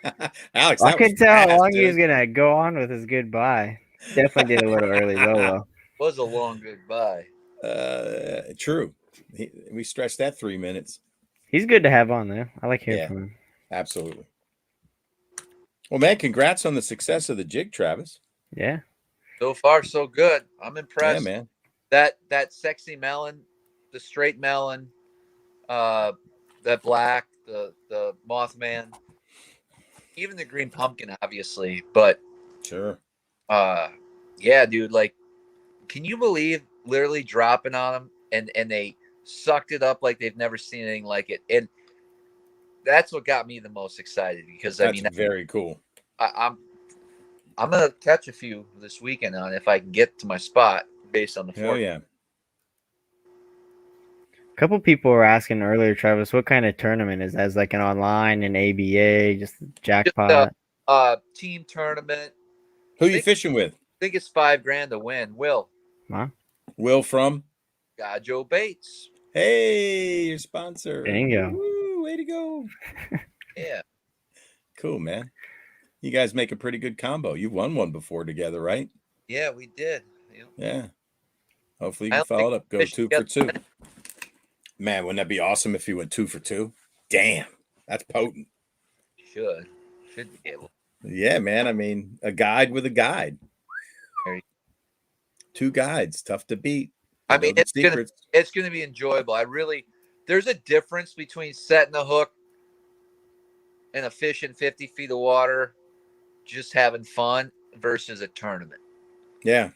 Alex, I that was could tell how fast, long he was dude. gonna go on with his goodbye. Definitely did a little early though. Was a long goodbye. True. We stretched that 3 minutes. He's good to have on there. I like hearing Yeah. from him. Absolutely. Well, man, congrats on the success of the jig, Travis. Yeah. So far, so good. I'm Yeah, impressed. man. That sexy melon, the straight melon, that black, the Mothman, even the green pumpkin, obviously. But Sure. yeah, dude, like, can you believe literally dropping on them and they sucked it up like they've never seen anything like it? And that's what got me the most excited because That's very cool. I'm gonna catch a few this weekend on if I can get to my spot based on the Hell fork. yeah. A couple people were asking earlier, Travis, what kind of tournament is that? Is like an online, an ABA, just jackpot? Team tournament. Who you fishing with? I think it's $5,000 to win. Will from? Joe Bates. Hey, your sponsor. Bingo. Woo, way to go. Yeah. Cool, man. You guys make a pretty good combo. You've won one before together, right? Yeah, we did. Yeah. Hopefully you I can don't follow it think up. Go we 2 fished for 2. Man, wouldn't that be awesome if you went 2 for 2? Damn, that's potent. Should be able. Yeah, man. I mean, a guide with a guide. 2 guides, tough to beat. I mean, it's gonna be enjoyable. There's a difference between setting a hook and a fish in 50 feet of water, just having fun, versus a tournament. Yeah.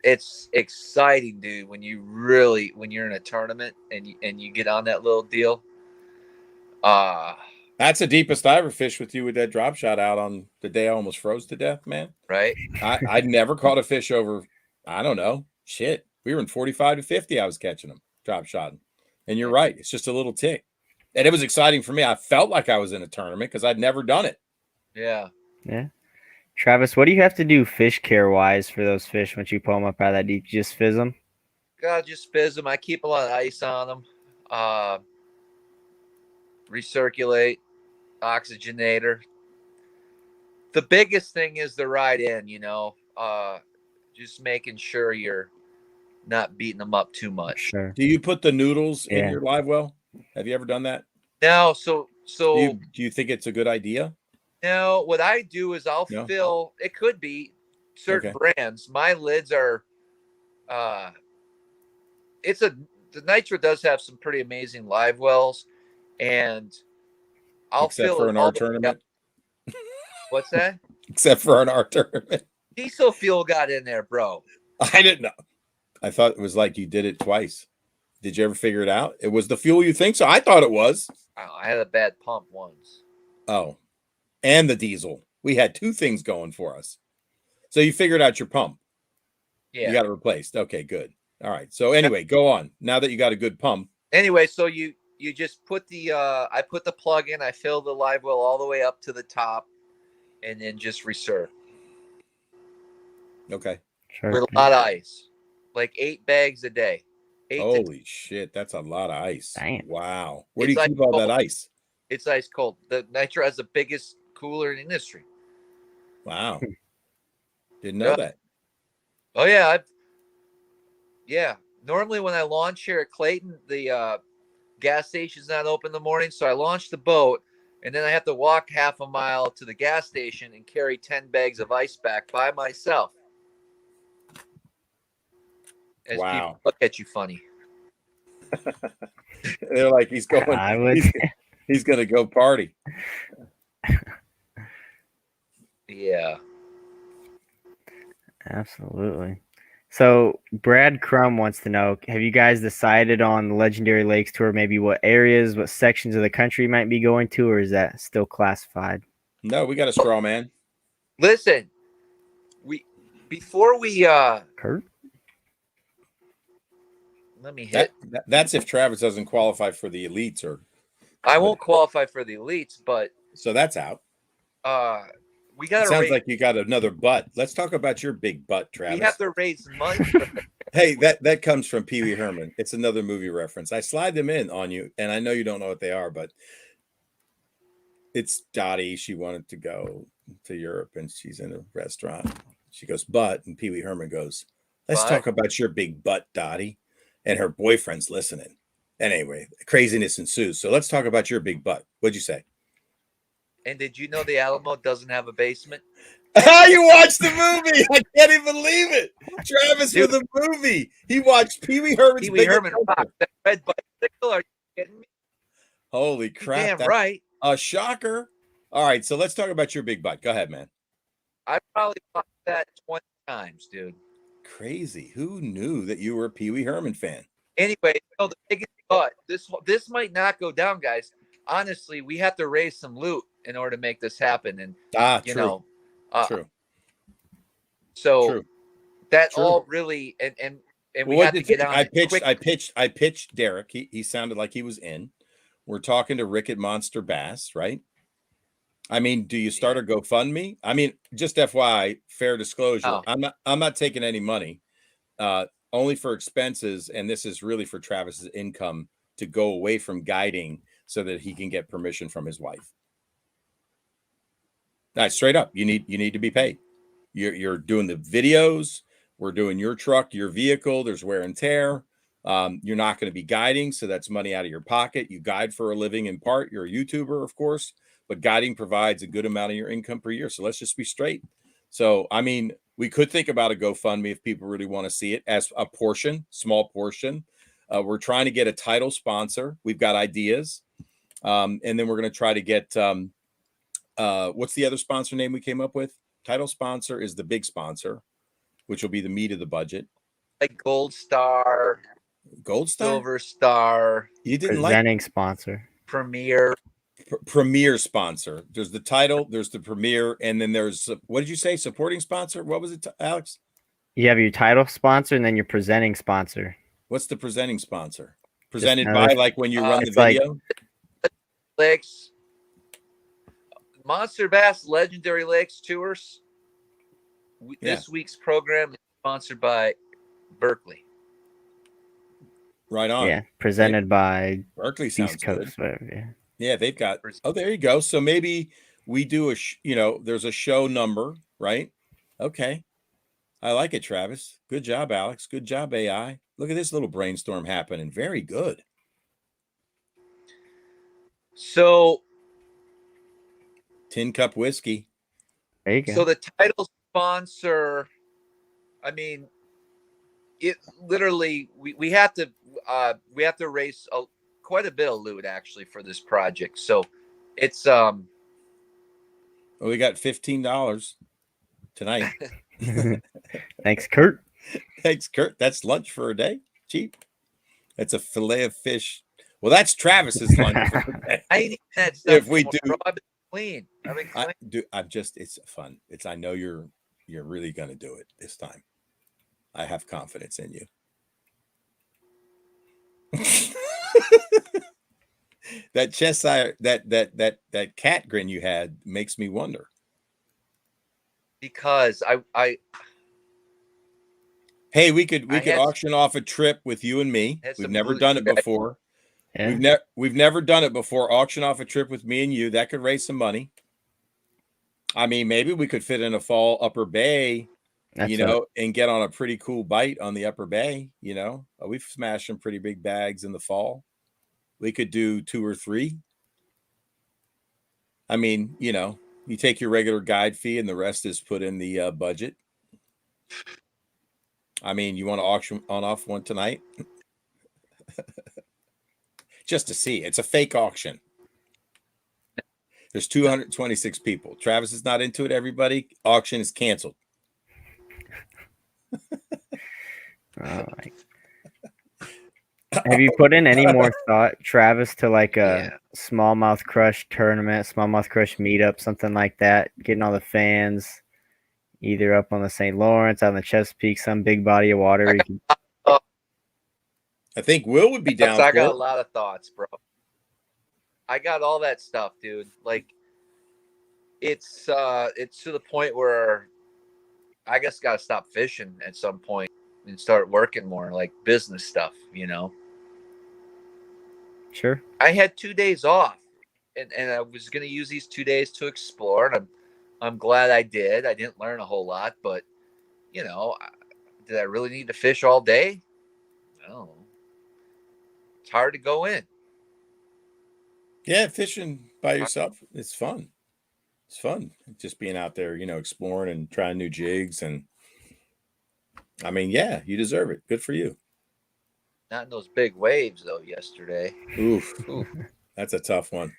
It's exciting, dude, when you're in a tournament and you get on that little deal. That's the deepest I ever fished with you with that drop shot out on the day I almost froze to death, man. Right? I'd never caught a fish over, I don't know, shit. We were in 45 to 50. I was catching them, drop shotting. And you're right. It's just a little tick. And it was exciting for me. I felt like I was in a tournament because I'd never done it. Yeah. Yeah. Travis, what do you have to do fish care wise for those fish once you pull them up out of that deep? You just fizz them? God, just fizz them. I keep a lot of ice on them. Recirculate, oxygenator. The biggest thing is the ride in, just making sure you're not beating them up too much. Sure. Do you put the noodles in your live well? Have you ever done that? No. So do you think it's a good idea? No, what I do is I'll fill, it could be certain brands. My lids are, the Nitro does have some pretty amazing live wells, and I'll Except fill for it an all art the tournament. way up. What's that? Except for an art tournament. Diesel fuel got in there, bro. I didn't know. I thought it was like you did it twice. Did you ever figure it out? It was the fuel you think so? I thought it was. I had a bad pump once. Oh, and the diesel. We had two things going for us. So you figured out your pump. Yeah. You got it replaced. Okay, good. All right. So anyway, go on. Now that you got a good pump. Anyway, so you just put the I put the plug in, I fill the live well all the way up to the top, and then just reserve. Okay. Sure. With a lot of ice. Like 8 bags a day. Holy shit, that's a lot of ice. Damn. Wow. Where do you keep all that ice? It's ice cold. The Nitro has the biggest cooler in the industry. Wow. Didn't know that. Oh yeah. Normally when I launch here at Clayton, the gas station's not open in the morning, so I launch the boat, and then I have to walk half a mile to the gas station and carry 10 bags of ice back by myself. As people look at you funny. They're like, he's going. He's going to go party. Yeah. Absolutely. So Brad Crum wants to know, have you guys decided on the Legendary Lakes tour, maybe what areas, what sections of the country might be going to, or is that still classified? No, we got a straw man. Listen, before we Kurt? Let me hit. That's if Travis doesn't qualify for the elites, or I won't qualify for the elites, but so that's out. We got. Sounds like you got another butt. Let's talk about your big butt, Travis. We have to raise money. Hey, that comes from Pee Wee Herman. It's another movie reference. I slide them in on you, and I know you don't know what they are, but it's Dottie. She wanted to go to Europe, and she's in a restaurant. She goes, "Butt," and Pee Wee Herman goes, "Let's talk about your big butt, Dottie." And her boyfriend's listening. And anyway, craziness ensues. So let's talk about your big butt. What'd you say? And did you know the Alamo doesn't have a basement? You watched the movie. I can't even believe it. Travis with a movie. He watched Pee Wee Herman's Pee Wee Herman. That red bicycle. Are you kidding me? Holy crap. Damn right. A shocker. All right. So let's talk about your big butt. Go ahead, man. I probably watched that 20 times, dude. Crazy. Who knew that you were a Pee Wee Herman fan? Anyway, the biggest butt. This might not go down, guys. Honestly, we have to raise some loot in order to make this happen. And true. True. So true. That true. All really and we have to get on. I pitched Derek. He sounded like he was in. We're talking to Rick at Monster Bass, right? I mean, do you start a GoFundMe? I mean, just FYI, fair disclosure. Oh. I'm not taking any money, only for expenses, and this is really for Travis's income to go away from guiding so that he can get permission from his wife. That's straight up. You need to be paid. You're doing the videos. We're doing your truck, your vehicle. There's wear and tear. You're not going to be guiding, so that's money out of your pocket. You guide for a living in part. You're a YouTuber, of course. But guiding provides a good amount of your income per year. So let's just be straight. So, I mean, we could think about a GoFundMe if people really want to see it as a portion, small portion. We're trying to get a title sponsor. We've got ideas. And then we're going to try to get, what's the other sponsor name we came up with? Title sponsor is the big sponsor, which will be the meat of the budget. Like Gold Star. Silver Star. You didn't presenting sponsor. Premier sponsor. There's the title, there's the premier, and then there's, what did you say? Supporting sponsor? What was it, Alex? You have your title sponsor and then your presenting sponsor. What's the presenting sponsor? Presented by, like when you run the video? Lakes. Monster Bass Legendary Lakes Tours. This week's program is sponsored by Berkeley. Right on. Yeah, presented by Berkeley sounds East Coast. good. Whatever, yeah, they've got. Oh, there you go. So maybe we do there's a show number, right? Okay, I like it, Travis. Good job, Alex. Good job, AI. Look at this little brainstorm happening. Very good. So, Tin Cup Whiskey. There you go. So the title sponsor, I mean, it literally we have to raise quite a bit of loot actually for this project. So it's well, we got $15 tonight. Thanks, Kurt. Thanks, Kurt. That's lunch for a day. Cheap. That's a fillet of fish. Well, that's Travis's lunch for today. I ain't eating that stuff If we anymore, do, bro. I've been clean. I've been clean. I'm just, it's fun. I know you're really going to do it this time. I have confidence in you. That Cheshire, that cat grin you had makes me wonder. Because Hey, we could auction off a trip with you and me. We've never done it before. Yeah. We've never done it before. Auction off a trip with me and you. That could raise some money. I mean, maybe we could fit in a fall Upper Bay, and get on a pretty cool bite on the Upper Bay. We've smashed some pretty big bags in the fall. We could do 2 or 3. I mean, you take your regular guide fee and the rest is put in the budget. I mean, you want to auction on off one tonight? Just to see. It's a fake auction. There's 226 people. Travis is not into it, everybody. Auction is canceled. All right. Have you put in any more thought, Travis, to like a SmallmouthCrush tournament, SmallmouthCrush meetup, something like that? Getting all the fans either up on the St. Lawrence, on the Chesapeake, some big body of water. I think Will would be down. I got a lot of thoughts, bro. I got all that stuff, dude. Like, it's to the point where I guess got to stop fishing at some point and start working more, like business stuff, Sure. I had 2 days off, and I was going to use these 2 days to explore, and I'm glad I did. I didn't learn a whole lot, but did I really need to fish all day? No. It's hard to go in. Yeah, fishing by yourself, it's fun. It's fun just being out there, exploring and trying new jigs. And I mean, yeah, you deserve it. Good for you. Not in those big waves though. Yesterday, oof. That's a tough one.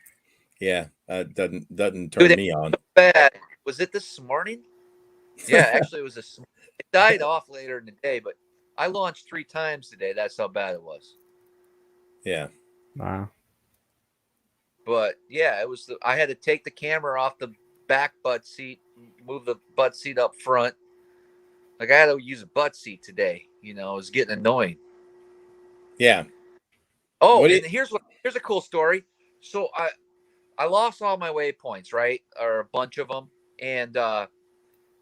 Yeah, doesn't turn me on. Bad. Was it this morning? Yeah, actually, it was it died off later in the day, but I launched 3 times today. That's how bad it was. Yeah. Wow. But yeah, it was. I had to take the camera off the back butt seat, move the butt seat up front. Like I had to use a butt seat today. It was getting annoying. Yeah. Oh, and here's a cool story. So I lost all my waypoints, right, or a bunch of them, and I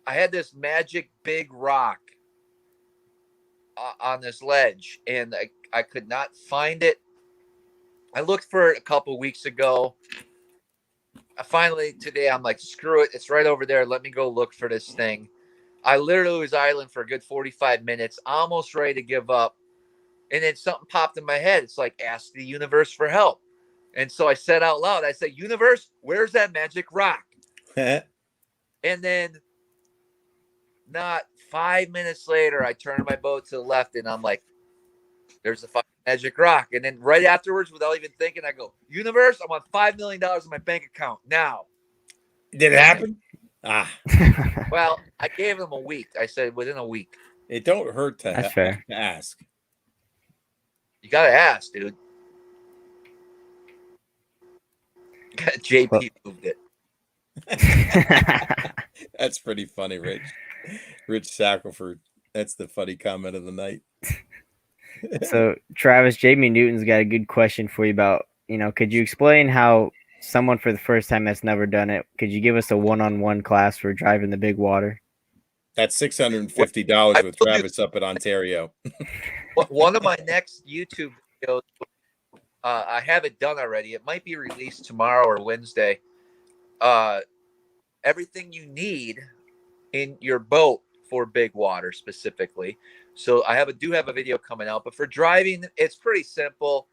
had this magic big rock on this ledge, and I could not find it. I looked for it a couple weeks ago. Finally, today, I'm like, screw it. It's right over there. Let me go look for this thing. I literally was idling for a good 45 minutes, almost ready to give up. And then something popped in my head. It's like, ask the universe for help. And so I said out loud, I said, universe, where's that magic rock? And then not 5 minutes later, I turned my boat to the left, and I'm like, there's the fucking magic rock. And then right afterwards, without even thinking, I go, universe, I want $5 million in my bank account now. Did it happen? Well, I gave him a week. I said within a week. It don't hurt to ask. You got to ask, dude. JP moved it. That's pretty funny, Rich. Rich Shackelford. That's the funny comment of the night. So, Travis, Jamie Newton's got a good question for you about, could you explain how someone for the first time that's never done it, could you give us a one-on-one class for driving the big water? That's $650 with Travis up at Ontario. One of my next YouTube videos, I have it done already. It might be released tomorrow or Wednesday. Everything you need in your boat for big water specifically. So I do have a video coming out, but for driving, it's pretty simple.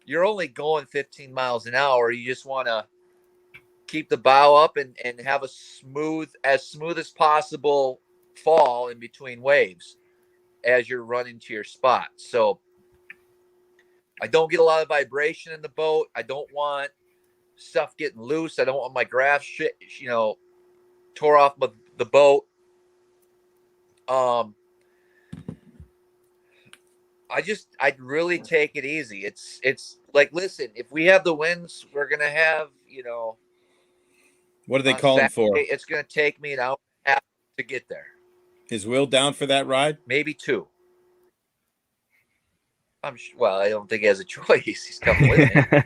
You're only going 15 miles an hour. You just want to keep the bow up and have as smooth as possible fall in between waves as you're running to your spot. So I don't get a lot of vibration in the boat. I don't want stuff getting loose. I don't want my graphs tore off the boat. I'd really take it easy. It's like, listen, if we have the wins, we're gonna have, What are they on calling for? Saturday, it's gonna take me an hour and a half to get there. Is Will down for that ride? Maybe 2. Well, I don't think he has a choice. He's coming with me.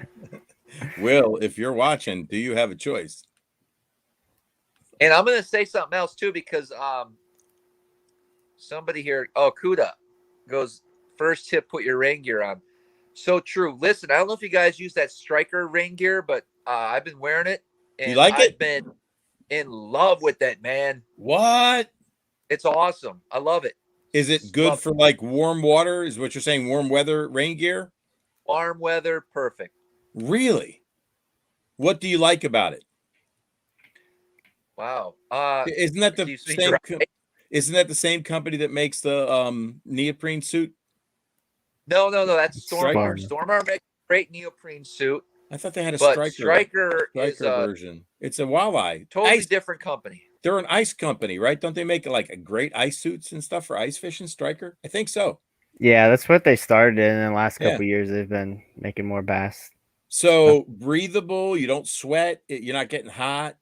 Will, if you're watching, do you have a choice? And I'm gonna say something else too, because somebody here, Kuda goes, first tip, put your rain gear on. So true. Listen, I don't know if you guys use that Striker rain gear, but I've been wearing it, and You like it? I've been in love with that, man. What? It's awesome. I love it. Is it good for like warm water? Is what you're saying? Warm weather rain gear? Warm weather, perfect. Really? What do you like about it? Wow. Isn't that the same? Isn't that the same company that makes the neoprene suit? No. That's Stormar. Stormar makes a great neoprene suit. I thought they had a Striker is a version. It's a walleye. Totally different company. They're an ice company, right? Don't they make like a great ice suits and stuff for ice fishing, Striker? I think so. Yeah, that's what they started in the last couple of years. They've been making more bass. So breathable, you don't sweat, you're not getting hot.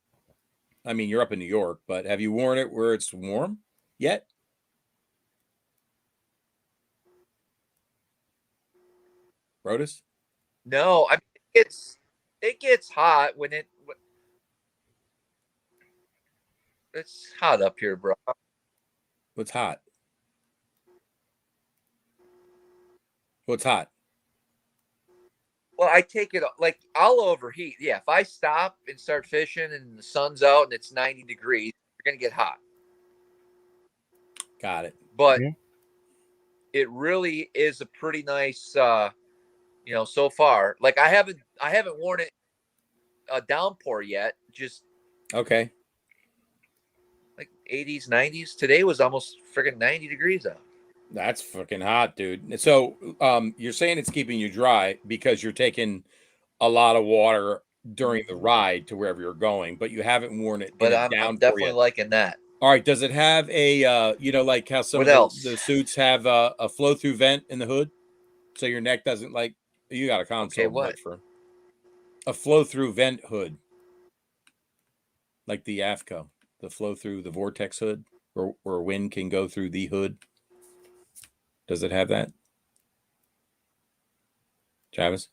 I mean, you're up in New York, but have you worn it where it's warm yet? Brodus? No, I mean, it gets hot when it's hot up here, bro. What's hot? What's hot? Well, I take it like I'll overheat. Yeah, if I stop and start fishing and the sun's out and it's 90 degrees, you're gonna get hot. Got it. But it really is a pretty nice, so far. Like I haven't worn it a downpour yet. Just okay. Like 80s, 90s. Today was almost friggin' 90 degrees out. That's fucking hot, dude. So you're saying it's keeping you dry because you're taking a lot of water during the ride to wherever you're going, but you haven't worn it. But I'm definitely liking that. All right. Does it have a, like how some of the suits have a flow through vent in the hood? So your neck doesn't you got a console. Okay, what? For a flow through vent hood. Like the AFCO, the flow through the vortex hood where wind can go through the hood. Does it have that? Travis?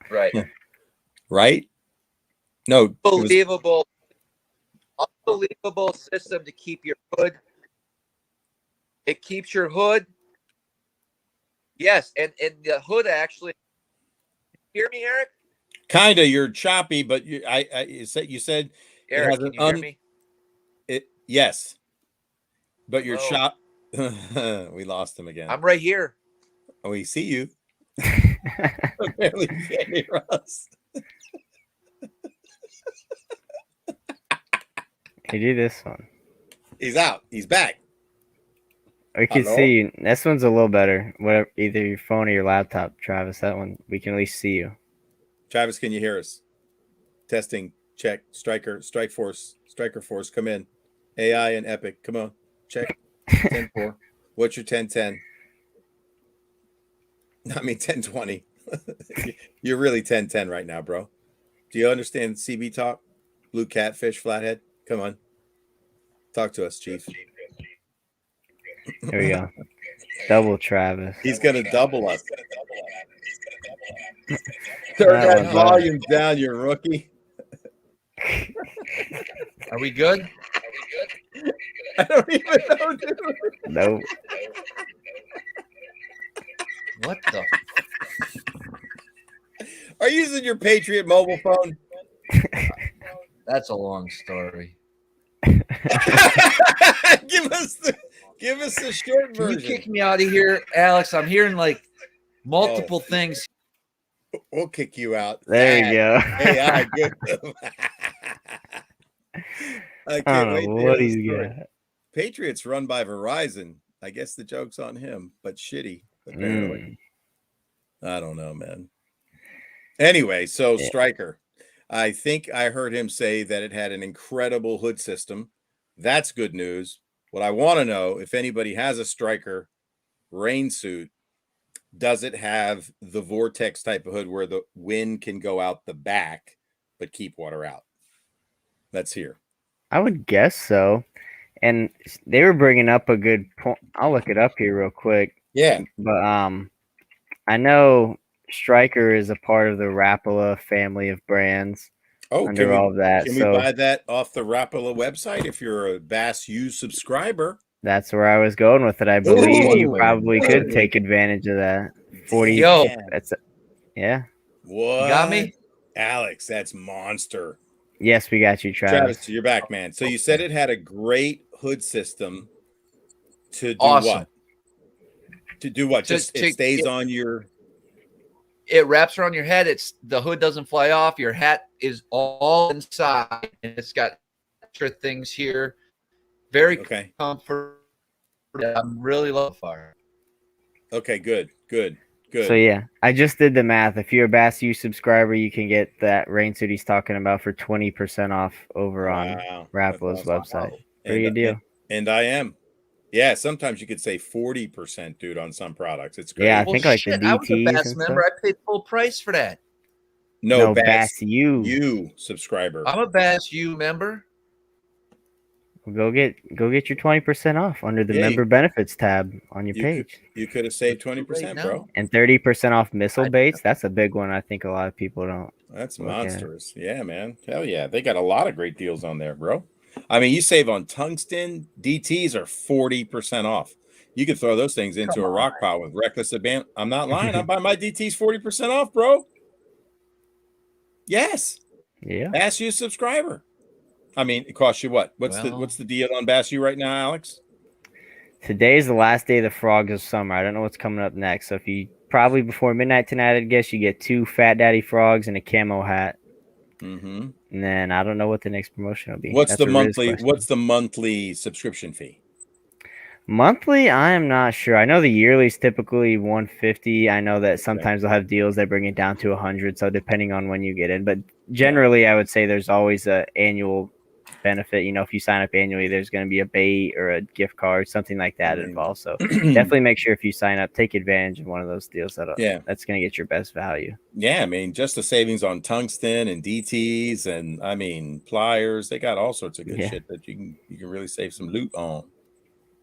Right. Right? No. Unbelievable system to keep your hood. It keeps your hood. Yes, and the hood actually. Hear me, Eric? Kinda. You're choppy, but you said Eric, can you hear me? Yes. But your shop, we lost him again. I'm right here. Oh, we see you. Barely can't hear us. You do this one. He's out. He's back. We can see you. This one's a little better. Whatever, either your phone or your laptop, Travis. That one we can at least see you. Travis, can you hear us? Testing. Check. Striker Force, come in. AI and Epic, come on. Check. 10-4. What's your 10-10? I mean 10-20. You're really 10-10 right now, bro. Do you understand CB talk? Blue catfish, flathead. Come on. Talk to us, Chief. There we go. Double Travis. He's gonna double us. Turn that volume down, you rookie. Are we good? I don't even know, dude. Nope. What the? Are you using your Patriot mobile phone? That's a long story. Give us the short version. Can you kick me out of here, Alex? I'm hearing multiple things. We'll kick you out. There you go. AI, good. I can't wait. What he's got. Patriots run by Verizon. I guess the joke's on him, but shitty, apparently. I don't know, man. Anyway, so Striker. I think I heard him say that it had an incredible hood system. That's good news. What I want to know, if anybody has a striker rain suit, does it have the vortex type of hood where the wind can go out the back but keep water out? Let's hear. I would guess so. And they were bringing up a good point. I'll look it up here real quick. Yeah. But I know Stryker is a part of the Rapala family of brands. Oh, under all of that. Can So we buy that off the Rapala website if you're a Bass U subscriber? that's where I was going with it. I believe you probably could take advantage of that. 40. Yo. Yeah. What? You got me? Alex, that's monster. Yes, we got you, Travis. Travis, you're back, man. So you said it had a great hood system to do Awesome. what? To do what? Just it stays on your... It wraps around your head. The hood doesn't fly off. Your hat is all inside, and it's got extra things here. Very comfortable. I'm really love fire. Okay, good. So yeah, I just did the math. If you're a Bass U subscriber, you can get that rain suit he's talking about for 20% off over on Rapala's website. Pretty good deal. And I am. Yeah, sometimes you could say 40%, dude, on some products. It's great. Yeah, I think like the DTs. I was a Bass member. I paid full price for that. No, Bass U. U subscriber. I'm a Bass U member. Go get your 20% off under the member benefits tab on your page. You could have saved 20%, bro. And 30% off missile baits. That's a big one. I think a lot of people don't. That's monstrous. Yeah, man. Hell yeah. They got a lot of great deals on there, bro. I mean, you save on tungsten. DTs are 40% off. You could throw those things into a rock pile with reckless abandon. I'm not lying. I buy my DTs 40% off, bro. Yes. Yeah. Bass U subscriber. I mean, it costs you what? What's the deal on Bass U right now, Alex? Today's the last day of the frogs of summer. I don't know what's coming up next. So if you probably before midnight tonight, I'd guess you get 2 Fat Daddy frogs and a camo hat. Mm-hmm. And then I don't know what the next promotion will be. What's the monthly subscription fee? Monthly, I am not sure. I know the yearly is typically $150. I know that sometimes they'll have deals that bring it down to $100. So depending on when you get in, but generally, I would say there's always an annual benefit. You know, if you sign up annually, there's going to be a bait or a gift card, something like that involved. So definitely make sure if you sign up, take advantage of one of those deals. That's going to get your best value. Yeah, I mean, just the savings on tungsten and DTs, and I mean pliers. They got all sorts of good shit that you can really save some loot on.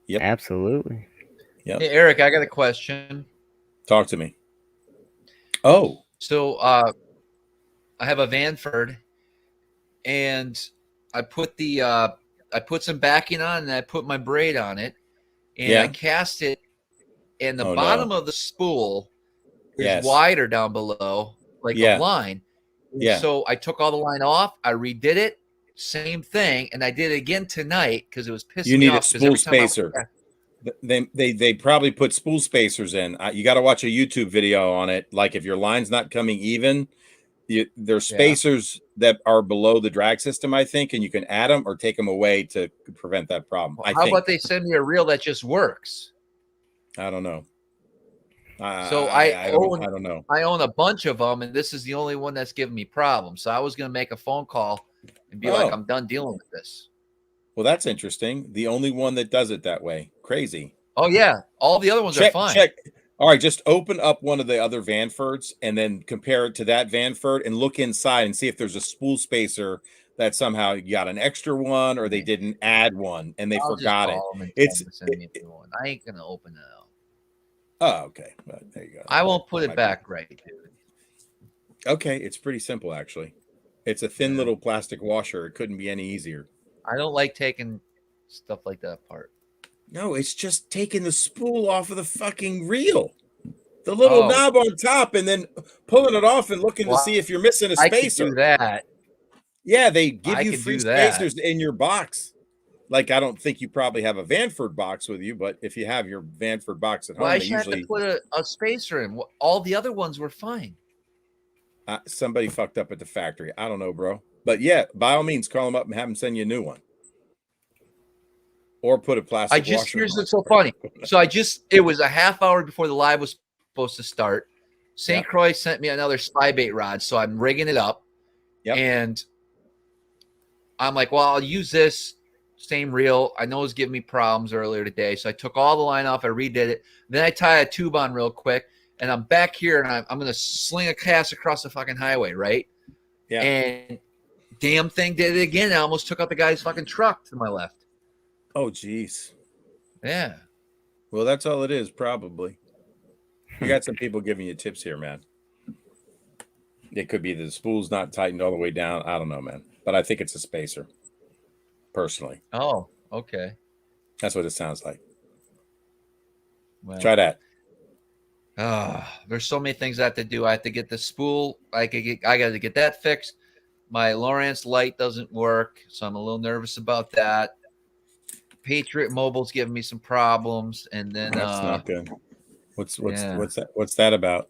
Yep, absolutely. Yep. Hey, Eric, I got a question. Talk to me. Oh, so I have a Vanford, and I put some backing on, and I put my braid on it, and I cast it, and the bottom of the spool is wider down below, like a line. Yeah. So I took all the line off. I redid it. Same thing, and I did it again tonight because it was pissing me off. You need a spool spacer. They probably put spool spacers in. You got to watch a YouTube video on it. Like if your line's not coming even, there's spacers that are below the drag system, I think, and you can add them or take them away to prevent that problem. Well, how about they send me a reel that just works? I don't know. I don't know. I own a bunch of them, and this is the only one that's giving me problems. So I was going to make a phone call and be like, I'm done dealing with this. Well, that's interesting. The only one that does it that way. Crazy. Oh, yeah. All the other ones are fine. All right, just open up one of the other Vanfords and then compare it to that Vanford and look inside and see if there's a spool spacer that somehow you got an extra one or they didn't add one and they forgot it. I ain't going to open it out. Oh, okay. Well, there you go. I won't put it back right, dude. Okay, it's pretty simple, actually. It's a thin little plastic washer. It couldn't be any easier. I don't like taking stuff like that apart. No, it's just taking the spool off of the fucking reel. The little knob on top and then pulling it off and looking to see if you're missing a spacer. I can do that. Yeah, they give you free spacers in your box. Like, I don't think you probably have a Vanford box with you, but if you have your Vanford box at home, I should have to put a spacer in. All the other ones were fine. Somebody fucked up at the factory. I don't know, bro. But yeah, by all means, call them up and have them send you a new one. Or put a plastic washer. Here's what's so funny. So it was a half hour before the live was supposed to start. St. Croix sent me another spy bait rod, so I'm rigging it up. Yep. And I'm like, well, I'll use this same reel. I know it was giving me problems earlier today. So I took all the line off. I redid it. Then I tie a tube on real quick. And I'm back here, and I'm going to sling a cast across the fucking highway, right? Yeah. And damn thing did it again. I almost took out the guy's fucking truck to my left. Oh, geez. Yeah. Well, that's all it is, probably. You got some people giving you tips here, man. It could be the spool's not tightened all the way down. I don't know, man. But I think it's a spacer, personally. Oh, okay. That's what it sounds like. Well, Try that. There's so many things I have to do. I have to get the spool. I got to get that fixed. My Lowrance light doesn't work, so I'm a little nervous about that. Patriot Mobile's giving me some problems, and then That's not good. What's that about?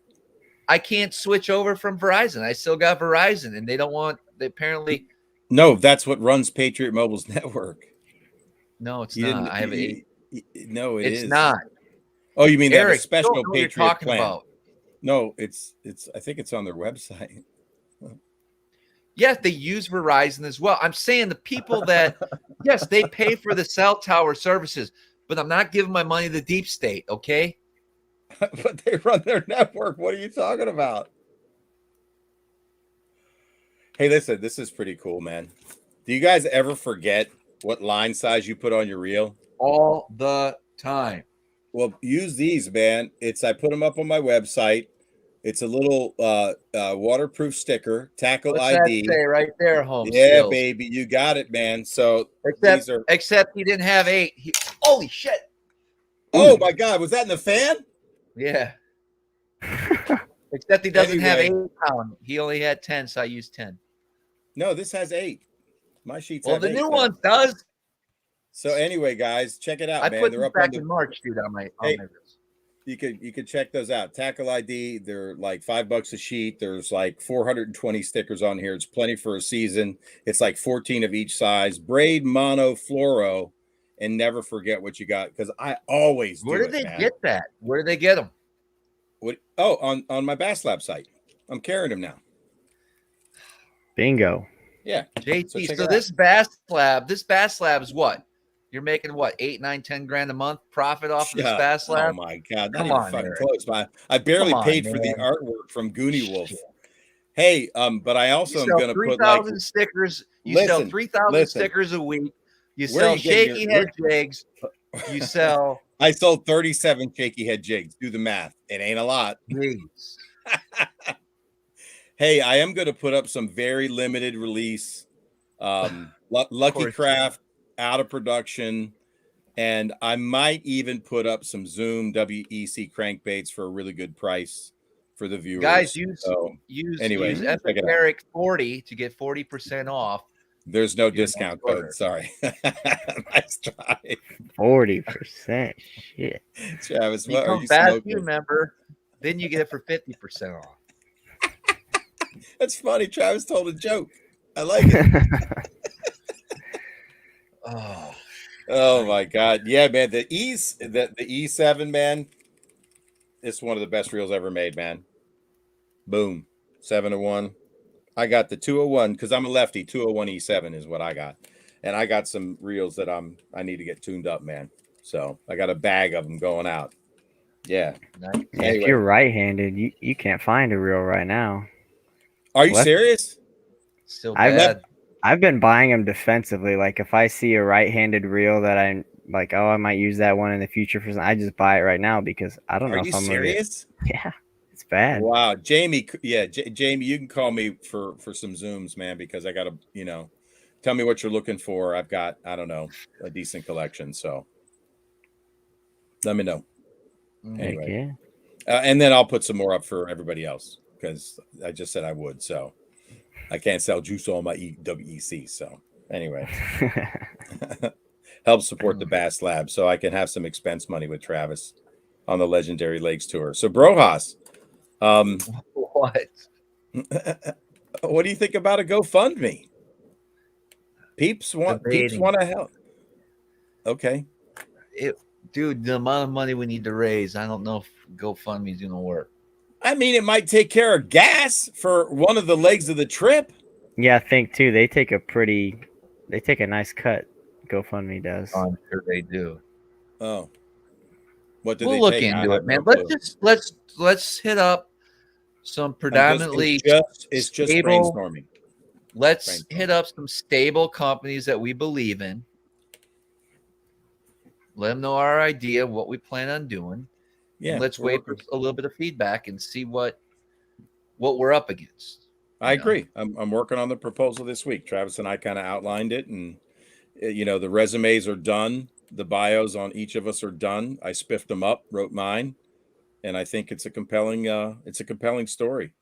I can't switch over from Verizon. I still got Verizon, and they don't want. They apparently. No, that's what runs Patriot Mobile's network. No, it's not. I have a. No, it's not. Oh, you mean they have a Eric, special you know what you're Patriot talking plan? about. No, it's. I think it's on their website. Yes, they use Verizon as well. I'm saying the people that, yes, they pay for the cell tower services, but I'm not giving my money to the deep state, okay? But they run their network. What are you talking about? Hey, listen, this is pretty cool, man. Do you guys ever forget what line size you put on your reel? All the time. Well, use these, man. I put them up on my website. It's a little waterproof sticker, tackle What's ID. that say right there, Holmes? Yeah, Skills. baby, you got it, man. So Except he didn't have 8. Holy shit! Oh my God, was that in the fan? Yeah. Except he doesn't have Anyway. 8 pound. He only had 10, so I used 10. No, this has 8. My sheets. Well, have the 8, new man. one does. So anyway, guys, check it out, I man. put They're them up on back the. in March, dude. On my. Hey. You could check those out. Tackle ID. They're like $5 a sheet. There's like 420 stickers on here. It's plenty for a season. It's like 14 of each size. Braid, mono, fluoro, and never forget what you got, because I always Where do did it, they man. get that? Where did they get them? What? Oh, on my Bass Lab site. I'm carrying them now. Bingo. Yeah. JT, check so it this Bass Lab is what? You're making what, 8, 9, 10 grand a month profit off of this Bass Lab? Oh my God, not Come even on, fucking Eric. close. I barely Come on, paid for the man. artwork from Goonie Wolf. Shit. Hey, but I also You am sell gonna put 3,000 like stickers. You Listen, sell 3,000 listen. stickers a week. You Where are sell you getting shaky your- head jigs. You sell. I sold 37 shaky head jigs. Do the math. It ain't a lot. Jeez. Hey, I am going to put up some very limited release Lucky course. Craft out of production, and I might even put up some Zoom WEC crankbaits for a really good price for the viewers. Guys, use anyway, check it out. Eric 40 to get 40% off. There's no Your discount next order. code. Sorry. Nice try. 40%. Shit. Travis, You what are come you back, smoking? you remember, then you get it for 50% off. That's funny. Travis told a joke. I like it. Oh my God. Yeah, man. The E7, man, it's one of the best reels ever made, man. Boom. 701. I got the 201 because I'm a lefty. 201 E7 is what I got. And I got some reels that I need to get tuned up, man. So I got a bag of them going out. Yeah. Nice. Yeah, Anyway. if you're right-handed, you can't find a reel right now. Are you Left- serious? Still I've- bad. I've been buying them defensively. Like if I see a right-handed reel that I'm like, oh, I might use that one in the future for something, I just buy it right now because I don't know Are if you I'm serious? Yeah, it's bad. Wow. Jamie. Yeah. Jamie, you can call me for some Zooms, man, because I got to, tell me what you're looking for. I've got, I don't know, a decent collection. So let me know. Heck Anyway. yeah. And then I'll put some more up for everybody else because I just said I would. So I can't sell juice on my WEC. So anyway, help support the Bass Lab so I can have some expense money with Travis on the Legendary Lakes Tour. So Brojas, What? what do you think about a GoFundMe? Peeps want Debating. to help. Okay. Dude, the amount of money we need to raise, I don't know if GoFundMe is going to work. I mean, it might take care of gas for one of the legs of the trip. Yeah, I think too. They take a nice cut GoFundMe does. I'm sure they do. Oh, what did We'll they look take? I into have it, man. no clue. Let's hit up some predominantly It's just stable. brainstorming. Let's hit up some stable companies that we believe in. Let them know our idea, what we plan on doing. Yeah, and let's wait for a little bit of feedback and see what we're up against. I agree. I'm working on the proposal this week. Travis and I kind of outlined it, and the resumes are done. The bios on each of us are done. I spiffed them up, wrote mine, and I think it's a compelling story.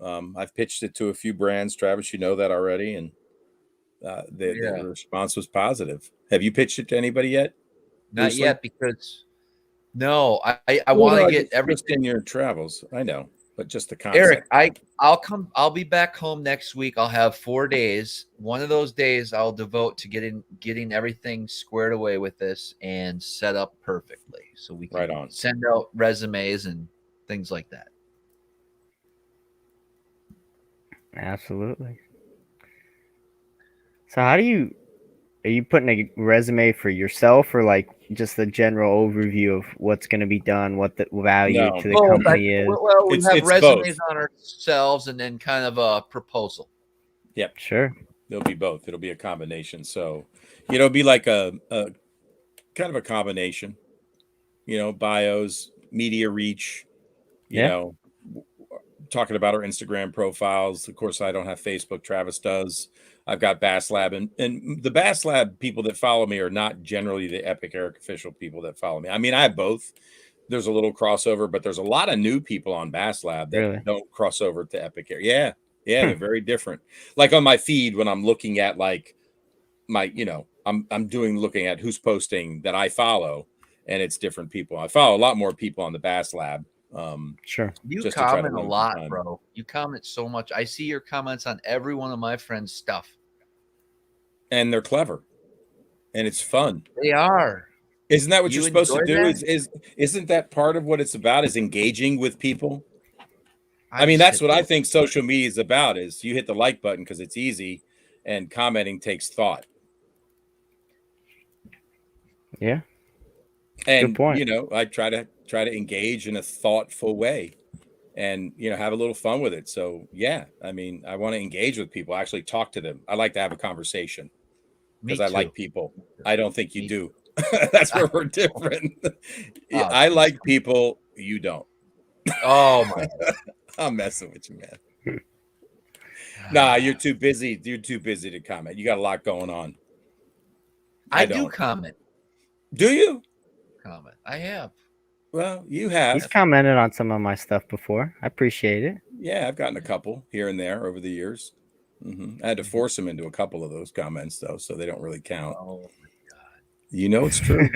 I've pitched it to a few brands, Travis. You know that already, and the response was positive. Have you pitched it to anybody yet? Not Loosely? yet, because no, I want to get everything just in your travels. I know, but just the concept. Eric, I'll be back home next week. I'll have 4 days. One of those days I'll devote to getting everything squared away with this and set up perfectly, so we can send out resumes and things like that. Absolutely. So are you putting a resume for yourself, or like just the general overview of what's going to be done, what the value to the company is? Well, we have resumes on ourselves and then kind of a proposal. Yep. Sure. It'll be both. It'll be a combination. So, it'll be like a kind of a combination, bios, media reach, talking about our Instagram profiles. Of course, I don't have Facebook. Travis does. I've got Bass Lab, and the Bass Lab people that follow me are not generally the Epic Eric official people that follow me. I mean, I have both. There's a little crossover, but there's a lot of new people on Bass Lab that don't cross over to Epic Eric. Yeah, they're very different. Like on my feed, when I'm looking at like my, I'm looking at who's posting that I follow, and it's different people. I follow a lot more people on the Bass Lab. Sure. You comment a lot, bro. You comment so much. I see your comments on every one of my friends' stuff. And they're clever. And it's fun. They are. Isn't that what you're supposed to do? Isn't that part of what it's about, is engaging with people? I mean, that's what I think social media is about, is you hit the like button because it's easy, and commenting takes thought. Yeah. And good point. I try to engage in a thoughtful way, and have a little fun with it. So yeah, I mean, I want to engage with people, actually talk to them. I like to have a conversation because I like people. I don't think you do. That's where we're different. I like people. You don't. Oh my God. I'm messing with you, man. Nah, you're too busy. You're too busy to comment. You got a lot going on. I do comment. Do you? Comment. I have. Well, you have. He's commented on some of my stuff before. I appreciate it. Yeah, I've gotten a couple here and there over the years. I had to force him into a couple of those comments, though, so they don't really count. Oh my God. It's true.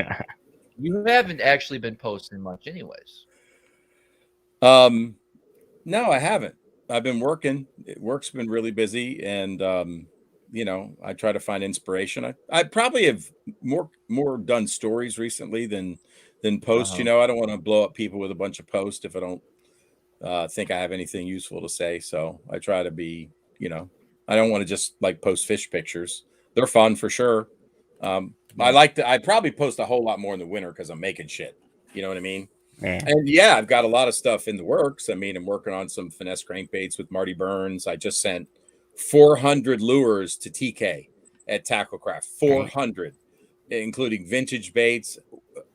You haven't actually been posting much anyways. No, I haven't. I've been working. Work's been really busy, and I try to find inspiration. I probably have more done stories recently than posts. I don't want to blow up people with a bunch of posts if I don't think I have anything useful to say. So I try to be, I don't want to just like post fish pictures. They're fun for sure. I probably post a whole lot more in the winter because I'm making shit. You know what I mean? Yeah. And yeah, I've got a lot of stuff in the works. I mean, I'm working on some finesse crankbaits with Marty Burns. I just sent 400 lures to TK at Tacklecraft. 400, including vintage baits,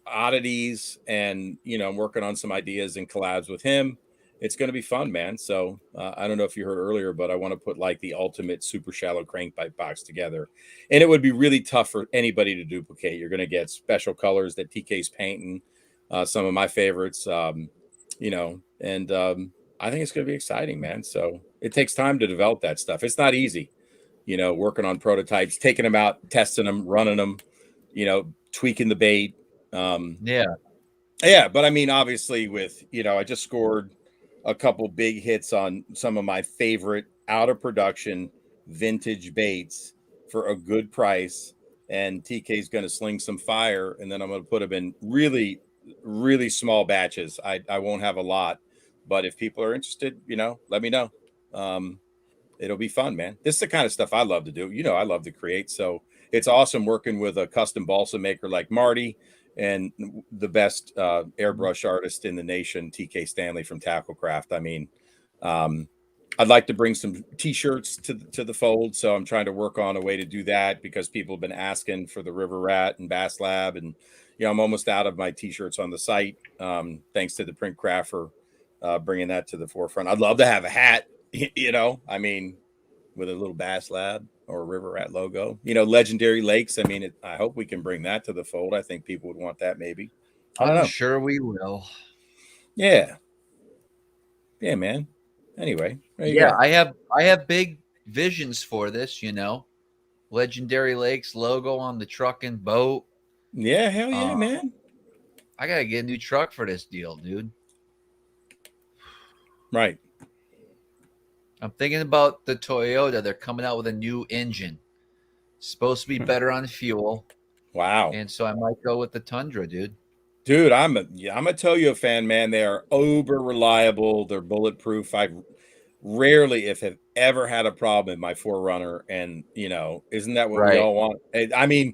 oddities, and I'm working on some ideas and collabs with him. It's going to be fun, man. So I don't know if you heard earlier, but I want to put like the ultimate super shallow crankbait box together, and it would be really tough for anybody to duplicate. You're going to get special colors that TK's painting, some of my favorites, and I think it's going to be exciting, man. So it takes time to develop that stuff. It's not easy, working on prototypes, taking them out, testing them, running them, tweaking the bait. Yeah. But I mean, obviously with, I just scored a couple big hits on some of my favorite out of production vintage baits for a good price. And TK's going to sling some fire, and then I'm going to put them in really, really small batches. I won't have a lot, but if people are interested, let me know. It'll be fun, man. This is the kind of stuff I love to do. I love to create. So it's awesome working with a custom balsa maker like Marty and the best airbrush artist in the nation, TK Stanley from Tacklecraft. I mean, I'd like to bring some t-shirts to the fold, so I'm trying to work on a way to do that because people have been asking for the River Rat and Bass Lab, and I'm almost out of my t-shirts on the site. Thanks to the Print Craft for bringing that to the forefront. I'd love to have a hat, I mean, with a little Bass Lab or a River Rat logo. Legendary Lakes. I mean, I hope we can bring that to the fold. I think people would want that maybe. I don't know. Sure we will. Yeah. Yeah, man. Anyway, there you go. I have big visions for this, Legendary Lakes logo on the truck and boat. Yeah, hell yeah, man. I gotta get a new truck for this deal, dude. Right. I'm thinking about the Toyota. They're coming out with a new engine. Supposed to be better on fuel. Wow. And so I might go with the Tundra, dude. Dude, I'm a Toyo fan, man. They are uber reliable. They're bulletproof. I rarely, if have ever had a problem in my 4Runner, and isn't that what we all want? I mean,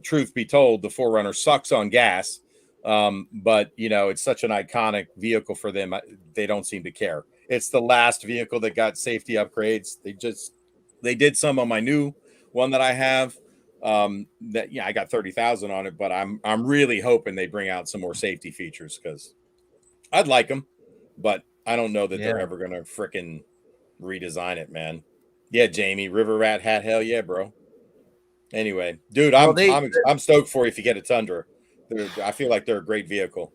truth be told, the 4Runner sucks on gas, but it's such an iconic vehicle for them. They don't seem to care. It's the last vehicle that got safety upgrades. They did some on my new one that I have. I got 30,000 on it, but I'm really hoping they bring out some more safety features because I'd like them, but I don't know that they're ever gonna frickin' redesign it, man. Yeah, Jamie, River Rat hat, hell yeah, bro. Anyway, dude, I'm stoked for you if you get a Tundra. I feel like they're a great vehicle.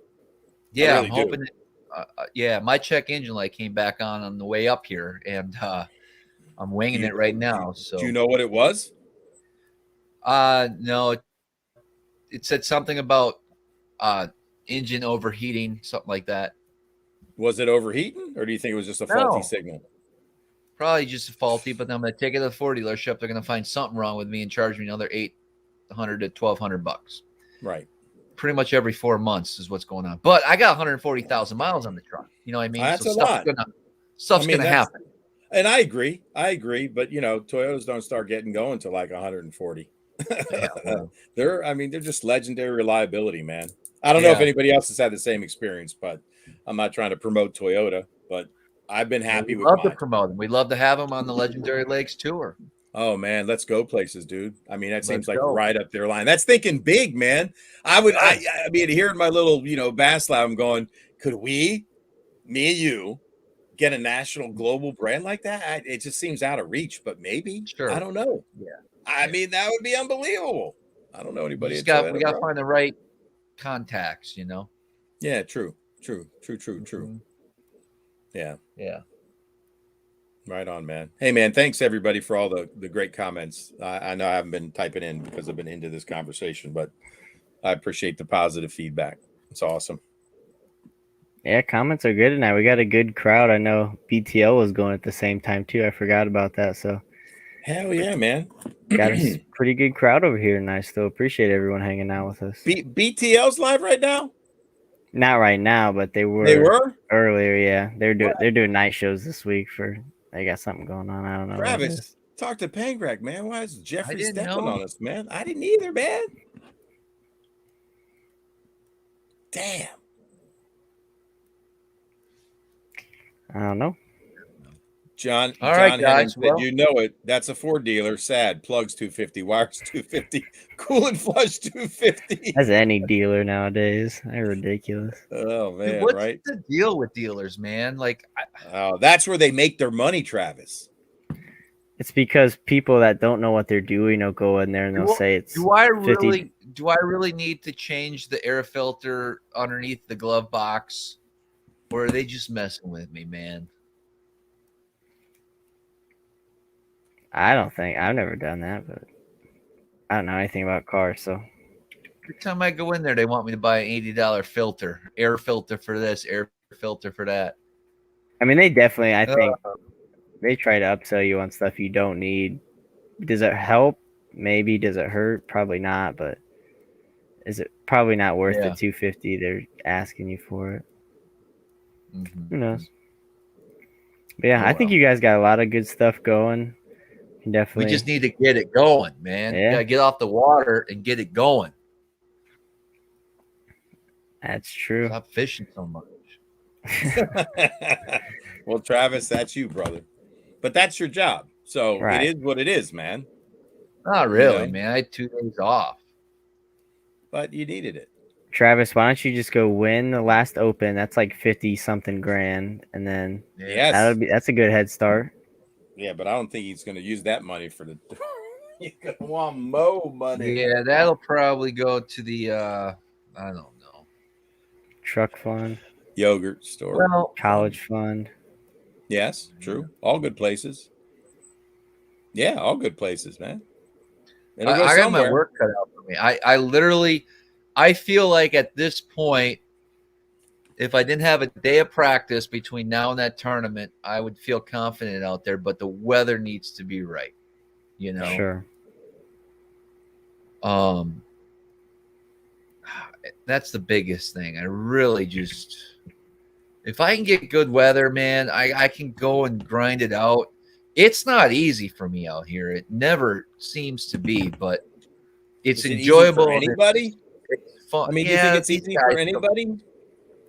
Yeah, really I'm hoping. My check engine light came back on the way up here, and I'm winging it right now. So, do you know what it was? No, it said something about engine overheating, something like that. Was it overheating, or do you think it was just a faulty signal? Probably just faulty, but then I'm going to take it to the Ford dealership. They're going to find something wrong with me and charge me another $800 to $1,200. Right. Pretty much every 4 months is what's going on. But I got 140,000 miles on the truck. You know what I mean? That's a lot. Stuff's going to happen. And I agree. But Toyotas don't start getting going to like 140. They're just legendary reliability, man. I don't know if anybody else has had the same experience, but I'm not trying to promote Toyota, but I've been happy with mine. Love to promote them. We'd love to have them on the Legendary Lakes tour. Oh man, let's go places, dude. I mean, that seems like right up their line. That's thinking big, man. I mean, hearing my little, Bass Lab, I'm going, could we, me and you, get a national global brand like that? It just seems out of reach, but maybe. Sure. I don't know. Yeah. I mean, that would be unbelievable. I don't know anybody. We got to find the right contacts, Yeah, true. Mm-hmm. Yeah. Right on, man. Hey, man, thanks everybody for all the great comments. I know I haven't been typing in because I've been into this conversation, but I appreciate the positive feedback. It's awesome. Yeah, comments are good tonight. We got a good crowd. I know BTL was going at the same time too. I forgot about that. So hell yeah, man. Got a pretty good crowd over here, and I still appreciate everyone hanging out with us. BTL's live right now? Not right now, but they were earlier. Yeah, they're doing night shows this week. They got something going on. I don't know. Travis, talk to Pangrac, man. Why is Jeffrey stepping on us, man? I didn't either, man. Damn. I don't know. John right, guys. Said, you know it. That's a Ford dealer. Sad. Plugs 250. Wires 250. Cool and flush 250. That's any dealer nowadays. They're ridiculous. Oh man, dude, what's right? the deal with dealers, man? Like, that's where they make their money, Travis. It's because people that don't know what they're doing will go in there and they'll say it's. Do I really need to change the air filter underneath the glove box, or are they just messing with me, man? I don't think I've never done that, but I don't know anything about cars. So every time I go in there, they want me to buy an $80 filter, air filter for this, air filter for that. I mean, they definitely, I think they try to upsell you on stuff you don't need. Does it help? Maybe. Does it hurt? Probably not. But is it probably not worth the $250 they're asking you for it? Mm-hmm. Who knows? But yeah, I think you guys got a lot of good stuff going. Definitely. We just need to get it going, man. Yeah. Gotta get off the water and get it going. That's true. Stop fishing so much. Well, Travis, that's you, brother. But that's your job. So Right. it is what it is, man. Not really, know? man. I had 2 days off. But you needed it. Travis, why don't you just go win the last open? That's like 50 something grand, and then Yes. that's a good head start. Yeah, but I don't think he's going to use that money for the. You're going to want more money. Yeah, that'll probably go to the I don't know. Truck fund, Yogurt store. Well, college fund. Yes, true. All good places. Yeah, all good places, man. It'll go I got my somewhere. work cut out for me. I literally, I feel like at this point, if I didn't have a day of practice between now and that tournament, I would feel confident out there. But the weather needs to be right, you know. Sure. That's the biggest thing. I really just, if I can get good weather, man, I can go and grind it out. It's not easy for me out here. It never seems to be, but it's Is it enjoyable. easy for anybody? It's fun. I mean, do you think it's these easy for guys- anybody?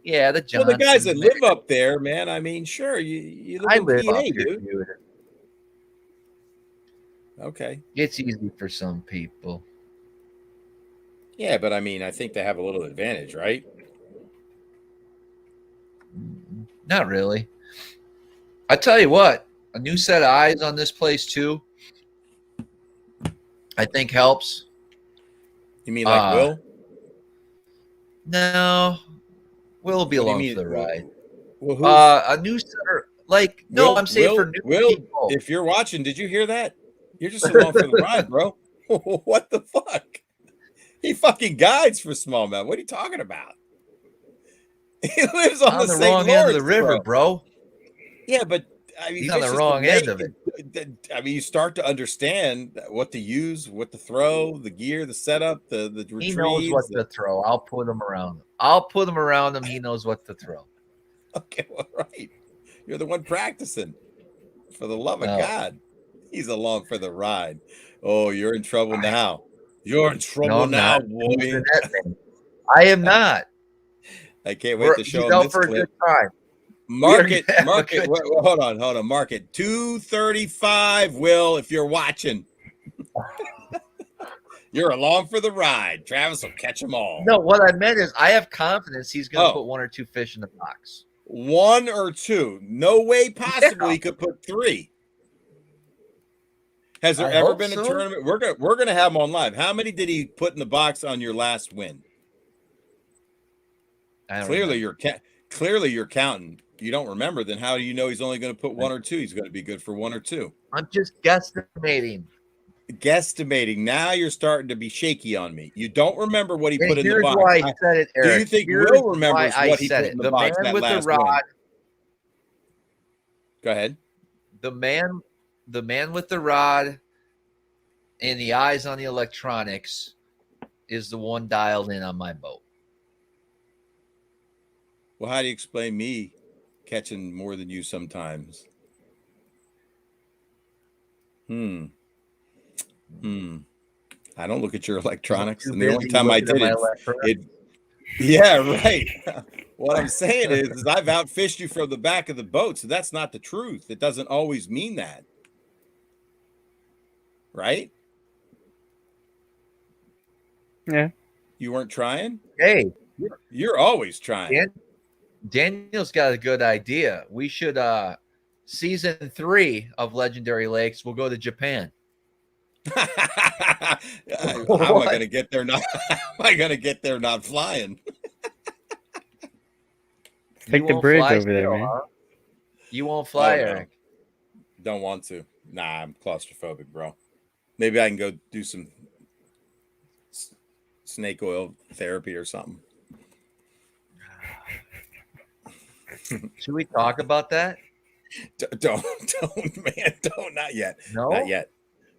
Yeah, the Well, the guys that Johnsons, live up there, man. I mean, sure, you live I in live PA, up here, dude. dude. Okay. It's easy for some people. Yeah, but I mean, I think they have a little advantage, right? Not really. I tell you what, a new set of eyes on this place too, I think helps. You mean like Will? No, Will be What do you along mean? for the ride. Well, who's, A new setter, like no, Will- I'm saying Will- for new Will, people. if you're watching, did you hear that? You're just along for the ride, bro. What the fuck? He fucking guides for smallmouth. What are you talking about? He lives on on the the St. wrong Lawrence, end of the river, bro. Yeah, but I mean, He's that's on the just wrong end of way- I mean, you start to understand what to use, what to throw, the gear, the setup, the retrieves. He knows what to throw. I'll put him around him. I'll put him around him. He knows what to throw. Okay, well, right. You're the one practicing. For the love of No. God, he's along for the ride. Oh, you're in trouble now. You're in trouble I'm now, not. boy. He's in that thing. I am not. I can't wait to He's show him out this for a clip. good time. Market, We're gonna have a market. good Hold on. Market 235. Will, if you're watching, you're along for the ride. Travis will catch them all. No, what I meant is I have confidence he's going to Oh. put 1 or 2 fish in the box. 1 or 2. No way possible Yeah. he could put 3. Has there I ever hope been a so. tournament? We're gonna have him on live. How many did he put in the box on your last win? I don't Clearly, remember. you're counting. You don't remember, then how do you know he's only going to put 1 or 2? He's going to be good for 1 or 2. I'm just guesstimating. Guesstimating. Now you're starting to be shaky on me. You don't remember what he And put in the here's box. why I said it, Eric. Do you think Here's Will remembers why I what he said put it. in the The box man that with the last win? rod. Go ahead. The man with the rod and the eyes on the electronics is the one dialed in on my boat. Well, how do you explain me catching more than you sometimes? I don't look at your electronics. Too And the only busy time I looking at did my it, electronics. yeah, right. What I'm saying is I've outfished you from the back of the boat, so that's not the truth. It doesn't always mean that, right? Yeah. You weren't trying. Hey, You're always trying. Daniel's got a good idea. We should season 3 of Legendary Lakes. We'll go to Japan. How am I going to get there? Not how am I going to get there? Not flying. Take You the won't bridge fly over there, still, man. huh? You won't fly, Oh, no. Eric. Don't want to. Nah, I'm claustrophobic, bro. Maybe I can go do some snake oil therapy or something. Should we talk about that? Don't, man, don't. Not yet. No. Not yet.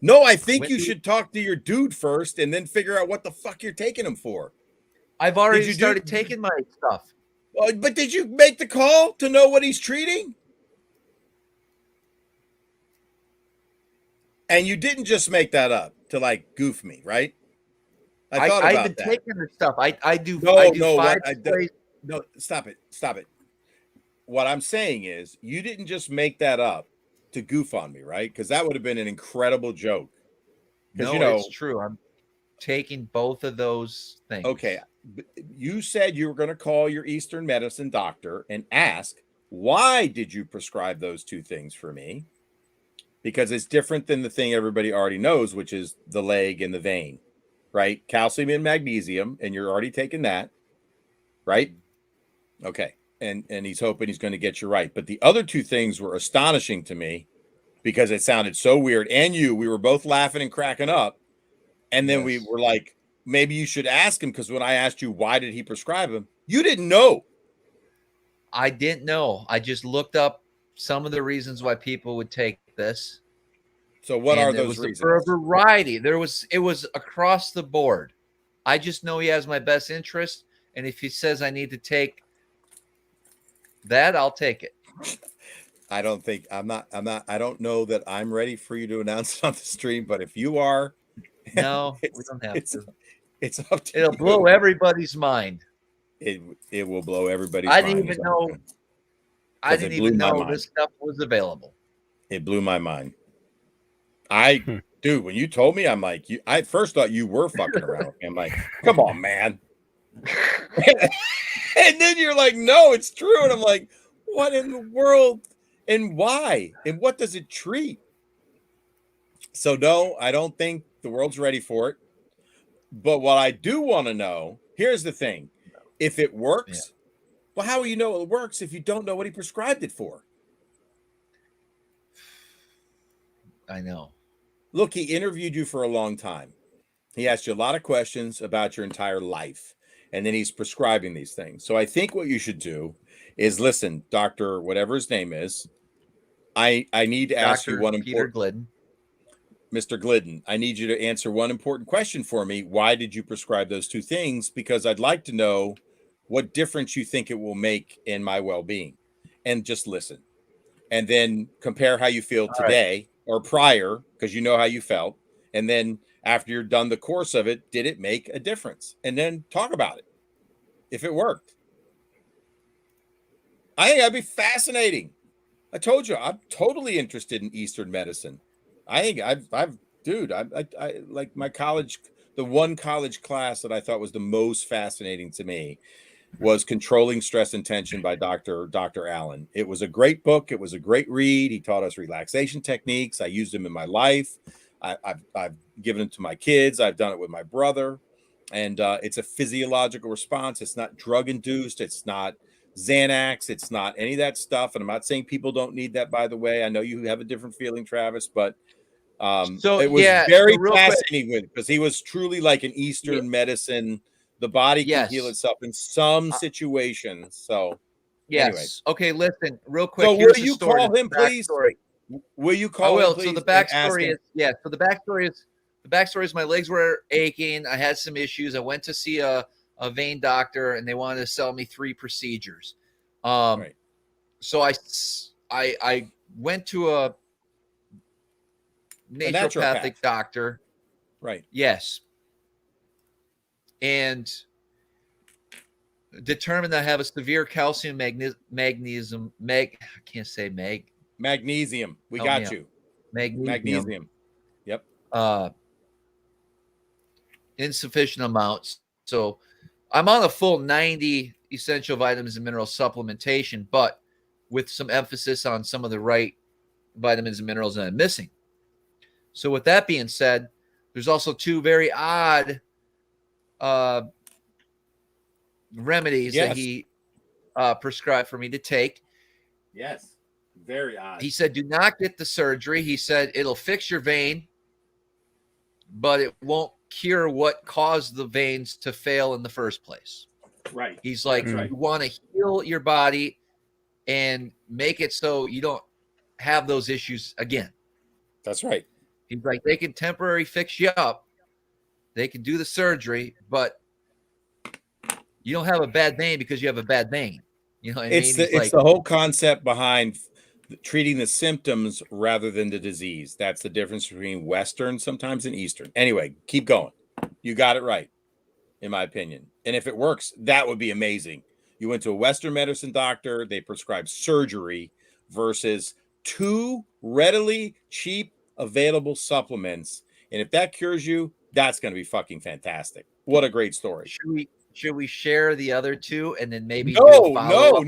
No, I think When you do- should talk to your dude first and then figure out what the fuck you're taking him for. I've already Did you started taking my stuff. But did you make the call to know what he's treating? And you didn't just make that up to like goof me, right? I thought I've about been that. taking the stuff. I do No, 5 sprays. no, stop it. Stop it. What I'm saying is you didn't just make that up to goof on me, right? Because that would have been an incredible joke. Because No, it's true. I'm taking both of those things. okay, you said you were going to call your Eastern medicine doctor and ask, why did you prescribe those two things for me? Because it's different than the thing everybody already knows, which is the leg and the vein, right? Calcium and magnesium, and you're already taking that, right? Okay. And he's hoping he's going to get you right. But the other two things were astonishing to me because it sounded so weird. And we were both laughing and cracking up. And then we were like, maybe you should ask him, because when I asked you, why did he prescribe him? You didn't know. I didn't know. I just looked up some of the reasons why people would take this. So what are those reasons? For a variety. It was across the board. I just know he has my best interest. And if he says I need to take that, I'll take it. I don't know that I'm ready for you to announce it on the stream, but if you are, no, we don't have to. It's up to It'll blow everybody's mind. It will blow everybody's mind. I didn't even know this stuff was available. It blew my mind. Dude, when you told me, I'm like, I first thought you were fucking around. I'm like, come on, man. And then you're like, no, it's true. And I'm like, what in the world? And why? And what does it treat? So no, I don't think the world's ready for it. But what I do want to know, here's the thing. If it works, well, how will you know it works if you don't know what he prescribed it for? I know. Look, he interviewed you for a long time. He asked you a lot of questions about your entire life. And then he's prescribing these things. So I think what you should do is listen, Dr. whatever his name is. I need to ask you one important Mr. Glidden, I need you to answer one important question for me. Why did you prescribe those two things? Because I'd like to know what difference you think it will make in my well-being. And just listen. And then compare how you feel today or prior, because you know how you felt. And then after you're done the course of it, did it make a difference? And then talk about it. If it worked. I think that'd be fascinating. I told you, I'm totally interested in Eastern medicine. I think I like my college, the one college class that I thought was the most fascinating to me was Controlling Stress and Tension by Dr. Allen. It was a great book. It was a great read. He taught us relaxation techniques. I used them in my life. I've given them to my kids. I've done it with my brother. And it's a physiological response. It's not drug induced. It's not Xanax. It's not any of that stuff. And I'm not saying people don't need that, by the way. I know you have a different feeling, Travis, but it was very fascinating because he was truly like an Eastern medicine. The body can heal itself in some situations. So, anyways. Okay, listen, real quick. So, will you call him, please? Will you call him, please? So the backstory is, my legs were aching. I had some issues. I went to see a vein doctor, and they wanted to sell me 3 procedures. So I went to a naturopathic doctor. Right. Yes. And determined I have a severe calcium magnesium. I can't say magnesium. We got you. Magnesium. Yep. Insufficient amounts. So I'm on a full 90 essential vitamins and mineral supplementation, but with some emphasis on some of the right vitamins and minerals that I'm missing. So with that being said, there's also 2 very odd remedies that he prescribed for me to take. Yes. Very odd. He said, do not get the surgery. He said, it'll fix your vein, but it won't cure what caused the veins to fail in the first place. Right. He's like, you want to heal your body and make it so you don't have those issues again. That's right. He's like, they can temporarily fix you up. They can do the surgery, but you don't have a bad vein because you have a bad vein. You know what I mean? It's the whole concept behind treating the symptoms rather than the disease. That's the difference between Western sometimes and Eastern. Anyway, keep going. You got it right, in my opinion. And if it works, that would be amazing. You went to a Western medicine doctor, they prescribed surgery versus 2 readily cheap available supplements. And if that cures you, that's going to be fucking fantastic. What a great story. Should we share the other 2 and then maybe do a follow-up?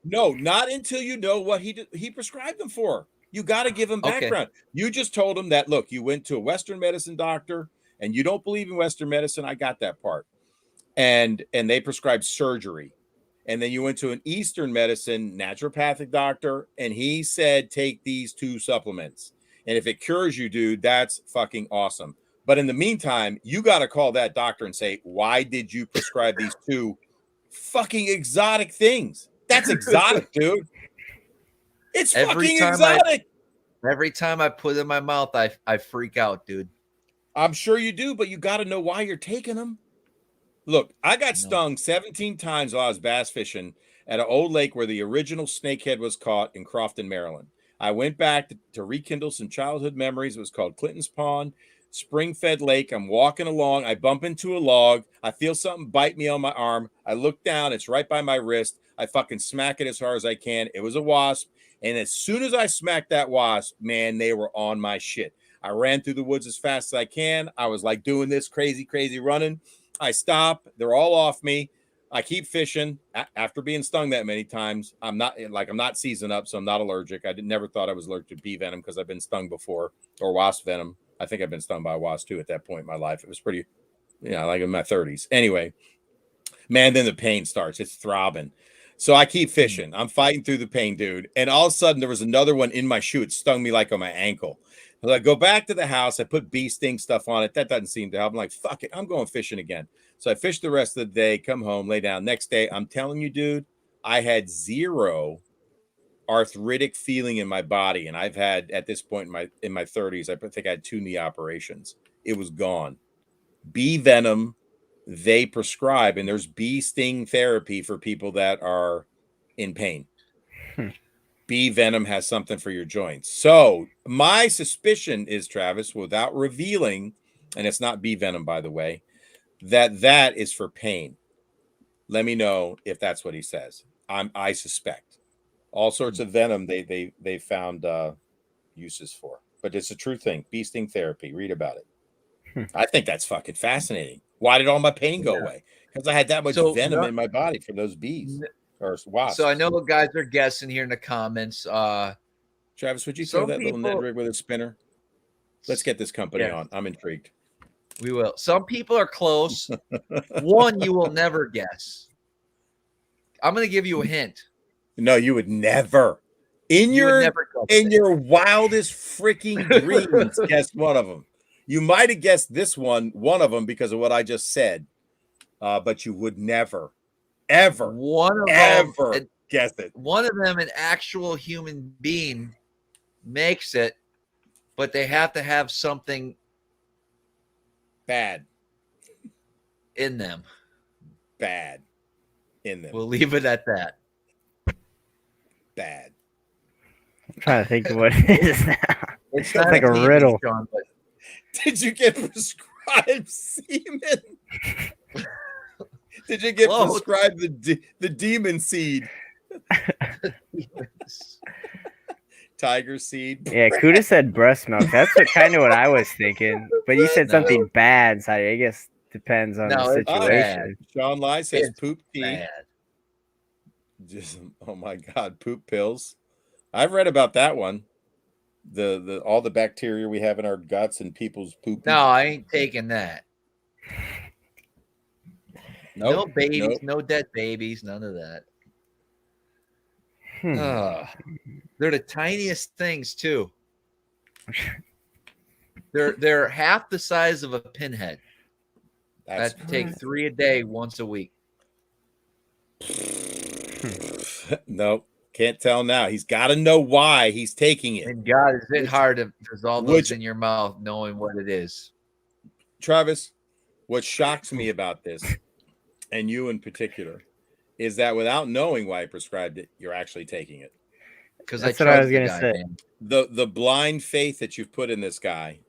No, not until you know what he prescribed them for. You got to give him background. Okay. You just told him that, look, you went to a Western medicine doctor and you don't believe in Western medicine. I got that part. And they prescribed surgery. And then you went to an Eastern medicine naturopathic doctor and he said, take these 2 supplements. And if it cures you, dude, that's fucking awesome. But in the meantime, you got to call that doctor and say, why did you prescribe these 2 fucking exotic things? That's exotic, dude. It's fucking exotic. Every time I put it in my mouth, I freak out, dude. I'm sure you do, but you got to know why you're taking them. Look, I got stung 17 times while I was bass fishing at an old lake where the original snakehead was caught in Crofton, Maryland. I went back to rekindle some childhood memories. It was called Clinton's Pond. Spring-fed lake. I'm walking along. I bump into a log. I feel something bite me on my arm. I look down. It's right by my wrist. I fucking smack it as hard as I can. It was a wasp. And as soon as I smacked that wasp, man, they were on my shit. I ran through the woods as fast as I can. I was like doing this crazy running. I stop. They're all off me. I keep fishing after being stung that many times. I'm not seasoned up, so I'm not allergic. I never thought I was allergic to bee venom because I've been stung before, or wasp venom. I think I've been stung by a wasp too at that point in my life. It was pretty, like in my 30s. Anyway, man, then the pain starts. It's throbbing. So I keep fishing. I'm fighting through the pain, dude. And all of a sudden, there was another one in my shoe. It stung me like on my ankle. So I go back to the house. I put bee sting stuff on it. That doesn't seem to help. I'm like, fuck it. I'm going fishing again. So I fished the rest of the day, come home, lay down. Next day, I'm telling you, dude, I had 0 arthritic feeling in my body. And I've had, at this point in my 30s, I think I had 2 knee operations. It was gone. Bee venom, they prescribe, and there's bee sting therapy for people that are in pain. Bee venom has something for your joints. So my suspicion is, Travis, without revealing, and it's not bee venom, by the way, that is for pain. Let me know if that's what he says. I suspect all sorts of venom they found uses for, but it's a true thing. Bee sting therapy. Read about it. I think that's fucking fascinating. Why did all my pain go away? Because I had that much venom in my body from those bees or wasps. So I know the guys are guessing here in the comments. Travis, would you throw that little net rig with a spinner? Let's get this company on. I'm intrigued. We will. Some people are close. One you will never guess. I'm going to give you a hint. No, you would never. In your wildest freaking dreams, guess one of them. You might have guessed one of them because of what I just said, but you would never, ever, guess it. One of them, an actual human being, makes it, but they have to have something bad in them. Bad in them. We'll leave it at that. Bad. I'm trying to think of what it is now. It's like a riddle. John, but... Did you get prescribed semen? Did you get prescribed the demon seed? Tiger seed. Yeah, Kuda said breast milk. That's what I was thinking. But you said something bad, so I guess depends on the situation. Sean Lai says poop tea. Just oh my god, poop pills. I've read about that one. The all the bacteria we have in our guts and people's poop. No, I ain't taking that. No babies, no dead babies, none of that. They're the tiniest things too. They're half the size of a pinhead. That take 3 a day, once a week. Nope. Can't tell now. He's got to know why he's taking it. And God, is it hard to resolve those in your mouth knowing what it is? Travis, what shocks me about this, and you in particular, is that without knowing why he prescribed it, you're actually taking it. because That's what I was the gonna guy, say. man. The blind faith that you've put in this guy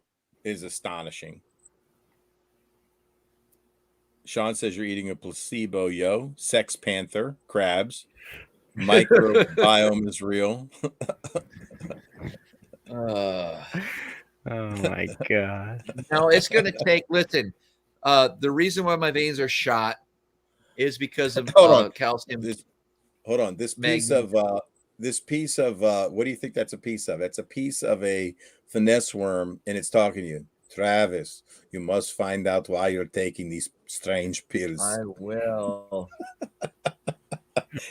is astonishing. Sean says you're eating a placebo, yo. Sex Panther, crabs. Microbiome is real. Oh my god. No, it's going to take. Listen, the reason why my veins are shot is because of Hold on. calcium. Hold on. This piece of what do you think that's a piece of? It's a piece of a finesse worm, and it's talking to you. Travis, you must find out why you're taking these strange pills. I will.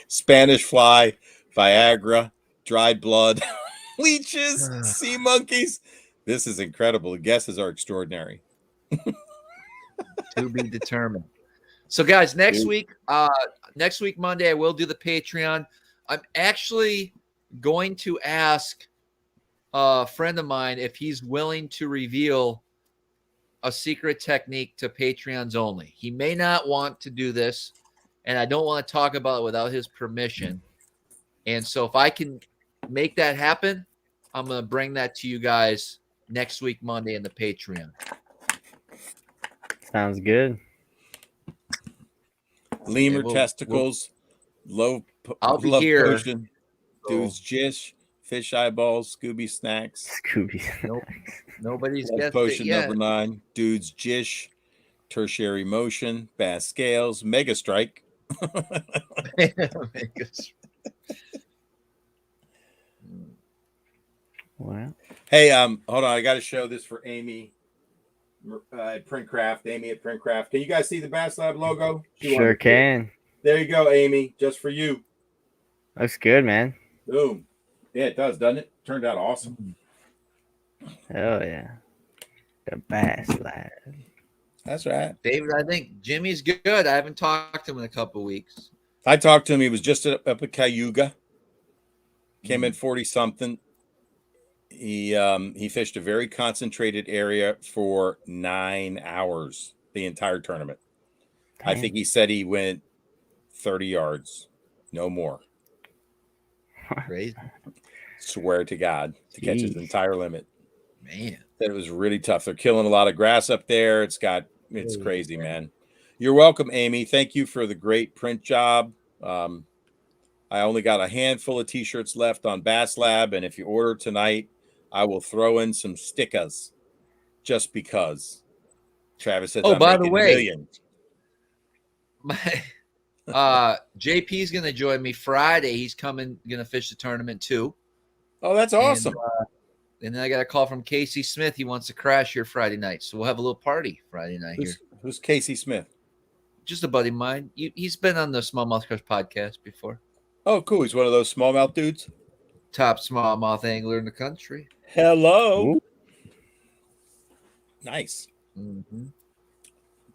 Spanish fly, Viagra, dried blood, leeches, sea monkeys. This is incredible. The guesses are extraordinary. To be determined. So, guys, next week Monday, I will do the Patreon. I'm actually going to ask a friend of mine if he's willing to reveal a secret technique to Patreons only. He may not want to do this, and I don't want to talk about it without his permission. And so if I can make that happen, I'm going to bring that to you guys next week, Monday, in the Patreon. Sounds good. Lemur testicles, I'll be love here. potion, dude's jish, fish eyeballs, Scooby snacks. Scooby. Nope. Nobody's Love guessed potion it yet. number 9, dude's jish, tertiary motion, bass scales, mega strike. Wow. Hey, hold on, I got to show this for Amy at Printcraft. Amy at Printcraft. Can you guys see the Bass Lab logo? Sure can. There you go, Amy. Just for you. Looks good, man. Boom. Yeah, it does, doesn't it? Turned out awesome. Oh yeah. The Bass Lab. That's right. David, I think Jimmy's good. I haven't talked to him in a couple of weeks. I talked to him. He was just up at Cayuga. Came in 40-something. He fished a very concentrated area for 9 hours, the entire tournament. Dang. I think he said he went 30 yards, no more. Crazy. Swear to God, to catch his entire limit. Man. That was really tough. They're killing a lot of grass up there. It's crazy, man. You're welcome, Amy. Thank you for the great print job. I only got a handful of t-shirts left on Bass Lab, and if you order tonight, I will throw in some stickers just because. Travis says, by the making way, millions. JP's going to join me Friday. He's going to fish the tournament too. Oh, that's awesome. And then I got a call from Casey Smith. He wants to crash here Friday night. So we'll have a little party Friday night here. Who's Casey Smith? Just a buddy of mine. He's been on the SmallmouthCrush podcast before. Oh, cool. He's one of those smallmouth dudes. Top smallmouth angler in the country. Hello. Ooh. Nice. Mm-hmm.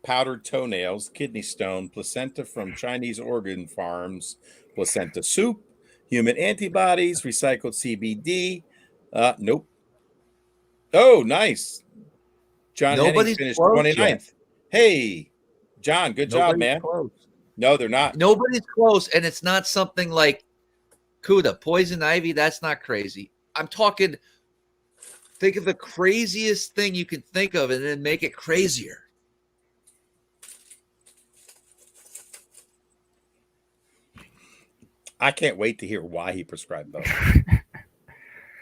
Powdered toenails, kidney stone, placenta from Chinese organ farms, placenta soup, human antibodies, recycled CBD. Nope. Oh, nice. John Hennings finished 29th. Yet. Hey, John, good job, man. Close. No, they're not. Nobody's close, and it's not something like Cuda, poison ivy. That's not crazy. I'm talking, think of the craziest thing you can think of and then make it crazier. I can't wait to hear why he prescribed those.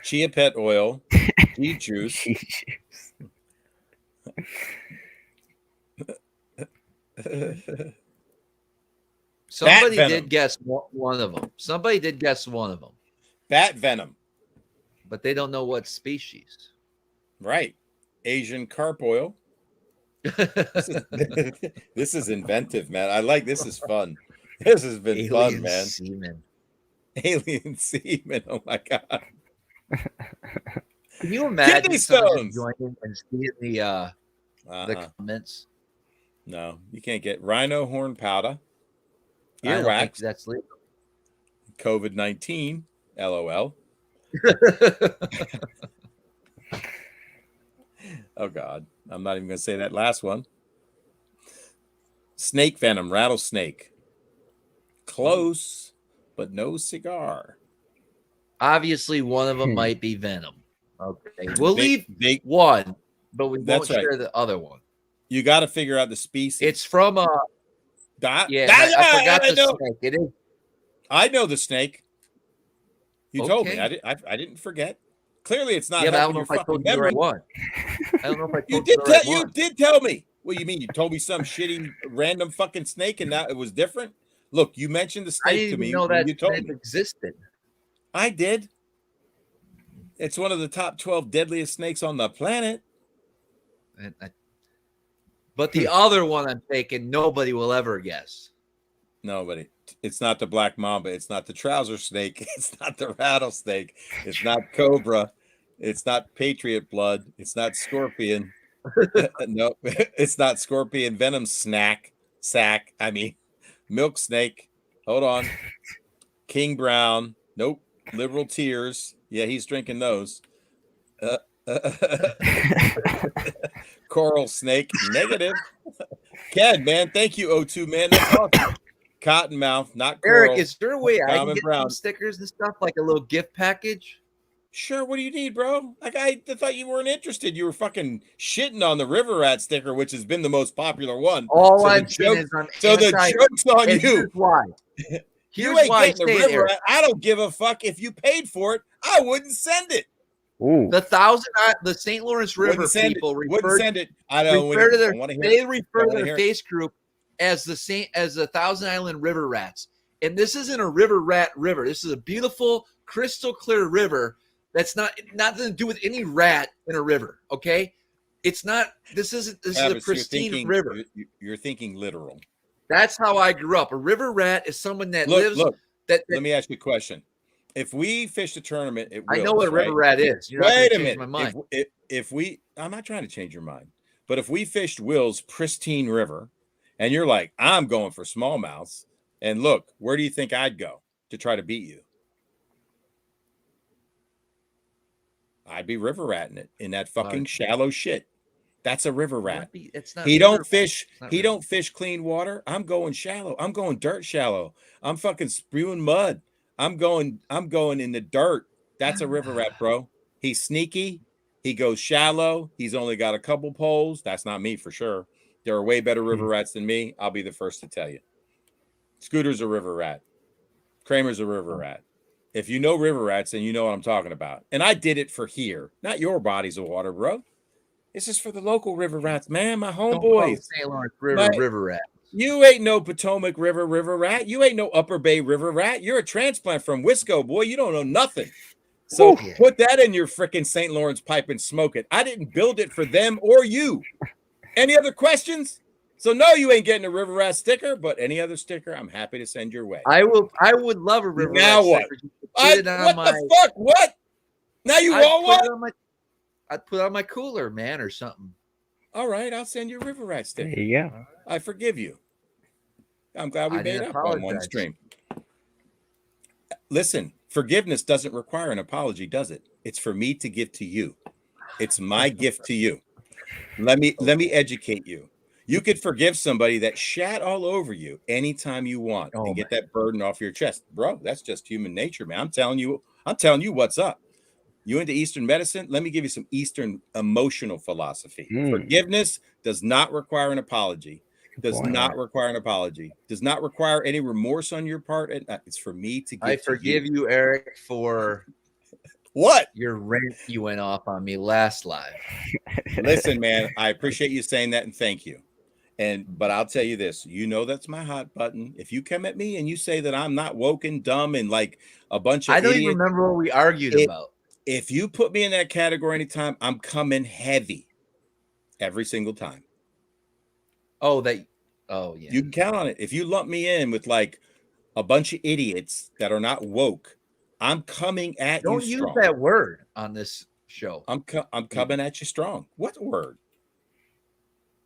Chia pet oil, tea juice. Somebody did guess one of them. Somebody did guess one of them. Bat venom. But they don't know what species. Right. Asian carp oil. This is inventive, man. I like this. Is fun. This has been fun, man. Semen. Alien semen. Oh my God. Can you imagine kidney stones joining and seeing the comments? No, you can't get rhino horn powder. Earwax. That's legal. COVID-19. LOL. Oh God. I'm not even going to say that last one. Snake venom, rattlesnake. Close, but no cigar. Obviously, one of them might be venom. Okay, we'll leave They, one, but we won't That's right. share the other one. you got to figure out the species. It's from I forgot the snake. It is. I know the snake. You told me. Okay. I didn't forget. Clearly, it's not Yeah, but I don't helping know your if I fucking told you the memory. right one. I don't know if I You told you did the right you one. did tell me. What do you mean? You told me some shitty random fucking snake, and now it was different. Look, you mentioned the I snake didn't to even me know when that you told snake me. existed. I did. It's one of the top 12 deadliest snakes on the planet. But the other one I'm taking, nobody will ever guess. Nobody. It's not the black mamba. It's not the trouser snake. It's not the rattlesnake. It's not cobra. It's not patriot blood. It's not scorpion. No, it's not scorpion venom sack. I mean, milk snake. Hold on. King Brown. Nope. Liberal tears. Yeah, he's drinking those. Coral snake. Negative. Ken, man, thank you, O2, man. That's awesome. Cottonmouth, not coral. Eric, is there a way I can Common get brown. some stickers and stuff, like a little gift package? Sure, what do you need, bro? Like I thought you weren't interested. You were fucking shitting on the River Rat sticker, which has been the most popular one. All I'm saying is I'm the joke's on and you. here's why. You Here's ain't why I getting the say it, River Eric. Rat. I don't give a fuck if you paid for it. I wouldn't send it. Ooh. The St. Lawrence River Wouldn't send people it. Wouldn't send it. I don't refer to their I want to hear they it. refer to their face group as the Thousand Island River Rats. And this isn't a river rat river. This is a beautiful, crystal clear river that's nothing to do with any rat in a river. Okay, it's not. This is a pristine river. You're thinking literal. That's how I grew up. A river rat is someone that lives. Look. That let me ask you a question. If we fished a tournament, I know what a river rat is. You're Wait not a minute. My mind. I'm not trying to change your mind, but if we fished Will's pristine river, and you're like, I'm going for smallmouths. And look, where do you think I'd go to try to beat you? I'd be river ratting it in that fucking shallow shit. That's a river rat. It's not. He don't fish clean water. I'm going shallow. I'm going dirt shallow. I'm fucking spewing mud. I'm going in the dirt. That's a river rat, bro. He's sneaky. He goes shallow. He's only got a couple poles. That's not me for sure. There are way better river rats than me. I'll be the first to tell you. Scooter's a river rat. Kramer's a river rat. If you know river rats, then you know what I'm talking about. And I did it for here, not your bodies of water, bro. This is for the local river rats, man. My homeboys. St. Lawrence River rat. You ain't no Potomac River rat. You ain't no Upper Bay river rat. You're a transplant from Wisco, boy. You don't know nothing. So put that in your freaking St. Lawrence pipe and smoke it. I didn't build it for them or you. Any other questions? So no, you ain't getting a river rat sticker, but any other sticker, I'm happy to send your way. I would love a river rat sticker. The fuck? What? Now you want one? I'd put it on my cooler, man, or something. All right, I'll send you a river rat sticker. There you go. I forgive you. I'm glad we made up on one stream. Listen, forgiveness doesn't require an apology, does it? It's for me to give to you. It's my gift to you. Let me educate you. You could forgive somebody that shat all over you anytime you want and get that burden off your chest. Bro, that's just human nature, man. I'm telling you what's up. You into Eastern medicine? Let me give you some Eastern emotional philosophy. Forgiveness does not require an apology. Does not require any remorse on your part. It's for me to give. I forgive you, Eric, for what your rant you went off on me last live. Listen, man, I appreciate you saying that and thank you. But I'll tell you this, that's my hot button. If you come at me and you say that I'm not woke and dumb and like a bunch of I don't even remember what we argued about. If you put me in that category anytime, I'm coming heavy every single time. Yeah. You can count on it. If you lump me in with like a bunch of idiots that are not woke, I'm coming at you strong. Don't use that word on this show. I'm coming at you strong. What word?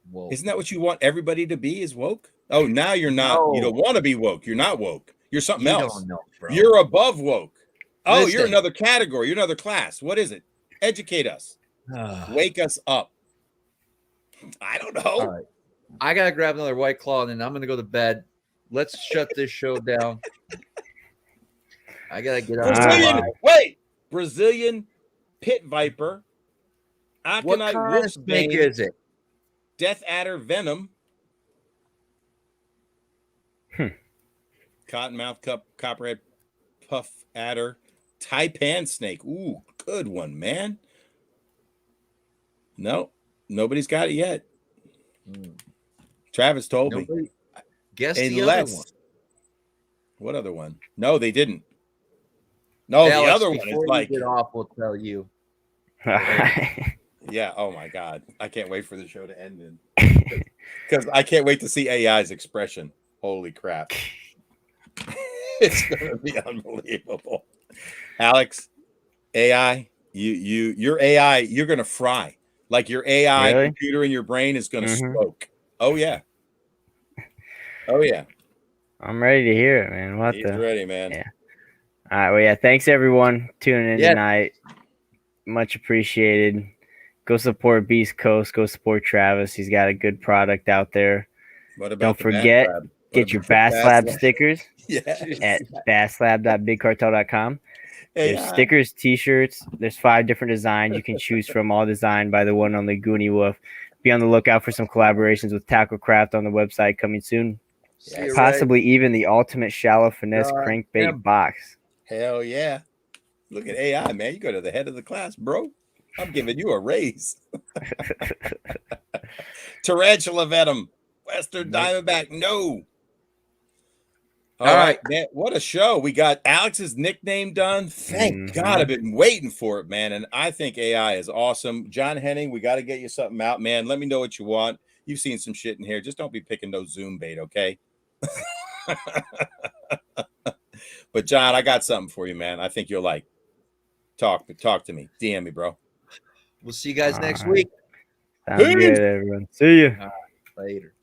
Woke. Isn't that what you want everybody to be, is woke? Oh, now you're not. No. You don't want to be woke. You're not woke. You're something else. Don't know, bro. You're above woke. Oh, you're another category. You're another class. What is it? Educate us. Wake us up. I don't know. All right. I got to grab another White Claw, and then I'm going to go to bed. Let's shut this show down. I got to get out. Brazilian pit viper, What aconite kind of snake wolfsbane, is it? death adder venom, cottonmouth copperhead puff adder, taipan snake. Ooh, good one, man. No, nobody's got it yet. Travis told me. Guess the other one. What other one? No, they didn't. No, Alex, the other one is before like, you get off, we'll tell you. yeah. Oh my God, I can't wait for the show to end in, because I can't wait to see AI's expression. Holy crap, it's gonna be unbelievable. Alex, AI, your AI, you're gonna fry. Like your AI Really? computer in your brain is gonna smoke. Oh yeah. Oh yeah. I'm ready to hear it, man. What He's ready, man. Yeah. All right. Well, yeah. Thanks everyone tuning in tonight. Much appreciated. Go support Beast Coast. Go support Travis. He's got a good product out there. What about Don't forget, get your Bass Lab stickers at basslab.bigcartel.com. There's stickers, t-shirts. There's 5 different designs you can choose from, all designed by the one and only Goonie Wolf. Be on the lookout for some collaborations with Tackle Craft on the website coming soon. Possibly even the ultimate shallow finesse crankbait box. Hell yeah. Look at AI, man. You go to the head of the class, bro. I'm giving you a raise. Tarantula venom. Western Diamondback. No. All right, man. What a show. We got Alex's nickname done. Thank God. I've been waiting for it, man. And I think AI is awesome. John Henning, we got to get you something out, man. Let me know what you want. You've seen some shit in here. Just don't be picking no Zoom bait, okay? But John, I got something for you, man. I think you'll like. Talk to me. DM me, bro. We'll see you guys next week. Sounds good, everyone. See you. Later.